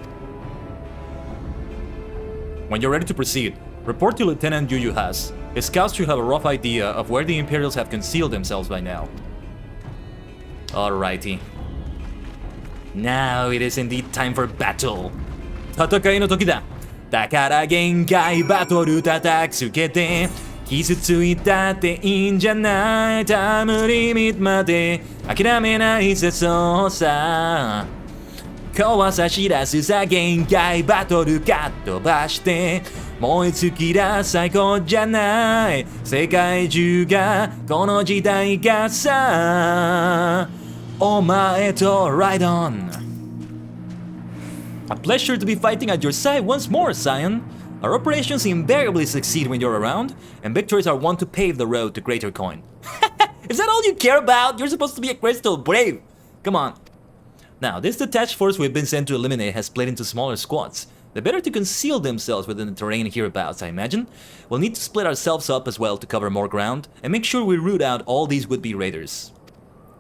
C: When you're ready to proceed, report to Lieutenant Yuyuhas. His scouts should have a rough idea of where the Imperials have concealed themselves by now. Alrighty. Now it is indeed time for battle. 戦いの時だ。だから限界バトル叩きつけて傷ついたっていいんじゃないタイムリミットまで諦めないぜそうさ怖さ知らずさ限界バトルかっ飛ばして燃え尽きら最高じゃない世界中がこの時代がさお前と Ride on A pleasure to be fighting at your side once more, Scion. Our operations invariably succeed when you're around, and victories are one to pave the road to greater coin. Is that all you care about? You're supposed to be a crystal brave. Come on. Now, this detached force we've been sent to eliminate has split into smaller squads. They're better to conceal themselves within the terrain hereabouts, I imagine. We'll need to split ourselves up as well to cover more ground, and make sure we root out all these would-be raiders.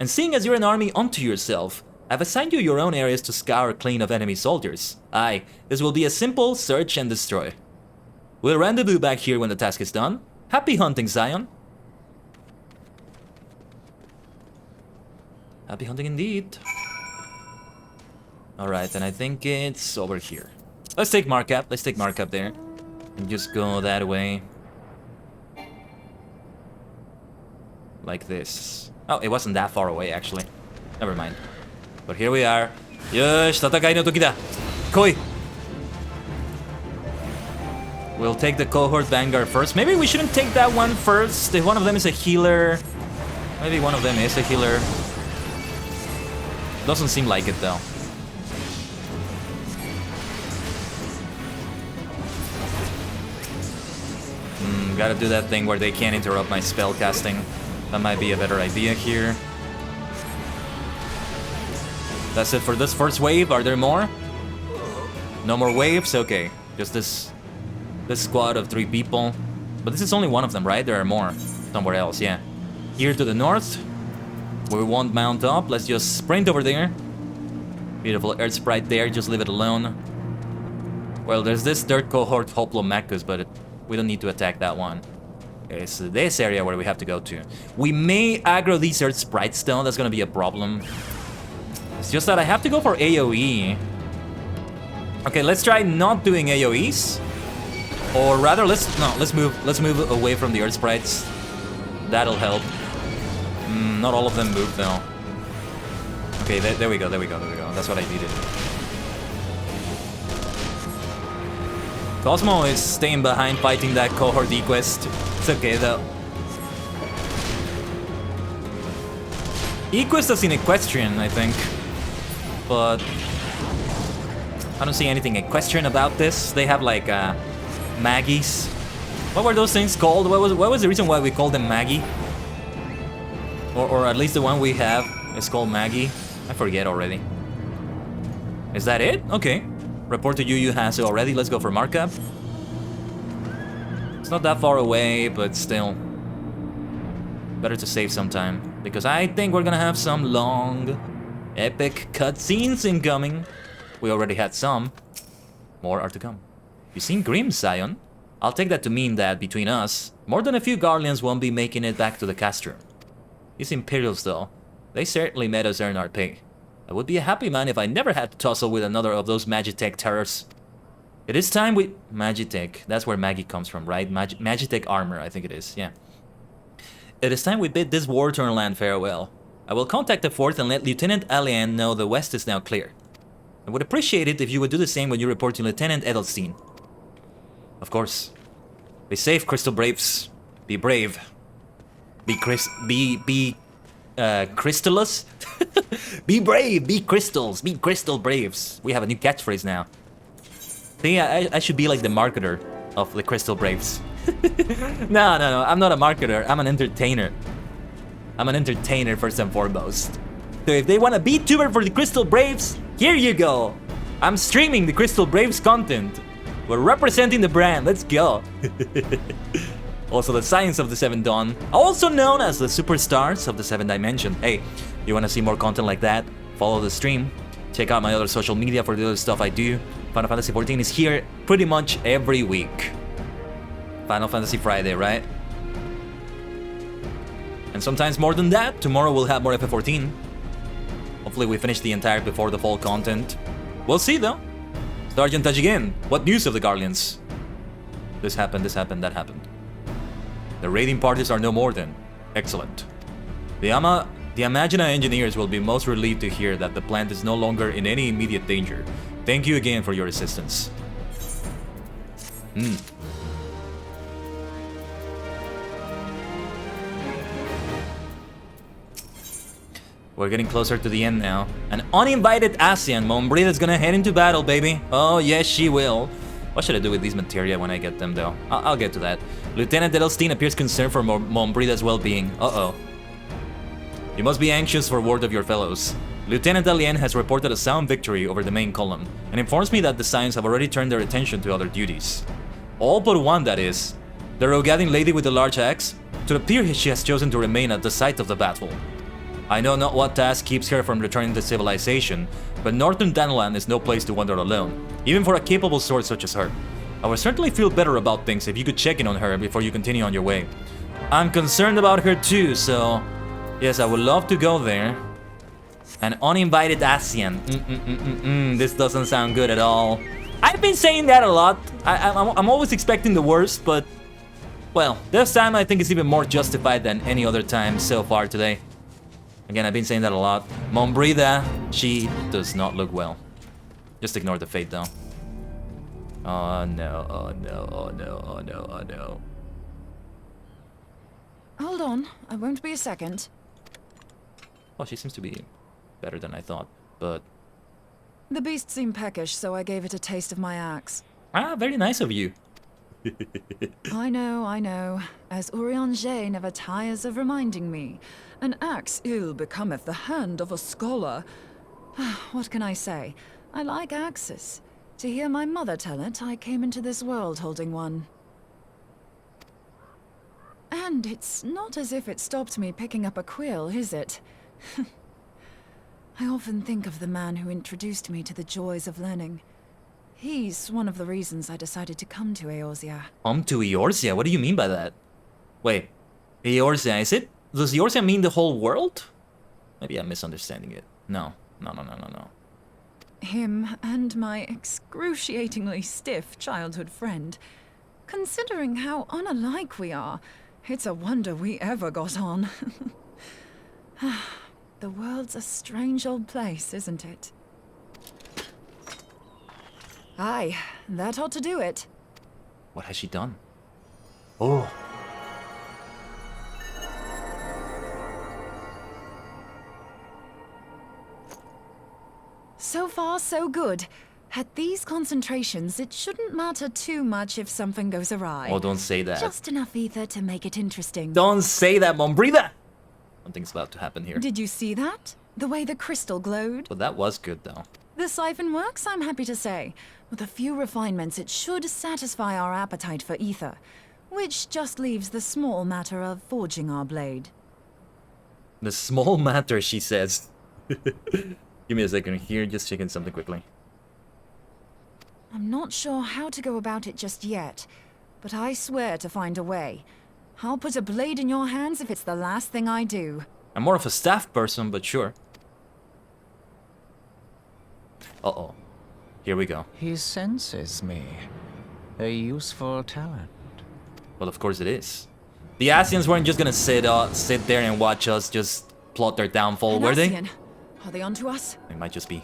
C: And seeing as you're an army unto yourself, I've assigned you your own areas to scour clean of enemy soldiers. Aye, this will be a simple search and destroy. We'll rendezvous back here when the task is done. Happy hunting, Scion. Happy hunting indeed. Alright, then I think it's over here. Let's take Markup. Let's take Markup there. And just go that way. Like this. Oh, it wasn't that far away, actually. Never mind. But here we are. Yosh, tatakai no toki da. Koi. We'll take the cohort vanguard first. Maybe we shouldn't take that one first. If one of them is a healer. Maybe one of them is a healer. Doesn't seem like it though. Gotta do that thing where they can't interrupt my spell casting. That might be a better idea here. That's it for this first wave. Are there more? No more waves? Okay. Just this squad of 3 people. But this is only one of them, right? There are more somewhere else, yeah. Here to the north. We won't mount up. Let's just sprint over there. Beautiful earth sprite there. Just leave it alone. Well, there's this third cohort, Hoplomachus, but we don't need to attack that one. It's this area where we have to go to. We may aggro these earth sprites though. That's gonna be a problem. It's just that I have to go for AoE. Okay, let's try not doing AoEs. Or rather, let's move away from the earth sprites. That'll help. Not all of them move though. Okay, there we go. That's what I needed. Cosmo is staying behind fighting that cohort E-Quest. It's okay though. E-Quest is in Equestrian, I think. But I don't see anything equestrian about this. They have like Maggies. What were those things called? What was the reason why we called them Maggie? Or at least the one we have is called Maggie. I forget already. Is that it? Okay. Report to Yu has it already. Let's go for markup. It's not that far away, but still. Better to save some time. Because I think we're gonna have some long, epic cutscenes incoming. We already had some. More are to come. You seen Grim, Zion? I'll take that to mean that, between us, more than a few Guardians won't be making it back to the cast room. These Imperials, though, they certainly made us earn our pay. I would be a happy man if I never had to tussle with another of those Magitech terrors. It is time we... Magitech, that's where Maggie comes from, right? Magitech armor, I think it is, yeah. It is time we bid this war-torn land farewell. I will contact the 4th and let Lieutenant Alien know the west is now clear. I would appreciate it if you would do the same when you report to Lieutenant Edelstein. Of course. Be safe, Crystal Braves. Be brave. Be crystallus? Be brave, be crystals, be crystal braves. We have a new catchphrase now. See, I should be like the marketer of the Crystal Braves. No, I'm not a marketer, I'm an entertainer. I'm an entertainer first and foremost. So if they want a VTuber for the Crystal Braves, here you go. I'm streaming the Crystal Braves content. We're representing the brand, let's go. Also the Science of the 7th Dawn, also known as the Superstars of the 7th Dimension. Hey, you wanna see more content like that? Follow the stream. Check out my other social media for the other stuff I do. Final Fantasy XIV is here pretty much every week. Final Fantasy Friday, right? And sometimes more than that. Tomorrow we'll have more FF14. Hopefully we finish the entire before the fall content. We'll see though. Sergeant Tajigen, what news of the Guardians? This happened, that happened. The raiding parties are no more then. Excellent. The Imagina engineers will be most relieved to hear that the plant is no longer in any immediate danger. Thank you again for your assistance. We're getting closer to the end now. An uninvited ASEAN, Mombrida's gonna head into battle, baby. Oh, yes, she will. What should I do with these materia when I get them, though? I'll get to that. Lieutenant Edelstein appears concerned for Mombrida's well-being. Uh-oh. You must be anxious for word of your fellows. Lieutenant Alien has reported a sound victory over the main column, and informs me that the Scions have already turned their attention to other duties. All but one, that is. The Rogadin lady with the large axe? To appear she has chosen to remain at the site of the battle. I know not what task keeps her from returning to civilization, but Northern Danland is no place to wander alone, even for a capable sword such as her. I would certainly feel better about things if you could check in on her before you continue on your way. I'm concerned about her too, so... yes, I would love to go there. An uninvited ASEAN. This doesn't sound good at all. I've been saying that a lot. I'm always expecting the worst, but... well, this time I think it's even more justified than any other time so far today. Again, I've been saying that a lot. Mombrida, she does not look well. Just ignore the fate though. Oh no, oh no, oh no, oh no, oh no.
E: Hold on, I won't be a second.
C: Oh, she seems to be better than I thought, but...
E: The beast seemed peckish, so I gave it a taste of my axe.
C: Ah, very nice of you.
E: I know. As Urianger never tires of reminding me. An axe ill becometh the hand of a scholar. What can I say? I like axes. To hear my mother tell it, I came into this world holding one. And it's not as if it stopped me picking up a quill, is it? I often think of the man who introduced me to the joys of learning. He's one of the reasons I decided to come to Eorzea.
C: Come to Eorzea? What do you mean by that? Wait, Eorzea, is it? Does Eorzea mean the whole world? Maybe I'm misunderstanding it. No.
E: Him and my excruciatingly stiff childhood friend. Considering how unalike we are, it's a wonder we ever got on. The world's a strange old place, isn't it? Aye, that ought to do it.
C: What has she done? Oh.
E: So far, so good. At these concentrations, it shouldn't matter too much if something goes awry.
C: Oh, don't say that.
E: Just enough ether to make it interesting.
C: Don't say that, Mombrida! Something's about to happen here.
E: Did you see that? The way the crystal glowed?
C: But that was good, though.
E: The siphon works, I'm happy to say. With a few refinements, it should satisfy our appetite for ether, which just leaves the small matter of forging our blade.
C: The small matter, she says. Give me a second here, just checking something quickly.
E: I'm not sure how to go about it just yet, but I swear to find a way. I'll put a blade in your hands if it's the last thing I do.
C: I'm more of a staff person, but sure. Uh-oh. Here we go.
F: He senses me. A useful talent.
C: Well, of course it is. The Asians weren't just gonna sit there and watch us just plot their downfall, were they?
E: Asian. Are they onto us?
C: They might just be.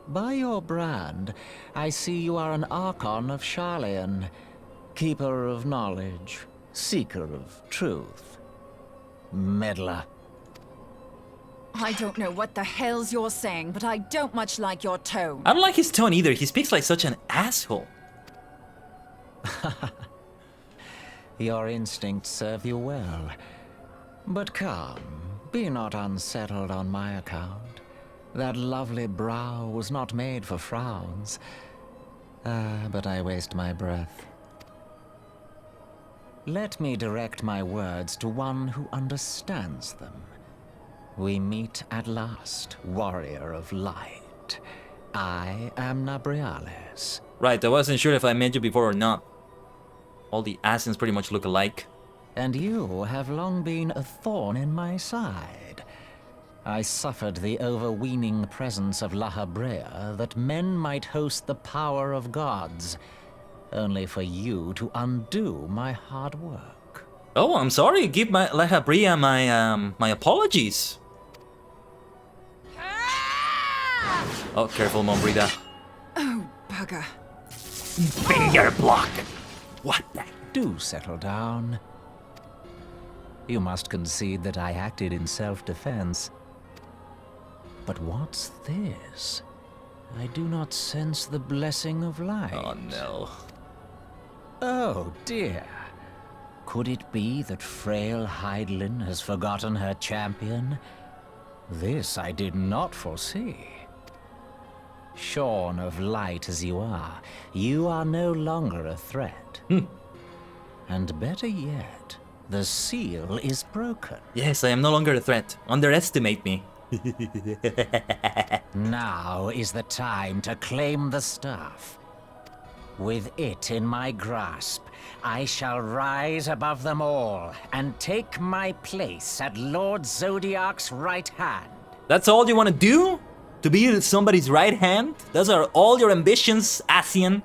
F: By your brand, I see you are an Archon of Sharlayan, keeper of knowledge, seeker of truth. Meddler.
E: I don't know what the hell's you're saying, but I don't much like your tone.
C: I don't like his tone either. He speaks like such an asshole.
F: Your instincts serve you well. But come, be not unsettled on my account. That lovely brow was not made for frowns. But I waste my breath. Let me direct my words to one who understands them. We meet at last, warrior of light. I am Nabriales.
C: Right, I wasn't sure if I met you before or not. All the Asians pretty much look alike.
F: And you have long been a thorn in my side. I suffered the overweening presence of La Habrea that men might host the power of gods, only for you to undo my hard work.
C: Oh, I'm sorry. Give my La Habrea my apologies. Oh, careful, Mombrida.
E: Oh, bugger.
C: Finger block. What the?
F: Do settle down. You must concede that I acted in self-defense. But what's this? I do not sense the blessing of light.
C: Oh, no.
F: Oh, dear. Could it be that frail Heidelin has forgotten her champion? This I did not foresee. Shorn of light as you are no longer a threat. And better yet, the seal is broken.
C: Yes, I am no longer a threat. Underestimate me.
F: Now is the time to claim the staff. With it in my grasp, I shall rise above them all and take my place at Lord Zodiac's right hand.
C: That's all you want to do? To be somebody's right hand? Those are all your ambitions, Asian?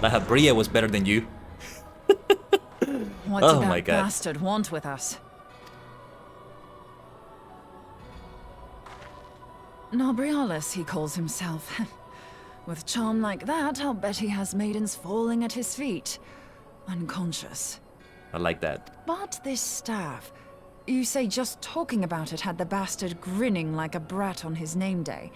C: La Habrea was better than you.
E: What
C: Oh
E: did
C: my
E: that
C: God.
E: bastard want with us? Nobrialis, he calls himself. With charm like that, I'll bet he has maidens falling at his feet. Unconscious.
C: I like that.
E: But this staff... You say just talking about it had the bastard grinning like a brat on his name day.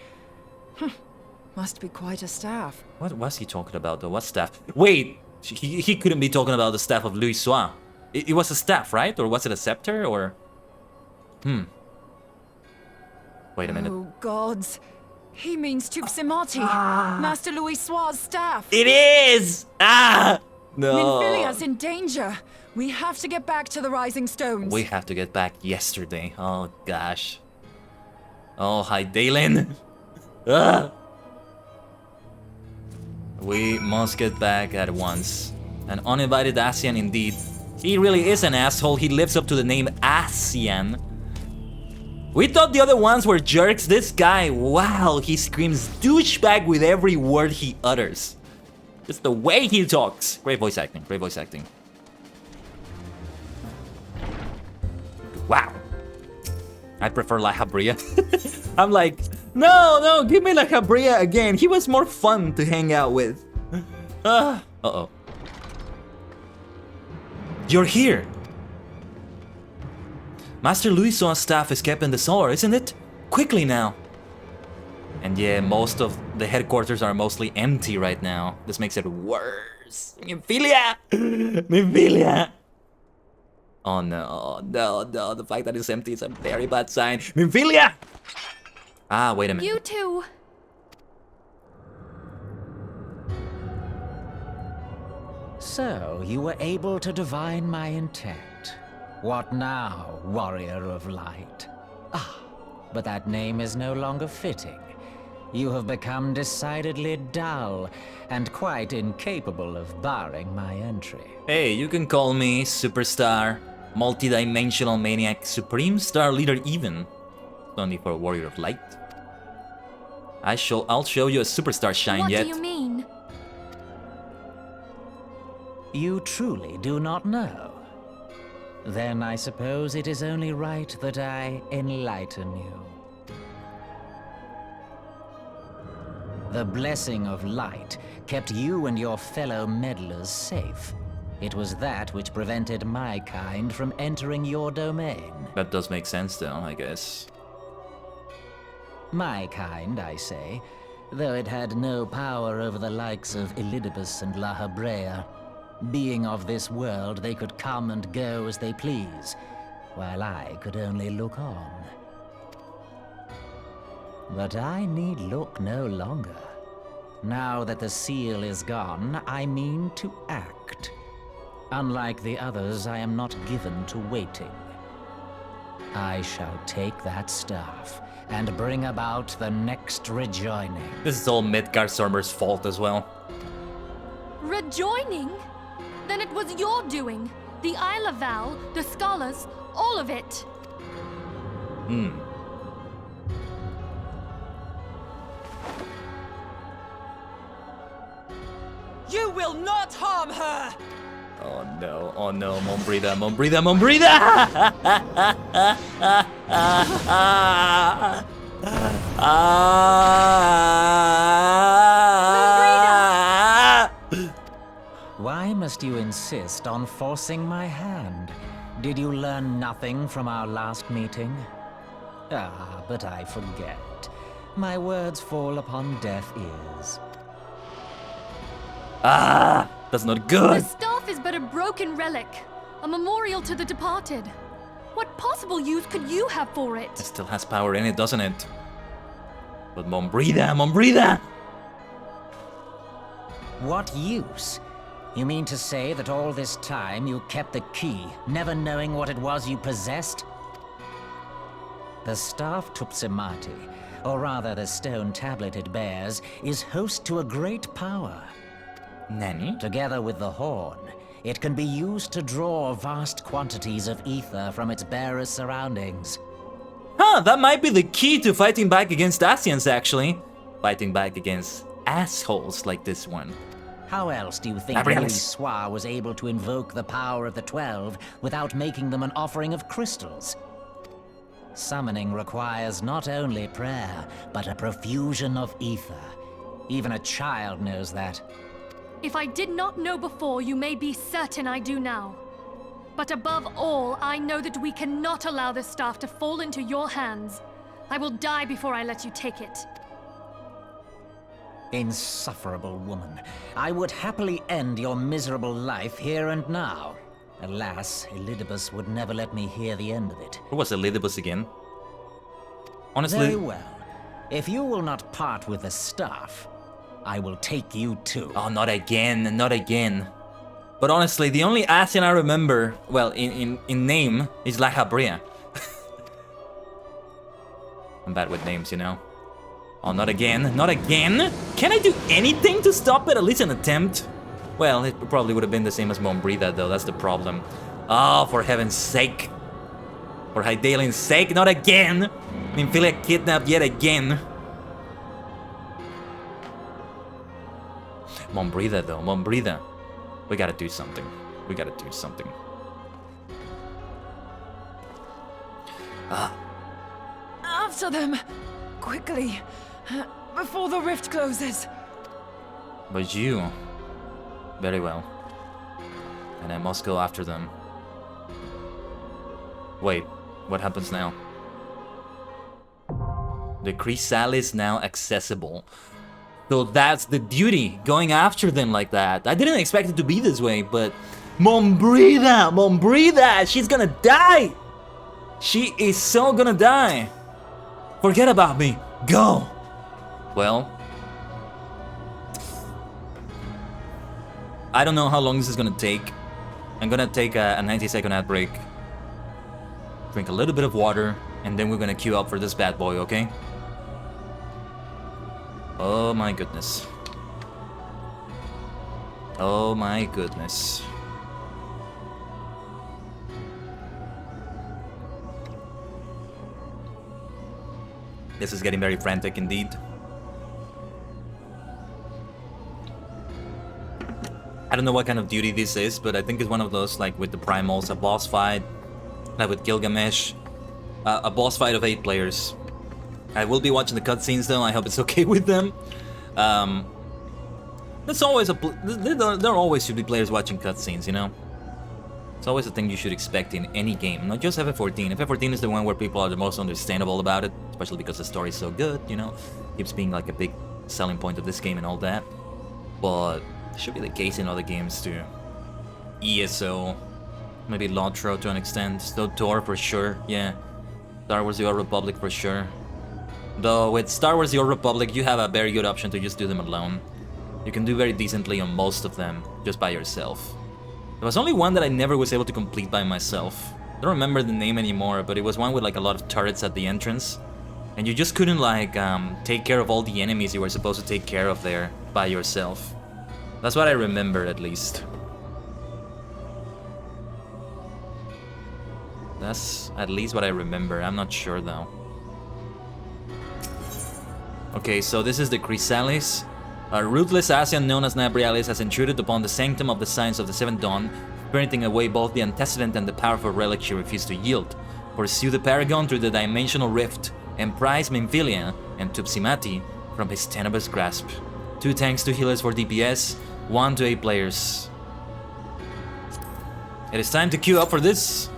E: Must be quite a staff.
C: What was he talking about though? What staff? Wait! He couldn't be talking about the staff of Louis Sois. It was a staff, right? Or was it a scepter? Or... Wait a minute.
E: Oh, gods. He means Tupsimati, Master Louis Sois' staff.
C: It is! Ah! No.
E: Minfilia's in danger. We have to get back to the Rising Stones.
C: We have to get back yesterday. Oh, gosh. Oh, hi, Dalen. We must get back at once. An uninvited Asian indeed. He really is an asshole. He lives up to the name Asian. We thought the other ones were jerks. This guy, wow, he screams douchebag with every word he utters. Just the way he talks. Great voice acting, great voice acting. Wow. I prefer La Habria. I'm like, no, give me La Habria again. He was more fun to hang out with. Uh-oh. You're here. Master Louis' staff is kept in the cellar, isn't it? Quickly now. And yeah, most of the headquarters are mostly empty right now. This makes it worse. Nymphilia! Nymphilia! Oh no, no, the fact that it's empty is a very bad sign. Nymphilia! Ah, wait a minute.
A: You too.
L: So, you were able to divine my intent. What now, warrior of light? Ah, but that name is no longer fitting. You have become decidedly dull, and quite incapable of barring my entry.
C: Hey, you can call me Superstar, Multidimensional Maniac, Supreme Star Leader even. Only for a warrior of light. I'll show you a superstar shine yet.
A: What do you mean?
L: You truly do not know? Then I suppose it is only right that I enlighten you. The blessing of light kept you and your fellow meddlers safe. It was that which prevented my kind from entering your domain.
C: That does make sense though, I guess.
L: My kind, I say, though it had no power over the likes of Elidibus and La Habrea. Being of this world, they could come and go as they please, while I could only look on. But I need look no longer. Now that the seal is gone, I mean to act. Unlike the others, I am not given to waiting. I shall take that staff and bring about the next rejoining.
C: This is all Midgard Stormer's fault as well.
A: Rejoining? Then it was your doing. The Isle of Val, the scholars, all of it.
E: You will not harm her!
C: Oh no, Mombrida, Mombrida, Mombrida!
L: Why must you insist on forcing my hand? Did you learn nothing from our last meeting? Ah, but I forget. My words fall upon deaf ears.
C: Ah, that's not good.
A: The staff is but a broken relic, a memorial to the departed. What possible use could you have for it?
C: It still has power in it, doesn't it? But Mombrida, Mombrida!
L: What use? You mean to say that all this time you kept the key, never knowing what it was you possessed? The staff Tupsimati, or rather the stone tablet it bears, is host to a great power.
C: Nanny?
L: Together with the horn, it can be used to draw vast quantities of ether from its bearer's surroundings.
C: Huh, that might be the key to fighting back against Asians, actually. Fighting back against assholes like this one.
L: How else do you think Louis Sois was able to invoke the power of the 12 without making them an offering of crystals? Summoning requires not only prayer, but a profusion of ether. Even a child knows that.
A: If I did not know before, you may be certain I do now. But above all, I know that we cannot allow this staff to fall into your hands. I will die before I let you take it.
L: Insufferable woman. I would happily end your miserable life here and now. Alas, Elidibus would never let me hear the end of it.
C: Who was Elidibus again? Honestly...
L: Very well. If you will not part with the staff, I will take you too.
C: Oh, not again, not again. But honestly, the only Asian I remember, well, in name, is La Habrea. I'm bad with names, you know. Oh, not again, not again! Can I do anything to stop it? At least an attempt? Well, it probably would have been the same as Mombrida, though, that's the problem. Oh, for heaven's sake. For Hydaelyn's sake, not again! Nymphilia kidnapped yet again. Mombrida, though, Mombrida. We gotta do something. We gotta do something.
E: After them! Quickly! Before the rift closes!
C: But you... Very well. And I must go after them. Wait, what happens now? The Chrysalis now accessible. So that's the duty, going after them like that. I didn't expect it to be this way, but... Mombrida! Mombrida! She's gonna die! She is so gonna die! Forget about me! Go! Well... I don't know how long this is gonna take. I'm gonna take a 90-second ad break. Drink a little bit of water, and then we're gonna queue up for this bad boy, okay? Oh my goodness. Oh my goodness. This is getting very frantic indeed. I don't know what kind of duty this is, but I think it's one of those, like with the primals, a boss fight, like with Gilgamesh, a boss fight of 8 players. I will be watching the cutscenes though, I hope it's okay with them. There's always there always should be players watching cutscenes, you know? It's always a thing you should expect in any game, not just FF14. FF14 is the one where people are the most understandable about it, especially because the story is so good, you know? Keeps being like a big selling point of this game and all that. But it should be the case in other games too. ESO, maybe Lotro to an extent, SWTOR for sure, yeah. Star Wars The Old Republic for sure. Though with Star Wars The Old Republic, you have a very good option to just do them alone. You can do very decently on most of them, just by yourself. There was only one that I never was able to complete by myself. I don't remember the name anymore, but it was one with like a lot of turrets at the entrance. And you just couldn't like take care of all the enemies you were supposed to take care of there by yourself. That's what I remember at least. That's at least what I remember, I'm not sure though. Okay, so this is the Chrysalis. A ruthless Asian known as Nabrialis has intruded upon the sanctum of the Science of the Seventh Dawn, spiriting away both the antecedent and the powerful relic she refused to yield. Pursue the Paragon through the dimensional rift, and prize Nymphilia and Tupsimati from his tenebrous grasp. 2 tanks, 2 healers for DPS, 1 to 8 players. It is time to queue up for this.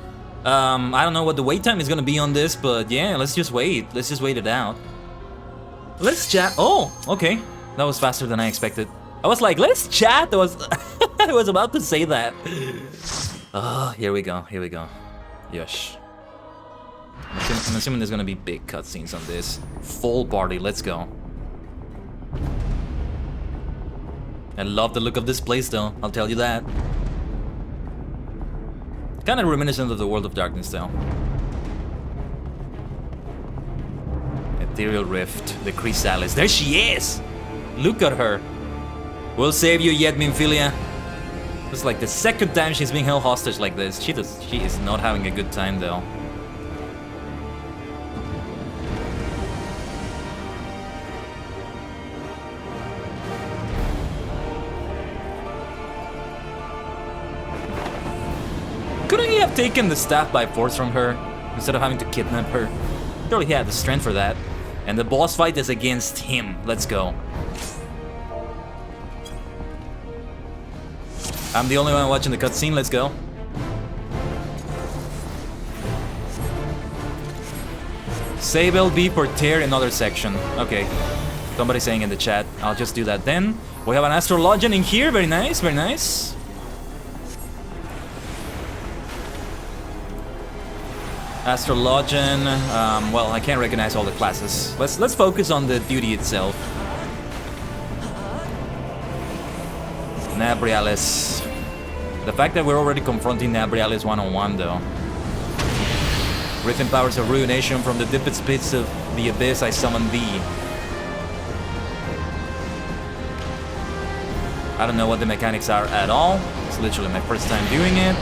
C: I don't know what the wait time is gonna be on this, but yeah, let's just wait. Let's just wait it out. Let's chat. Oh, okay. That was faster than I expected. I was like, let's chat. I was about to say that. Oh, here we go. Here we go. Yosh. I'm assuming there's gonna be big cutscenes on this. Full party. Let's go. I love the look of this place, though. I'll tell you that. Kind of reminiscent of the World of Darkness, though. Ethereal Rift, the Chrysalis. There she is! Look at her. We'll save you yet, Nymphilia. It's like the second time she's being held hostage like this. She is not having a good time, though. Couldn't he have taken the staff by force from her? instead of having to kidnap her. Surely he had the strength for that. And the boss fight is against him. Let's go. I'm the only one watching the cutscene. Let's go. Save LB for tear in other section. Okay. Somebody saying in the chat. I'll just do that then. We have an astrologian in here. Very nice, very nice. Astrologian. Well, I can't recognize all the classes. Let's focus on the duty itself. Nabrialis. The fact that we're already confronting Nabrialis one-on-one, though. Written powers of ruination from the deepest pits of the abyss, I summon thee. I don't know what the mechanics are at all. It's literally my first time doing it.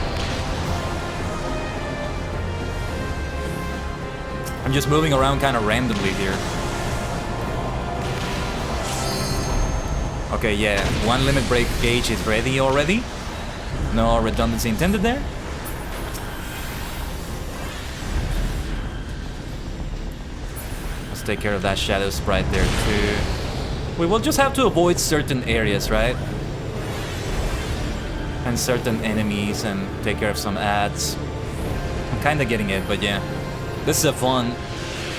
C: I'm just moving around kind of randomly here. Okay, yeah, one limit break gauge is ready already. No redundancy intended there. Let's take care of that shadow sprite there too. We will just have to avoid certain areas, right? And certain enemies and take care of some ads. I'm kind of getting it, but yeah. This is a fun.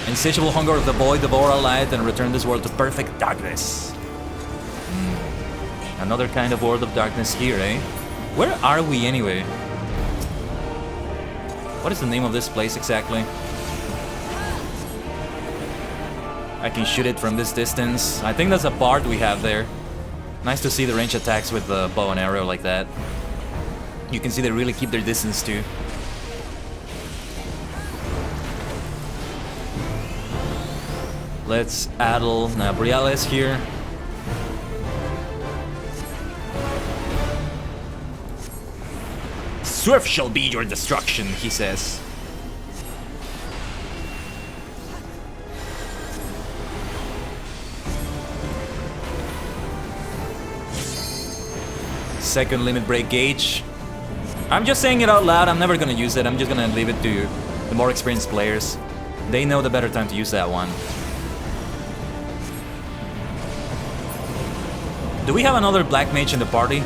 C: Insatiable hunger of the void, devour our light, and return this world to perfect darkness. Another kind of world of darkness here, eh? Where are we anyway? What is the name of this place exactly? I can shoot it from this distance. I think that's a bard we have there. Nice to see the range attacks with the bow and arrow like that. You can see they really keep their distance too. Let's addle Nabrialis here. Swift shall be your destruction, he says. Second limit break gauge. I'm just saying it out loud. I'm never gonna use it. I'm just gonna leave it to the more experienced players. They know the better time to use that one. Do we have another black mage in the party?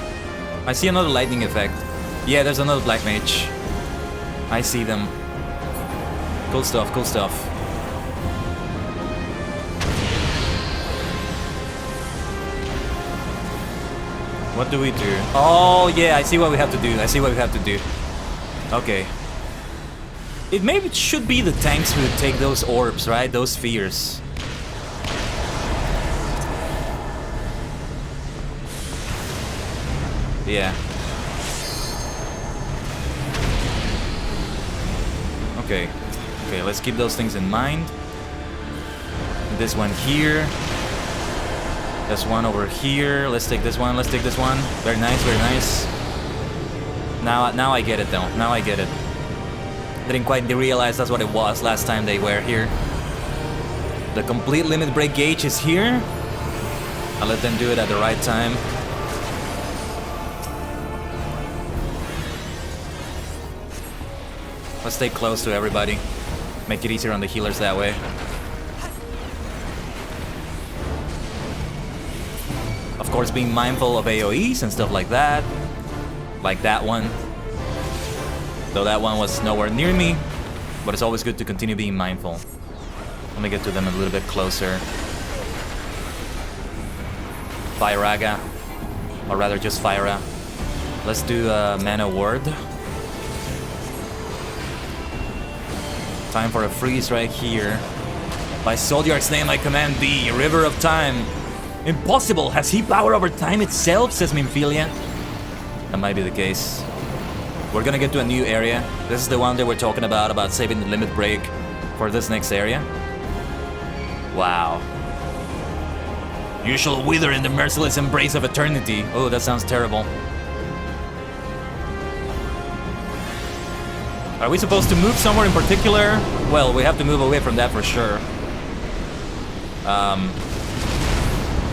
C: I see another lightning effect. Yeah, there's another black mage. I see them. Cool stuff, cool stuff. What do we do? Oh, yeah, I see what we have to do. I see what we have to do. Okay. It maybe should be the tanks who take those orbs, right? Those spheres. Yeah. Okay. Okay, let's keep those things in mind. This one here. There's one over here. Let's take this one. Let's take this one. Very nice, very nice. Now I get it though. Now I get it. Didn't quite realize that's what it was last time they were here. The complete limit break gauge is here. I'll let them do it at the right time. Let's stay close to everybody. Make it easier on the healers that way. Of course, being mindful of AoEs and stuff like that. Like that one. Though that one was nowhere near me. But it's always good to continue being mindful. Let me get to them a little bit closer. Firaga. Or rather, just Fyra. Let's do a mana word. Time for a freeze right here. By Zodiark's name I command thee, River of Time. Impossible! Has he power over time itself? Says Minfilia. That might be the case. We're gonna get to a new area. This is the one that we're talking about saving the limit break for this next area. Wow. You shall wither in the merciless embrace of eternity. Oh, that sounds terrible. Are we supposed to move somewhere in particular? Well, we have to move away from that for sure.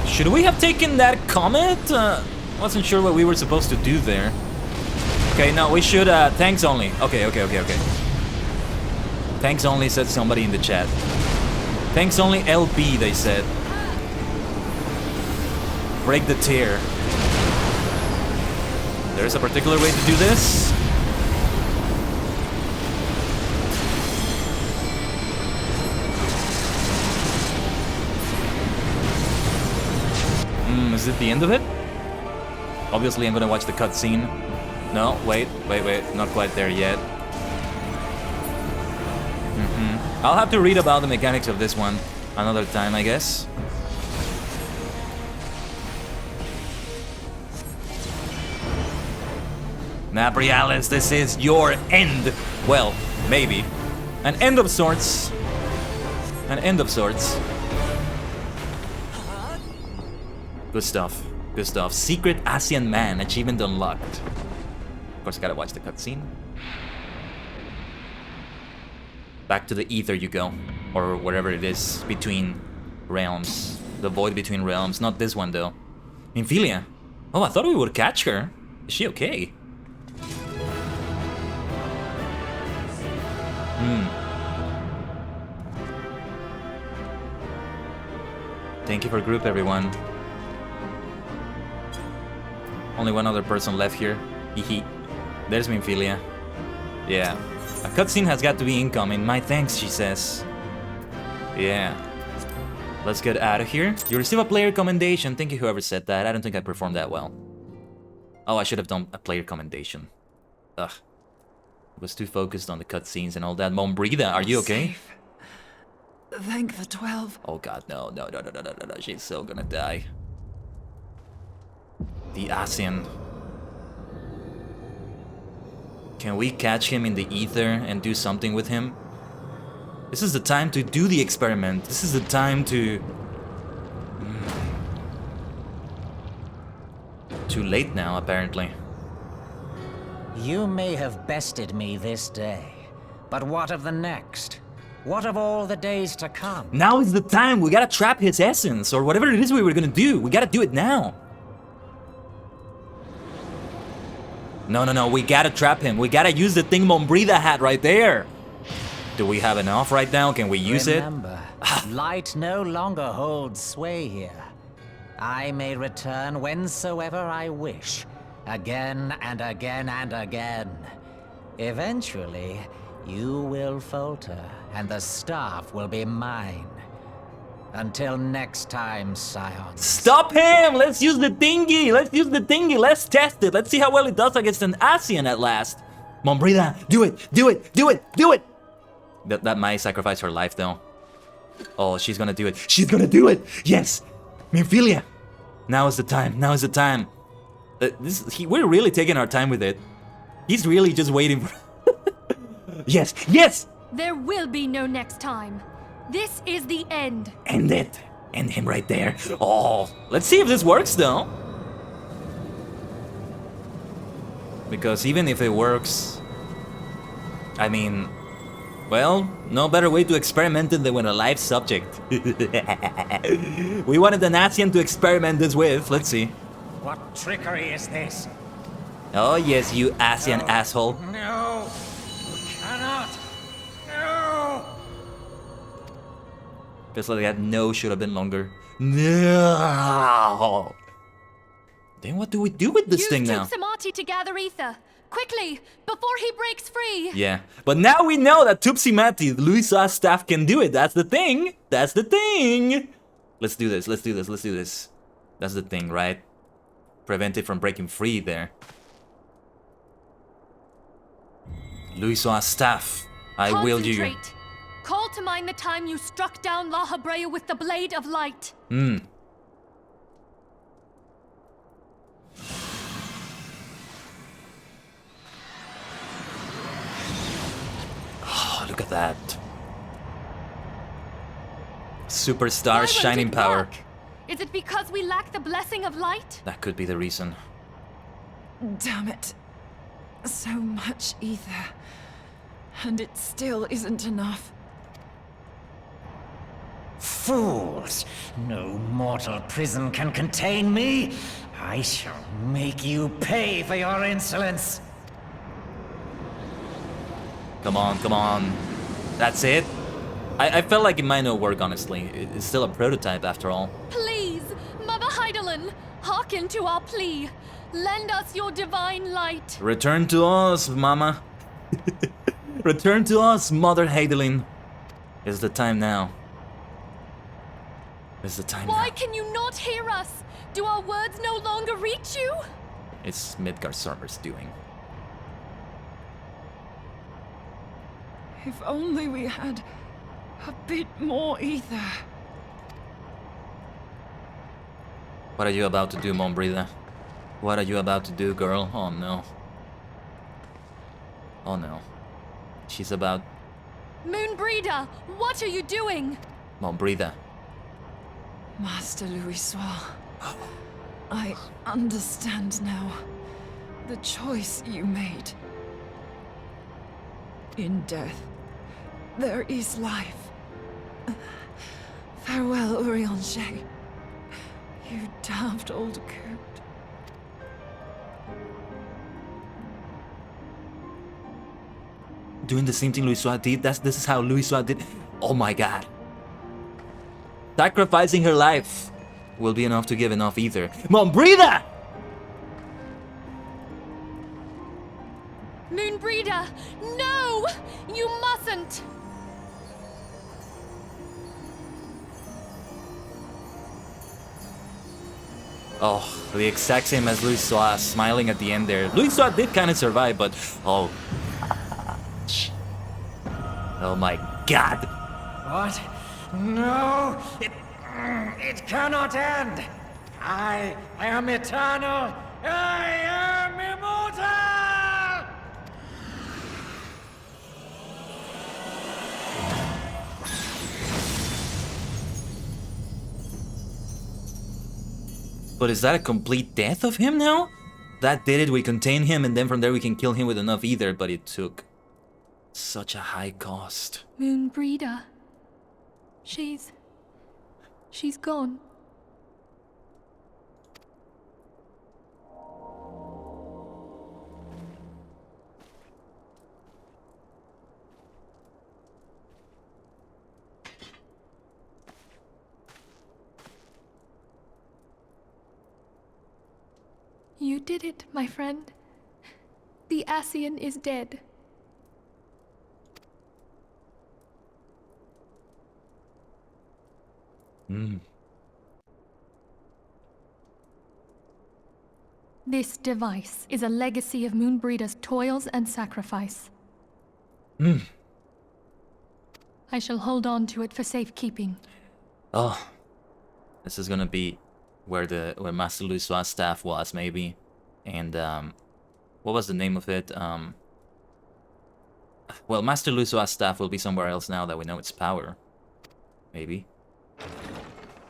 C: Should we have taken that comet? Wasn't sure what we were supposed to do there. Okay, no, we should, tanks only. Okay. Thanks only, said somebody in the chat. Thanks only LB, they said. Break the tear. There's a particular way to do this. Is it the end of it? Obviously, I'm gonna watch the cutscene. No, wait, not quite there yet. I'll have to read about the mechanics of this one another time, I guess. Nabrialis, this is your end. Well, maybe. An end of sorts. An end of sorts. Good stuff. Good stuff. Secret ASEAN Man. Achievement unlocked. Of course, I gotta watch the cutscene. Back to the ether you go. Or whatever it is. Between realms. The void between realms. Not this one, though. Nymphelia. Oh, I thought we would catch her. Is she okay? Thank you for group, everyone. Only one other person left here. Hehe. There's Nymphelia. Yeah. A cutscene has got to be incoming. My thanks, she says. Yeah. Let's get out of here. You receive a player commendation. Thank you, whoever said that. I don't think I performed that well. Oh, I should have done a player commendation. Ugh. I was too focused on the cutscenes and all that. Mom Brida, are you okay?
E: Safe. Thank the 12.
C: Oh god, no. She's so gonna die. The ASEAN. Can we catch him in the ether and do something with him? This is the time to do the experiment. This is the time to... Too late now, apparently.
L: You may have bested me this day, but what of the next? What of all the days to come?
C: Now is the time. We gotta trap his essence, or whatever it is we were gonna do. We gotta do it now. No. We gotta trap him. We gotta use the thing Mombrida had right there. Do we have enough right now? Can we use
L: Remember, light no longer holds sway here. I may return whensoever I wish. Again and again and again. Eventually, you will falter, and the staff will be mine. Until next time, Scions.
C: Stop him! Let's use the thingy! Let's test it! Let's see how well it does against an ASEAN at last! Mombrida, do it! That might sacrifice her life, though. Oh, she's gonna do it. She's gonna do it! Yes! Nymphelia! Now is the time. We're really taking our time with it. He's really just waiting for... Yes!
A: There will be no next time. This is the end.
C: End it. End him right there. Oh, let's see if this works, though. Because even if it works... I mean... Well, no better way to experiment it than with a live subject. We wanted an ASEAN to experiment this with. Let's see.
L: What trickery is this?
C: Oh yes, you ASEAN asshole.
L: No! You cannot! No!
C: Feels like that no should have been longer. No! Then what do we do with this thing now?
A: Use Samati to gather ether. Quickly, before he breaks free!
C: Yeah, but now we know that Tupsimati, Luisa's staff, can do it. That's the thing! Let's do this. That's the thing, right? Prevent it from breaking free there. Luisa's staff, I will you.
A: Concentrate. Call to mind the time you struck down La Habrea with the Blade of Light.
C: Oh, look at that. Superstar shining power.
A: Is it because we lack the blessing of light?
C: That could be the reason.
E: Damn it. So much ether. And it still isn't enough.
L: Fools! No mortal prison can contain me! I shall make you pay for your insolence!
C: Come on. That's it? I felt like it might not work, honestly. It's still a prototype after all.
A: Please, Mother Heidelin, hearken to our plea. Lend us your divine light.
C: Return to us, Mama. Return to us, Mother Heidelin. It's the time now. It's the time
A: Why
C: now.
A: can you not hear us? Do our words no longer reach you?
C: It's Midgard Summer's doing.
E: If only we had a bit more ether.
C: What are you about to do, Mombrida? What are you about to do, girl? Oh no. Oh no. She's about...
A: Moonbreeder, what are you doing?
C: Mombrida.
E: Master Louisoix, I understand now the choice you made. In death, there is life. Farewell, Urianger. You daft old coot.
C: Doing the same thing Louisoix did? This is how Louisoix did... Oh my god. Sacrificing her life will be enough to give enough ether. Mombrida!
A: Moonbreeder, no! You mustn't!
C: Oh, the exact same as Louisoix, smiling at the end there. Louisoix did kind of survive, but... Oh. Oh my god.
L: What? No! It cannot end! I am eternal! I am immortal!
C: But is that a complete death of him now? That did it, we contain him, and then from there we can kill him with enough ether, but it took such a high cost.
A: Moonbreeder. She's gone. You did it, my friend. The Ascian is dead. This device is a legacy of Moonbreeder's toils and sacrifice. I shall hold on to it for safekeeping.
C: Oh, this is gonna be where Master Louisoix's staff was, maybe. And what was the name of it? Well, Master Louisoix's staff will be somewhere else now that we know its power. Maybe.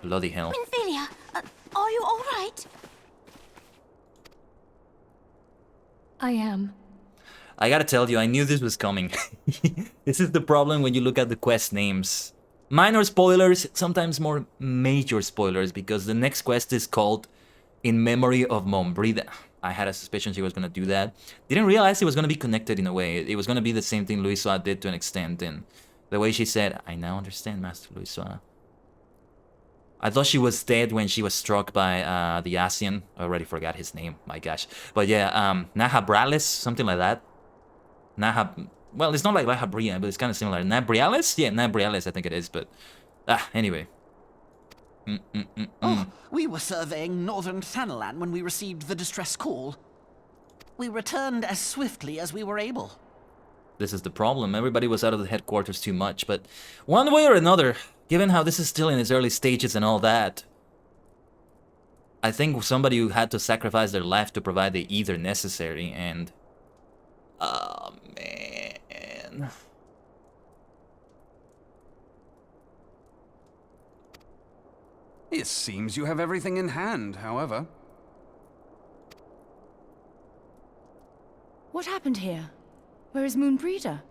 C: Bloody hell.
J: Minfilia, are you all right?
A: I am.
C: I gotta tell you, I knew this was coming. This is the problem when you look at the quest names. Minor spoilers, sometimes more major spoilers, because the next quest is called In Memory of Mombrida. I had a suspicion she was gonna do that. Didn't realize it was gonna be connected in a way. It was gonna be the same thing Louisoix did to an extent, and the way she said, I now understand, Master Louisoix. I thought she was dead when she was struck by the Ascian. I already forgot his name, my gosh. But yeah, Nahabralis, something like that. Well, it's not like Lahabria, but it's kind of similar. Nabrialis? Yeah, Nabrialis, I think it is, but... anyway.
K: Oh, we were surveying northern Thanalan when we received the distress call. We returned as swiftly as we were able.
C: This is the problem. Everybody was out of the headquarters too much, but one way or another, given how this is still in its early stages and all that, I think somebody who had to sacrifice their life to provide the ether necessary, and... Oh, man...
I: It seems you have everything in hand, however.
E: What happened here? Where is Moonbreeder?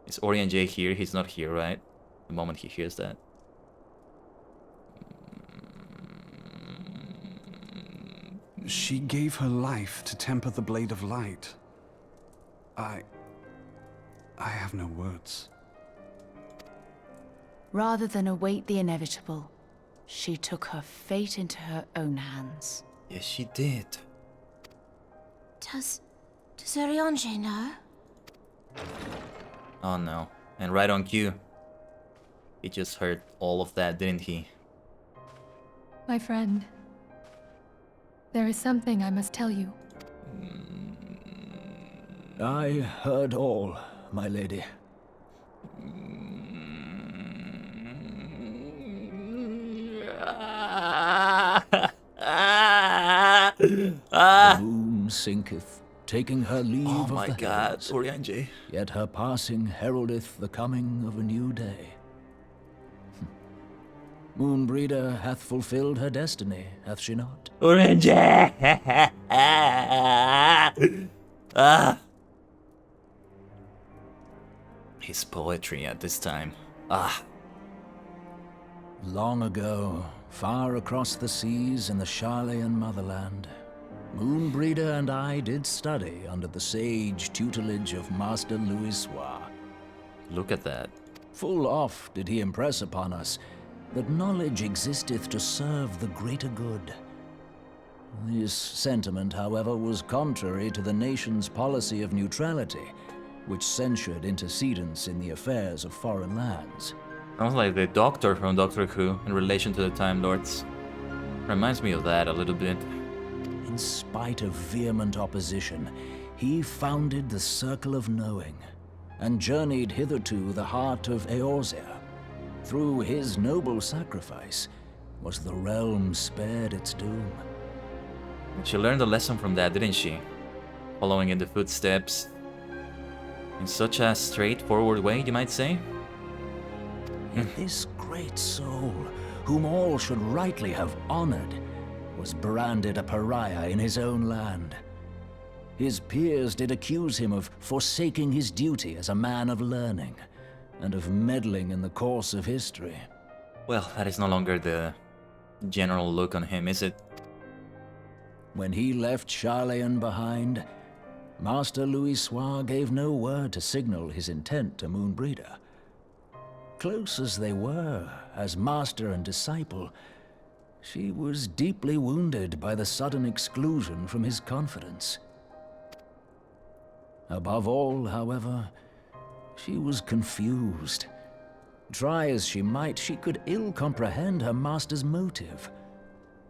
C: Is Urianger here? He's not here, right? The moment he hears that.
I: She gave her life to temper the Blade of Light. I have no words.
M: Rather than await the inevitable, she took her fate into her own hands.
C: Yes, she did.
J: Does Urianger know?
C: Oh no. And right on cue. He just heard all of that, didn't he?
A: My friend, there is something I must tell you.
F: I heard all, my lady. The moon sinketh, taking her leave
C: Oh
F: of
C: my
F: the
C: god,
F: heavens.
C: Urianger.
F: Yet her passing heraldeth the coming of a new day. Moonbreeder hath fulfilled her destiny, hath she not?
C: Urianger! Ah. His poetry at this time. Ah.
F: Long ago, far across the seas in the Charlean motherland, Moonbreeder and I did study under the sage tutelage of Master Louisoix.
C: Look at that.
F: Full oft did he impress upon us that knowledge existeth to serve the greater good. This sentiment, however, was contrary to the nation's policy of neutrality, which censured intercedence in the affairs of foreign lands.
C: Sounds like the Doctor from Doctor Who in relation to the Time Lords. Reminds me of that a little bit.
F: In spite of vehement opposition, he founded the Circle of Knowing, and journeyed hitherto the heart of Eorzea. Through his noble sacrifice, was the realm spared its doom.
C: She learned a lesson from that, didn't she? Following in the footsteps. In such a straightforward way, you might say?
F: Yet this great soul, whom all should rightly have honored, was branded a pariah in his own land. His peers did accuse him of forsaking his duty as a man of learning, and of meddling in the course of history.
C: Well, that is no longer the general look on him, is it?
F: When he left Charlean behind, Master Louisoix gave no word to signal his intent to Moonbreeder. Close as they were, as master and disciple, she was deeply wounded by the sudden exclusion from his confidence. Above all, however, she was confused. Try as she might, she could ill comprehend her master's motive.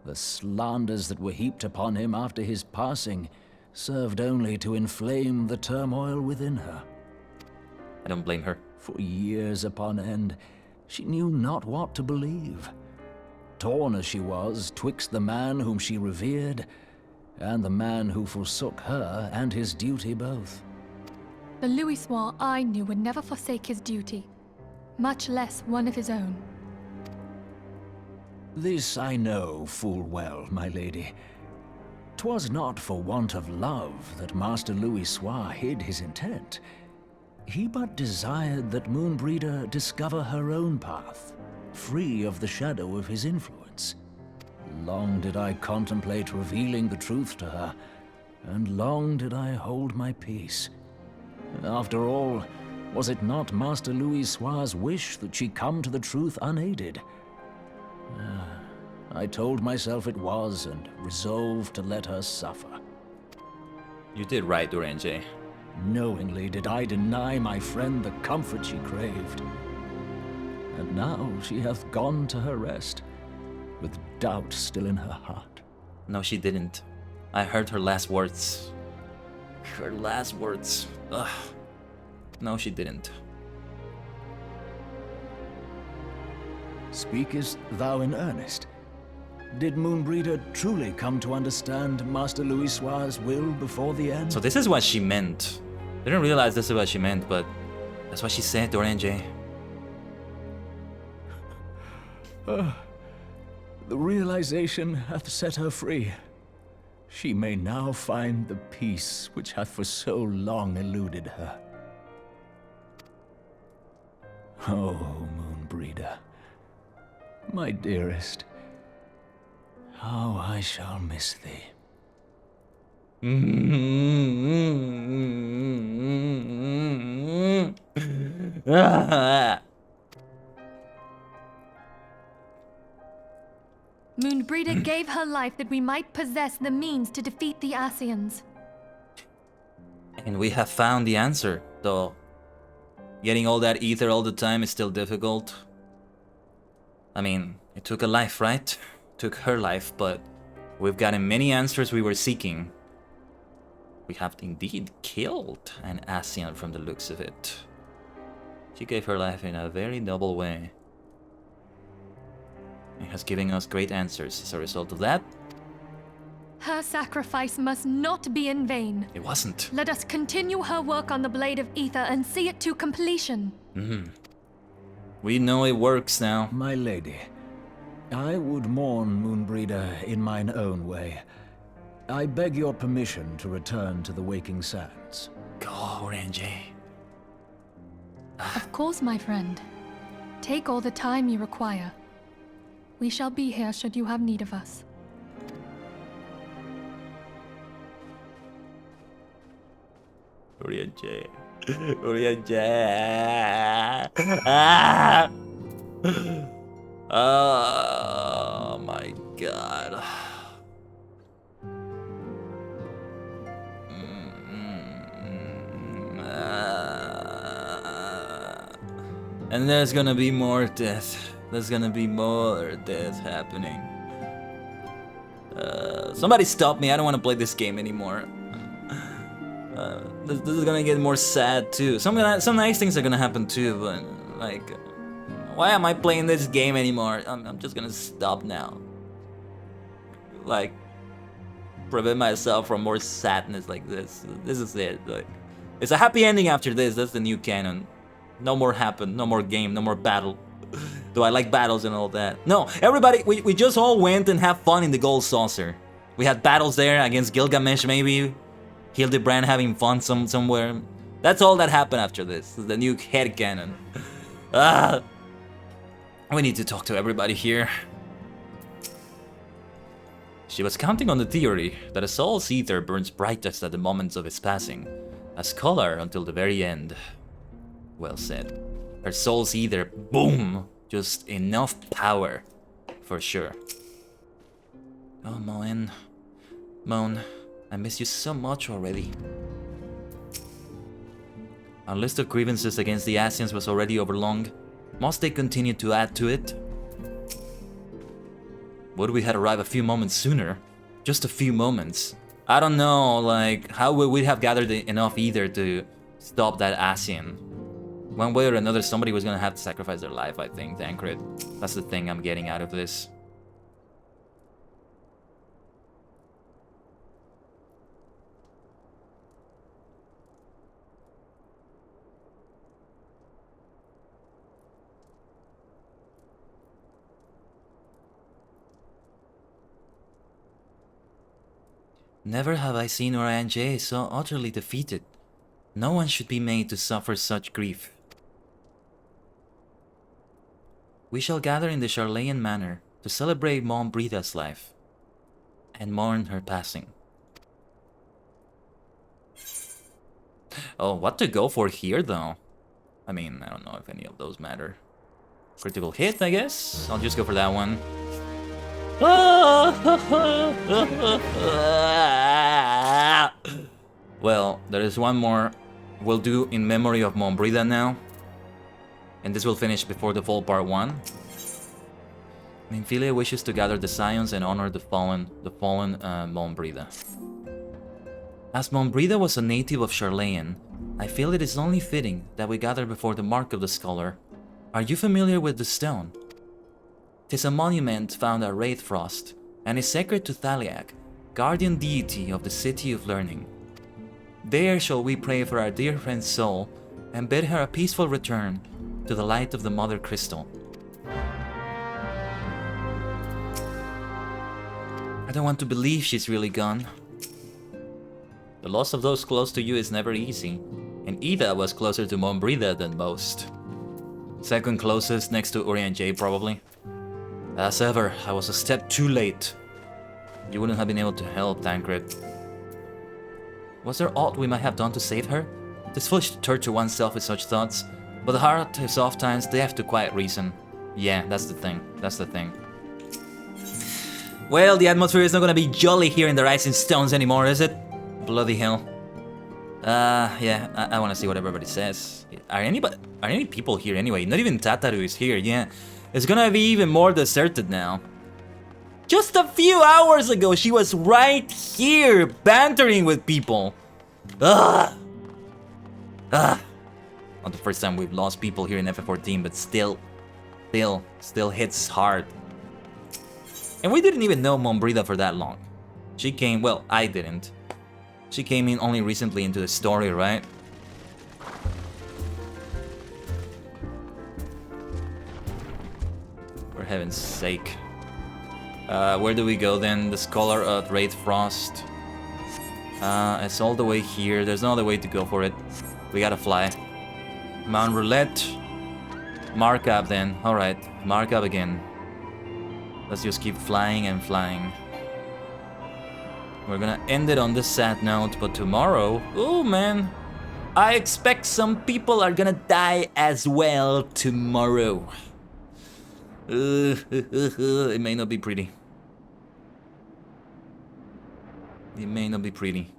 F: The slanders that were heaped upon him after his passing served only to inflame the turmoil within her.
C: I don't blame her.
F: For years upon end, she knew not what to believe. Torn as she was twixt the man whom she revered and the man who forsook her and his duty both.
A: The Louisoix I knew would never forsake his duty, much less one of his own.
F: This I know full well, my lady. 'Twas not for want of love that Master Louisoix hid his intent. He but desired that Moonbreeder discover her own path, free of the shadow of his influence. Long did I contemplate revealing the truth to her, and long did I hold my peace. After all, was it not Master Louisoix's wish that she come to the truth unaided? I told myself it was, and resolved to let her suffer.
C: You did right, Urianger.
F: Knowingly did I deny my friend the comfort she craved. And now she hath gone to her rest, with doubt still in her heart.
C: No, she didn't. I heard her last words. Her last words. Ugh. No, she didn't.
F: Speakest thou in earnest? Did Moonbreeder truly come to understand Master Louisoix's will before the end?
C: So this is what she meant. I didn't realize this is what she meant, but that's what she said, Urianger.
F: The realization hath set her free. She may now find the peace which hath for so long eluded her. Oh, Moonbreeder, my dearest, how I shall miss thee.
A: Moonbreeder gave her life that we might possess the means to defeat the Asians.
C: And we have found the answer, though. Getting all that ether all the time is still difficult. I mean, it took a life, right? Took her life, but we've gotten many answers we were seeking. We have indeed killed an Asian from the looks of it. She gave her life in a very noble way. It has given us great answers as a result of that.
A: Her sacrifice must not be in vain.
C: It wasn't.
A: Let us continue her work on the Blade of Ether and see it to completion.
C: We know it works now.
F: My lady, I would mourn Moonbreeder in mine own way. I beg your permission to return to the Waking Sands.
C: Go, Orange.
A: Of course, my friend. Take all the time you require. We shall be here should you have need of us.
C: Oriente. Oriente. Ah! Oh my god. And there's gonna be more death. There's gonna be more death happening. Somebody stop me. I don't want to play this game anymore. This is gonna get more sad too. Some nice things are gonna happen too, but like, why am I playing this game anymore? I'm just gonna stop now. Like, prevent myself from more sadness like this. This is it. Like, it's a happy ending after this. That's the new canon. No more happen. No more game. No more battle. Do I like battles and all that? No, everybody, we just all went and have fun in the Gold Saucer. We had battles there against Gilgamesh, maybe. Hildebrand having fun somewhere. That's all that happened after this. The new headcanon. We need to talk to everybody here. She was counting on the theory that a soul's ether burns brightest at the moments of its passing, as color until the very end. Well said. Her soul's ether, boom! Just enough power, for sure. Oh, Moen. Moan, I miss you so much already. Our list of grievances against the Asians was already overlong. Must they continue to add to it? Would we had arrived a few moments sooner? Just a few moments. I don't know, like, how would we have gathered enough either to stop that Asian? One way or another, somebody was gonna have to sacrifice their life, I think, Tancred. That's the thing I'm getting out of this. Never have I seen Orange so utterly defeated. No one should be made to suffer such grief. We shall gather in the Charlean Manor to celebrate Mom Brida's life and mourn her passing. Oh, what to go for here though? I mean, I don't know if any of those matter. Critical hit, I guess? I'll just go for that one. Well, there is one more we'll do in memory of Mom Brida now. And this will finish before the full part 1. Nymphilia wishes to gather the Scions and honor the fallen Mom Brida. As Mom Brida was a native of Charlean, I feel it is only fitting that we gather before the Mark of the Scholar. Are you familiar with the stone? 'Tis a monument found at Wraithfrost, and is sacred to Thaliak, guardian deity of the City of Learning. There shall we pray for our dear friend's soul, and bid her a peaceful return to the light of the Mother Crystal. I don't want to believe she's really gone. The loss of those close to you is never easy, and Ida was closer to Mom Brida than most. Second closest next to Urianger probably. As ever, I was a step too late. You wouldn't have been able to help, Tancred. Was there aught we might have done to save her? 'Tis foolish to torture oneself with such thoughts, But the hard to soft times, they have to quiet reason. Yeah, that's the thing. That's the thing. Well, the atmosphere is not gonna be jolly here in the Rising Stones anymore, is it? Bloody hell. Yeah, I wanna see what everybody says. Are any people here anyway? Not even Tataru is here, yeah. It's gonna be even more deserted now. Just a few hours ago, she was right here, bantering with people. Ugh. Ugh. Not the first time we've lost people here in FF14, but still hits hard. And we didn't even know Mombrida for that long. She came, well, I didn't. She came in only recently into the story, right? For heaven's sake. Where do we go then? The Scholar of Wraith Frost. It's all the way here. There's no other way to go for it. We gotta fly. Mount Roulette. Mark up then. Alright, mark up again. Let's just keep flying and flying. We're gonna end it on this sad note, but tomorrow, oh man, I expect some people are gonna die as well tomorrow. It may not be pretty. It may not be pretty.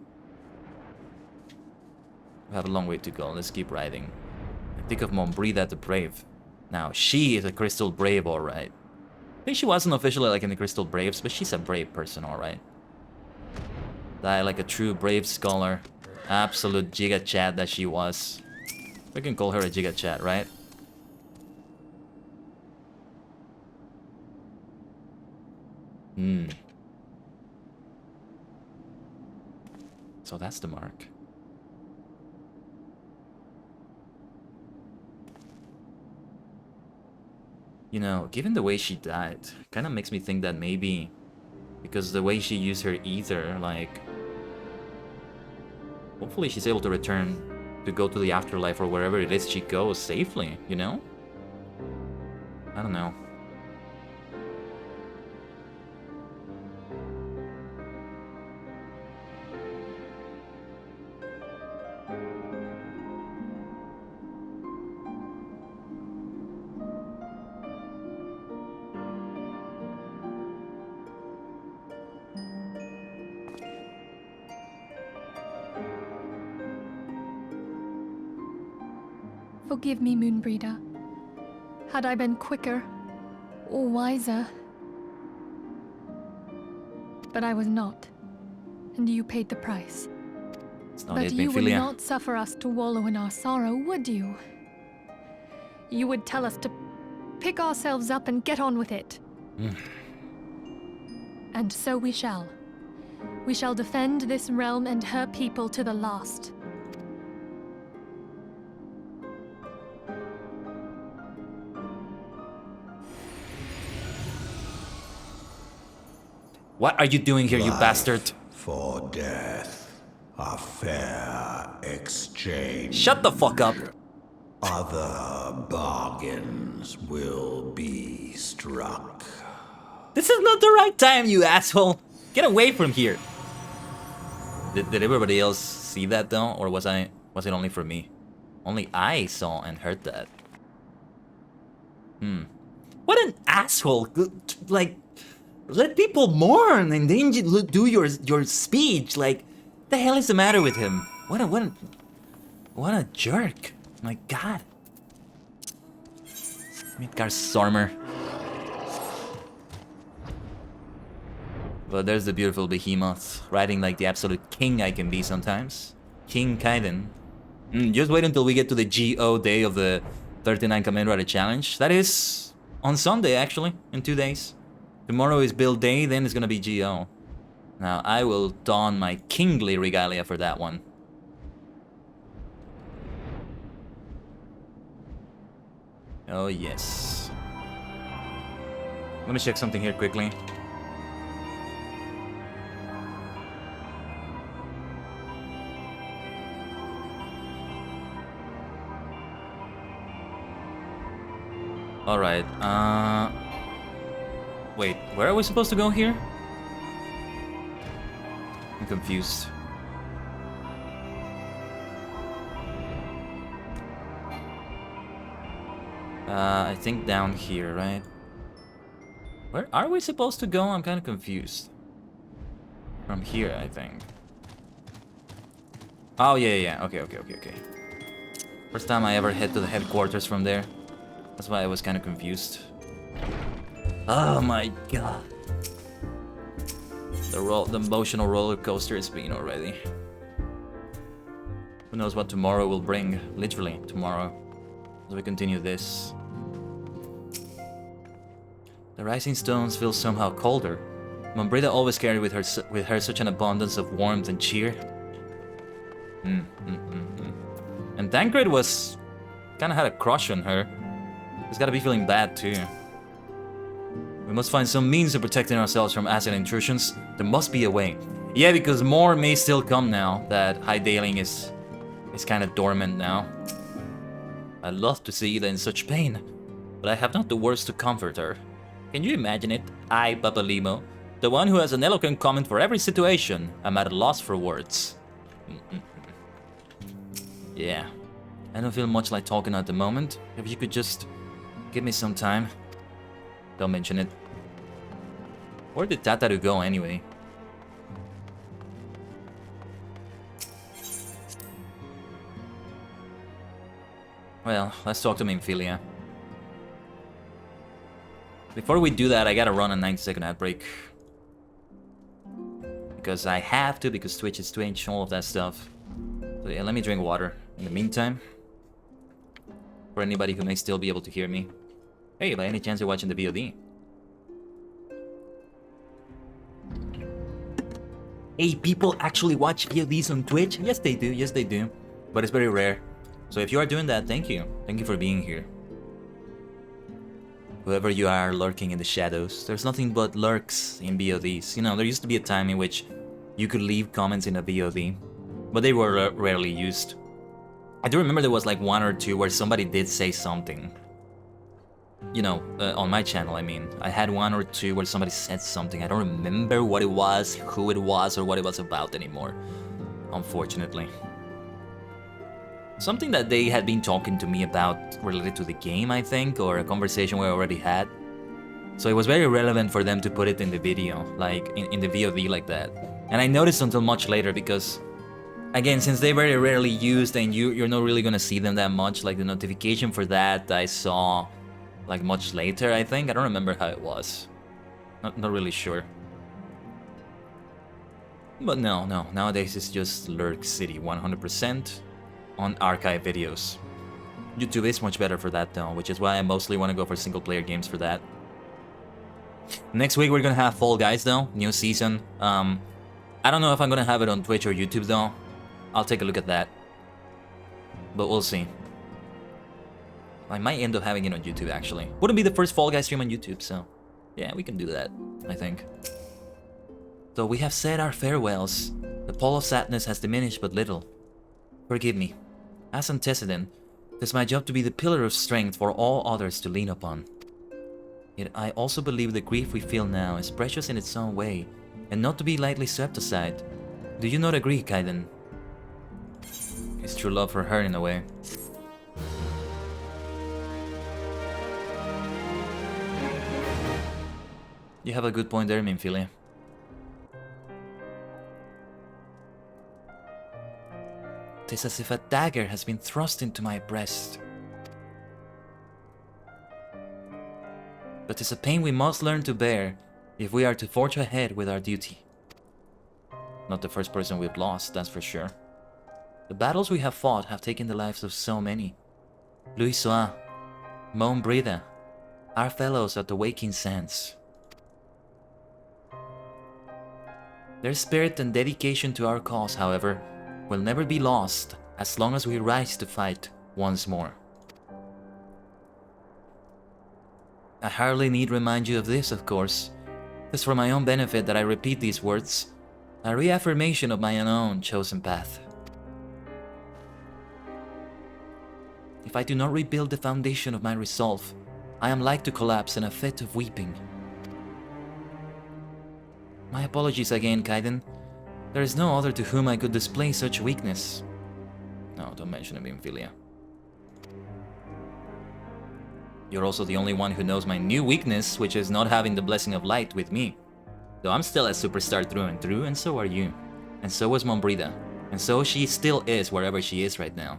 C: We have a long way to go. Let's keep riding. I think of Mombrida the Brave. Now, she is a Crystal Brave, alright. I think she wasn't officially like in the Crystal Braves, but she's a brave person, alright. Die like a true brave scholar. Absolute Giga Chat that she was. We can call her a Giga Chat, right? So that's the mark. You know, given the way she died, kind of makes me think that maybe because the way she used her ether, like, hopefully she's able to return to go to the afterlife or wherever it is she goes safely, you know? I don't know.
A: Forgive me, Moonbreeder. Had I been quicker or wiser. But I was not. And you paid the price. But you would not suffer us to wallow in our sorrow, would you? You would tell us to pick ourselves up and get on with it. And so we shall. We shall defend this realm and her people to the last.
C: What are you doing here, you bastard?
G: For death, a fair exchange.
C: Shut the fuck up.
G: Other bargains will be struck.
C: This is not the right time, you asshole. Get away from here. Did everybody else see that though, or was it only for me? Only I saw and heard that. What an asshole! Like, let people mourn and then you do your speech. Like, the hell is the matter with him? What a jerk! My God. Midgar Stormer. But there's the beautiful behemoth, riding like the absolute king I can be sometimes. King Khaiden. Just wait until we get to the GO day of the 39 Kamen Rider Challenge. That is on Sunday, actually, in 2 days. Tomorrow is build day, then it's gonna be GO. Now, I will don my kingly regalia for that one. Oh, yes. Let me check something here quickly. Alright, wait, where are we supposed to go here? I'm confused. I think down here, right? Where are we supposed to go? I'm kind of confused. From here, I think. Oh, yeah. Okay. First time I ever head to the headquarters from there. That's why I was kind of confused. Oh my god. The emotional roller coaster it's been already. Who knows what tomorrow will bring? Literally, tomorrow. As we continue this. The rising stones feel somehow colder. Mombrita always carried with her such an abundance of warmth and cheer. And Tancred was... kinda had a crush on her. He's gotta be feeling bad too. We must find some means of protecting ourselves from acid intrusions. There must be a way. Yeah, because more may still come now that Hydaling is kinda dormant now. I'd love to see Ida in such pain, but I have not the words to comfort her. Can you imagine it? I, Papa Limo, the one who has an eloquent comment for every situation. I'm at a loss for words. Yeah, I don't feel much like talking at the moment. If you could just give me some time. Don't mention it. Where did Tataru go anyway? Well, let's talk to Minfilia. Before we do that, I gotta run a 90-second ad break. Because I have to, because Twitch is Twitch, all of that stuff. So yeah, let me drink water in the meantime. For anybody who may still be able to hear me. Hey, by any chance you're watching the VOD? Hey, people actually watch VODs on Twitch? Yes, they do. Yes, they do. But it's very rare. So if you are doing that, thank you. Thank you for being here. Whoever you are lurking in the shadows, there's nothing but lurks in VODs. You know, there used to be a time in which you could leave comments in a VOD, but they were rarely used. I do remember there was like one or two where somebody did say something. You know, on my channel, I mean. I had one or two where somebody said something. I don't remember what it was, who it was, or what it was about anymore. Unfortunately. Something that they had been talking to me about related to the game, I think, or a conversation we already had. So it was very relevant for them to put it in the video, like in the VOD like that. And I noticed until much later because, again, since they're very rarely used and you're not really gonna see them that much, like the notification for that I saw like much later, I think. I don't remember how it was. Not really sure. But no, nowadays it's just Lurk City 100%. On archive videos. YouTube is much better for that though, which is why I mostly want to go for single player games for that. Next week we're gonna have Fall Guys though, new season. I don't know if I'm gonna have it on Twitch or YouTube though. I'll take a look at that. But we'll see. I might end up having it on YouTube actually. Wouldn't be the first Fall Guys stream on YouTube, so yeah, we can do that, I think. So we have said our farewells. The pall of sadness has diminished but little. Forgive me. As antecedent, it is my job to be the pillar of strength for all others to lean upon. Yet I also believe the grief we feel now is precious in its own way, and not to be lightly swept aside. Do you not agree, Khaiden? It's true love for her in a way. You have a good point there, Minfilia. It is as if a dagger has been thrust into my breast. But it's a pain we must learn to bear if we are to forge ahead with our duty. Not the first person we've lost, that's for sure. The battles we have fought have taken the lives of so many. Louis Soa, Mon Brida, our fellows at the Waking Sands. Their spirit and dedication to our cause, however, will never be lost as long as we rise to fight once more. I hardly need remind you of this, of course. It's for my own benefit that I repeat these words, a reaffirmation of my own chosen path. If I do not rebuild the foundation of my resolve, I am like to collapse in a fit of weeping. My apologies again, Khaiden. There is no other to whom I could display such weakness. No, don't mention it, Minfilia. You're also the only one who knows my new weakness, which is not having the blessing of light with me. Though I'm still a superstar through and through, and so are you. And so was Mombrida. And so she still is wherever she is right now.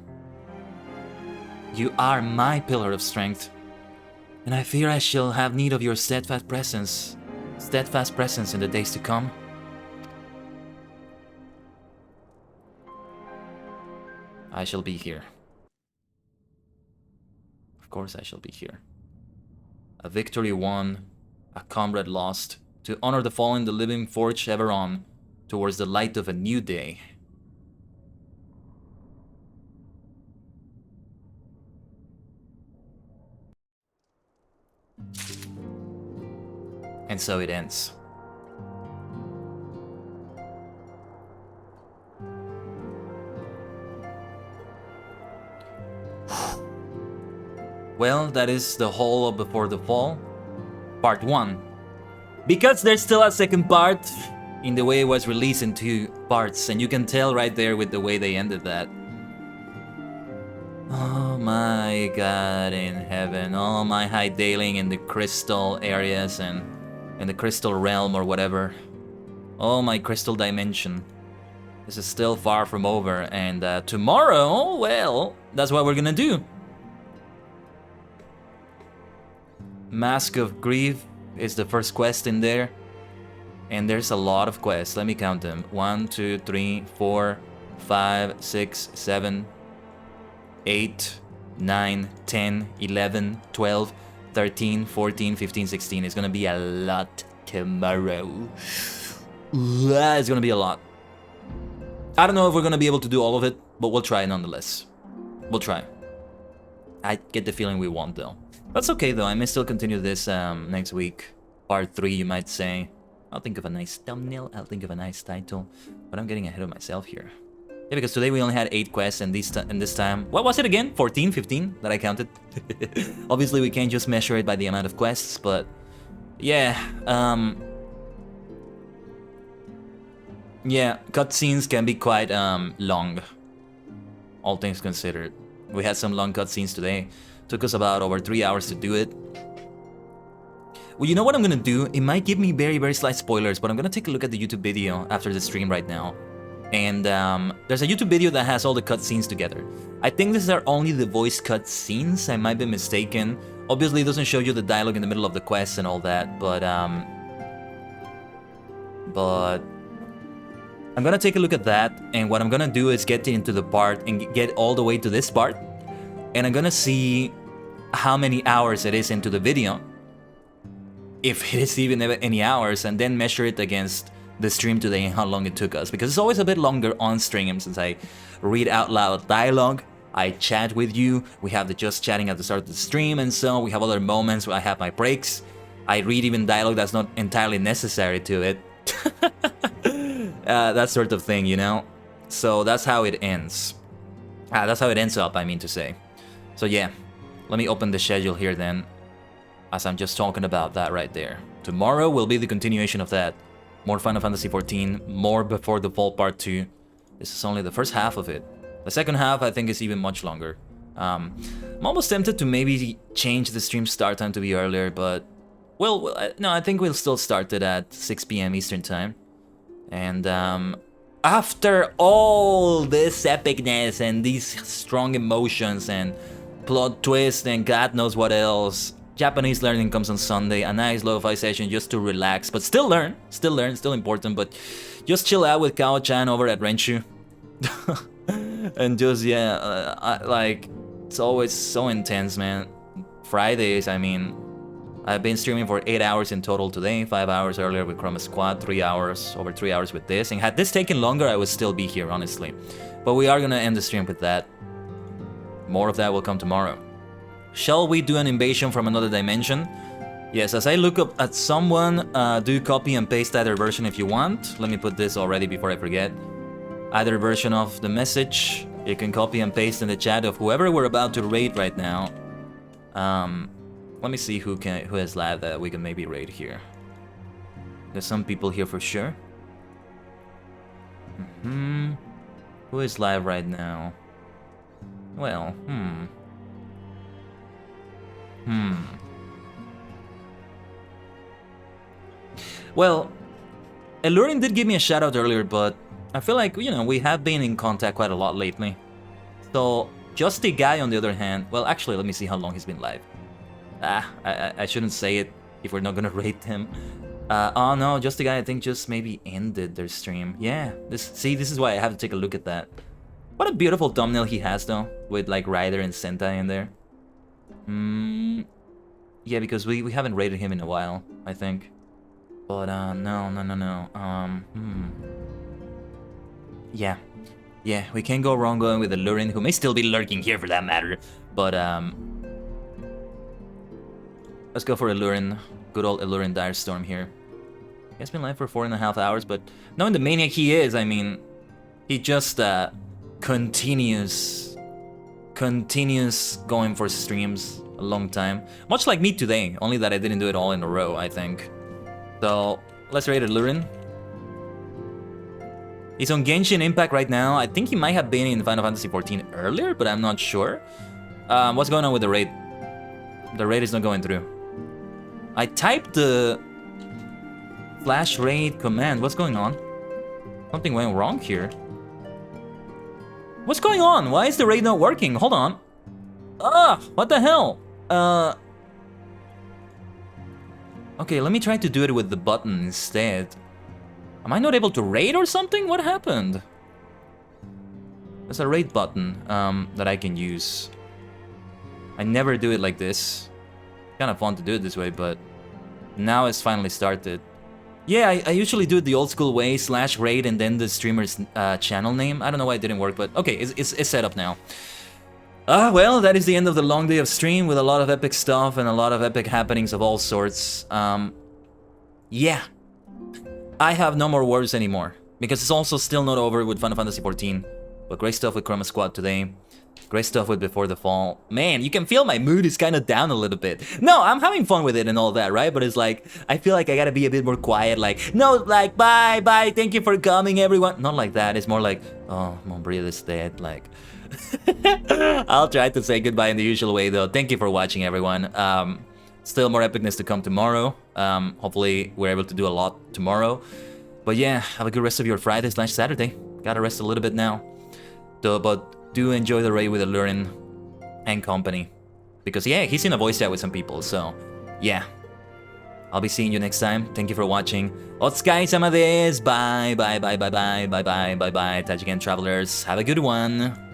C: You are my pillar of strength. And I fear I shall have need of your steadfast presence in the days to come. I shall be here. Of course I shall be here. A victory won, a comrade lost, to honor the fallen, the living forge ever on, towards the light of a new day. And so it ends. Well, that is the whole of Before the Fall, part 1. Because there's still a second part, in the way it was released in 2 parts, and you can tell right there with the way they ended that. Oh my god in heaven, all my high-dailing in the crystal areas and in the crystal realm or whatever. Oh my crystal dimension. This is still far from over, and tomorrow, well, that's what we're gonna do. Mask of Grief is the first quest in there. And there's a lot of quests. Let me count them. 1, 2, 3, 4, 5, 6, 7, 8, 9, 10, 11, 12, 13, 14, 15, 16. It's gonna be a lot tomorrow. It's gonna be a lot. I don't know if we're gonna be able to do all of it, but we'll try nonetheless. We'll try. I get the feeling we won't though. That's okay though, I may still continue this next week. Part 3, you might say. I'll think of a nice thumbnail, I'll think of a nice title. But I'm getting ahead of myself here. Yeah, because today we only had 8 quests, and this time... What was it again? 14? 15? That I counted? Obviously we can't just measure it by the amount of quests, but... Yeah, yeah, cutscenes can be quite long. All things considered. We had some long cutscenes today. Took us about over 3 hours to do it. Well, you know what I'm gonna do? It might give me very, very slight spoilers, but I'm gonna take a look at the YouTube video after the stream right now. And there's a YouTube video that has all the cutscenes together. I think these are only the voice cutscenes, I might be mistaken. Obviously, it doesn't show you the dialogue in the middle of the quest and all that, but I'm gonna take a look at that, and what I'm gonna do is get into the part and get all the way to this part. And I'm gonna see how many hours it is into the video. If it is even any hours, and then measure it against the stream today and how long it took us. Because it's always a bit longer on stream since I read out loud dialogue, I chat with you, we have the just chatting at the start of the stream, and so we have other moments where I have my breaks. I read even dialogue that's not entirely necessary to it. That sort of thing, you know? So that's how it ends. That's how it ends up, I mean to say. So yeah, let me open the schedule here then, as I'm just talking about that right there. Tomorrow will be the continuation of that. More Final Fantasy XIV, more Before the Fall Part 2. This is only the first half of it. The second half I think is even much longer. I'm almost tempted to maybe change the stream start time to be earlier, but... Well, no, I think we'll still start it at 6 PM Eastern Time. And after all this epicness and these strong emotions and plot twist and God knows what else, Japanese learning comes on Sunday, a nice lo-fi session just to relax, but still learn, still important, but just chill out with Kao-chan over at Renshu. And just, yeah, like, it's always so intense, man. Fridays, I mean, I've been streaming for 8 hours in total today, 5 hours earlier with Chroma Squad, 3 hours, over 3 hours with this, and had this taken longer, I would still be here, honestly. But we are gonna end the stream with that. More of that will come tomorrow. Shall we do an invasion from another dimension? Yes, as I look up at someone, do copy and paste either version if you want. Let me put this already before I forget. Either version of the message, you can copy and paste in the chat of whoever we're about to raid right now. Let me see who has live that we can maybe raid here. There's some people here for sure. Who is live right now? Well, Well, Elurin did give me a shout out earlier, but I feel like, you know, we have been in contact quite a lot lately. So, Justy Guy, on the other hand, well, actually, let me see how long he's been live. I shouldn't say it if we're not gonna rate him. Oh no, Justy Guy, I think just maybe ended their stream. Yeah, this is why I have to take a look at that. What a beautiful thumbnail he has, though, with like Ryder and Sentai in there. Yeah, because we haven't rated him in a while, I think. But no. Yeah, we can't go wrong going with Elurin, who may still be lurking here for that matter. But let's go for Elurin. Good old Elurin Direstorm here. He's been live for 4.5 hours, but knowing the maniac he is, I mean, he just continues going for streams a long time. Much like me today, only that I didn't do it all in a row, I think. So, let's rate Elurin. He's on Genshin Impact right now. I think he might have been in Final Fantasy XIV earlier, but I'm not sure. What's going on with the raid? The raid is not going through. I typed the flash raid command. What's going on? Something went wrong here. What's going on? Why is the raid not working? Hold on. What the hell? Okay, let me try to do it with the button instead. Am I not able to raid or something? What happened? There's a raid button that I can use. I never do it like this. Kind of fun to do it this way, but now it's finally started. Yeah, I usually do it the old school way, /raid and then the streamer's channel name. I don't know why it didn't work, but okay, it's set up now. Well, that is the end of the long day of stream with a lot of epic stuff and a lot of epic happenings of all sorts. Yeah. I have no more words anymore, because it's also still not over with Final Fantasy XIV. But great stuff with Chroma Squad today. Great stuff with Before the Fall. Man, you can feel my mood is kind of down a little bit. No, I'm having fun with it and all that, right? But it's like, I feel like I gotta be a bit more quiet. Like, no, like, bye, thank you for coming, everyone. Not like that. It's more like, oh, Montbrial is dead. Like, I'll try to say goodbye in the usual way, though. Thank you for watching, everyone. Still more epicness to come tomorrow. Hopefully, we're able to do a lot tomorrow. But yeah, have a good rest of your Friday/Saturday. Gotta rest a little bit now. But do enjoy the raid with Elurin and company. Because yeah, he's in a voice chat with some people, so yeah. I'll be seeing you next time. Thank you for watching. Otsukai-sama desu. Bye. Tajigen travelers. Have a good one.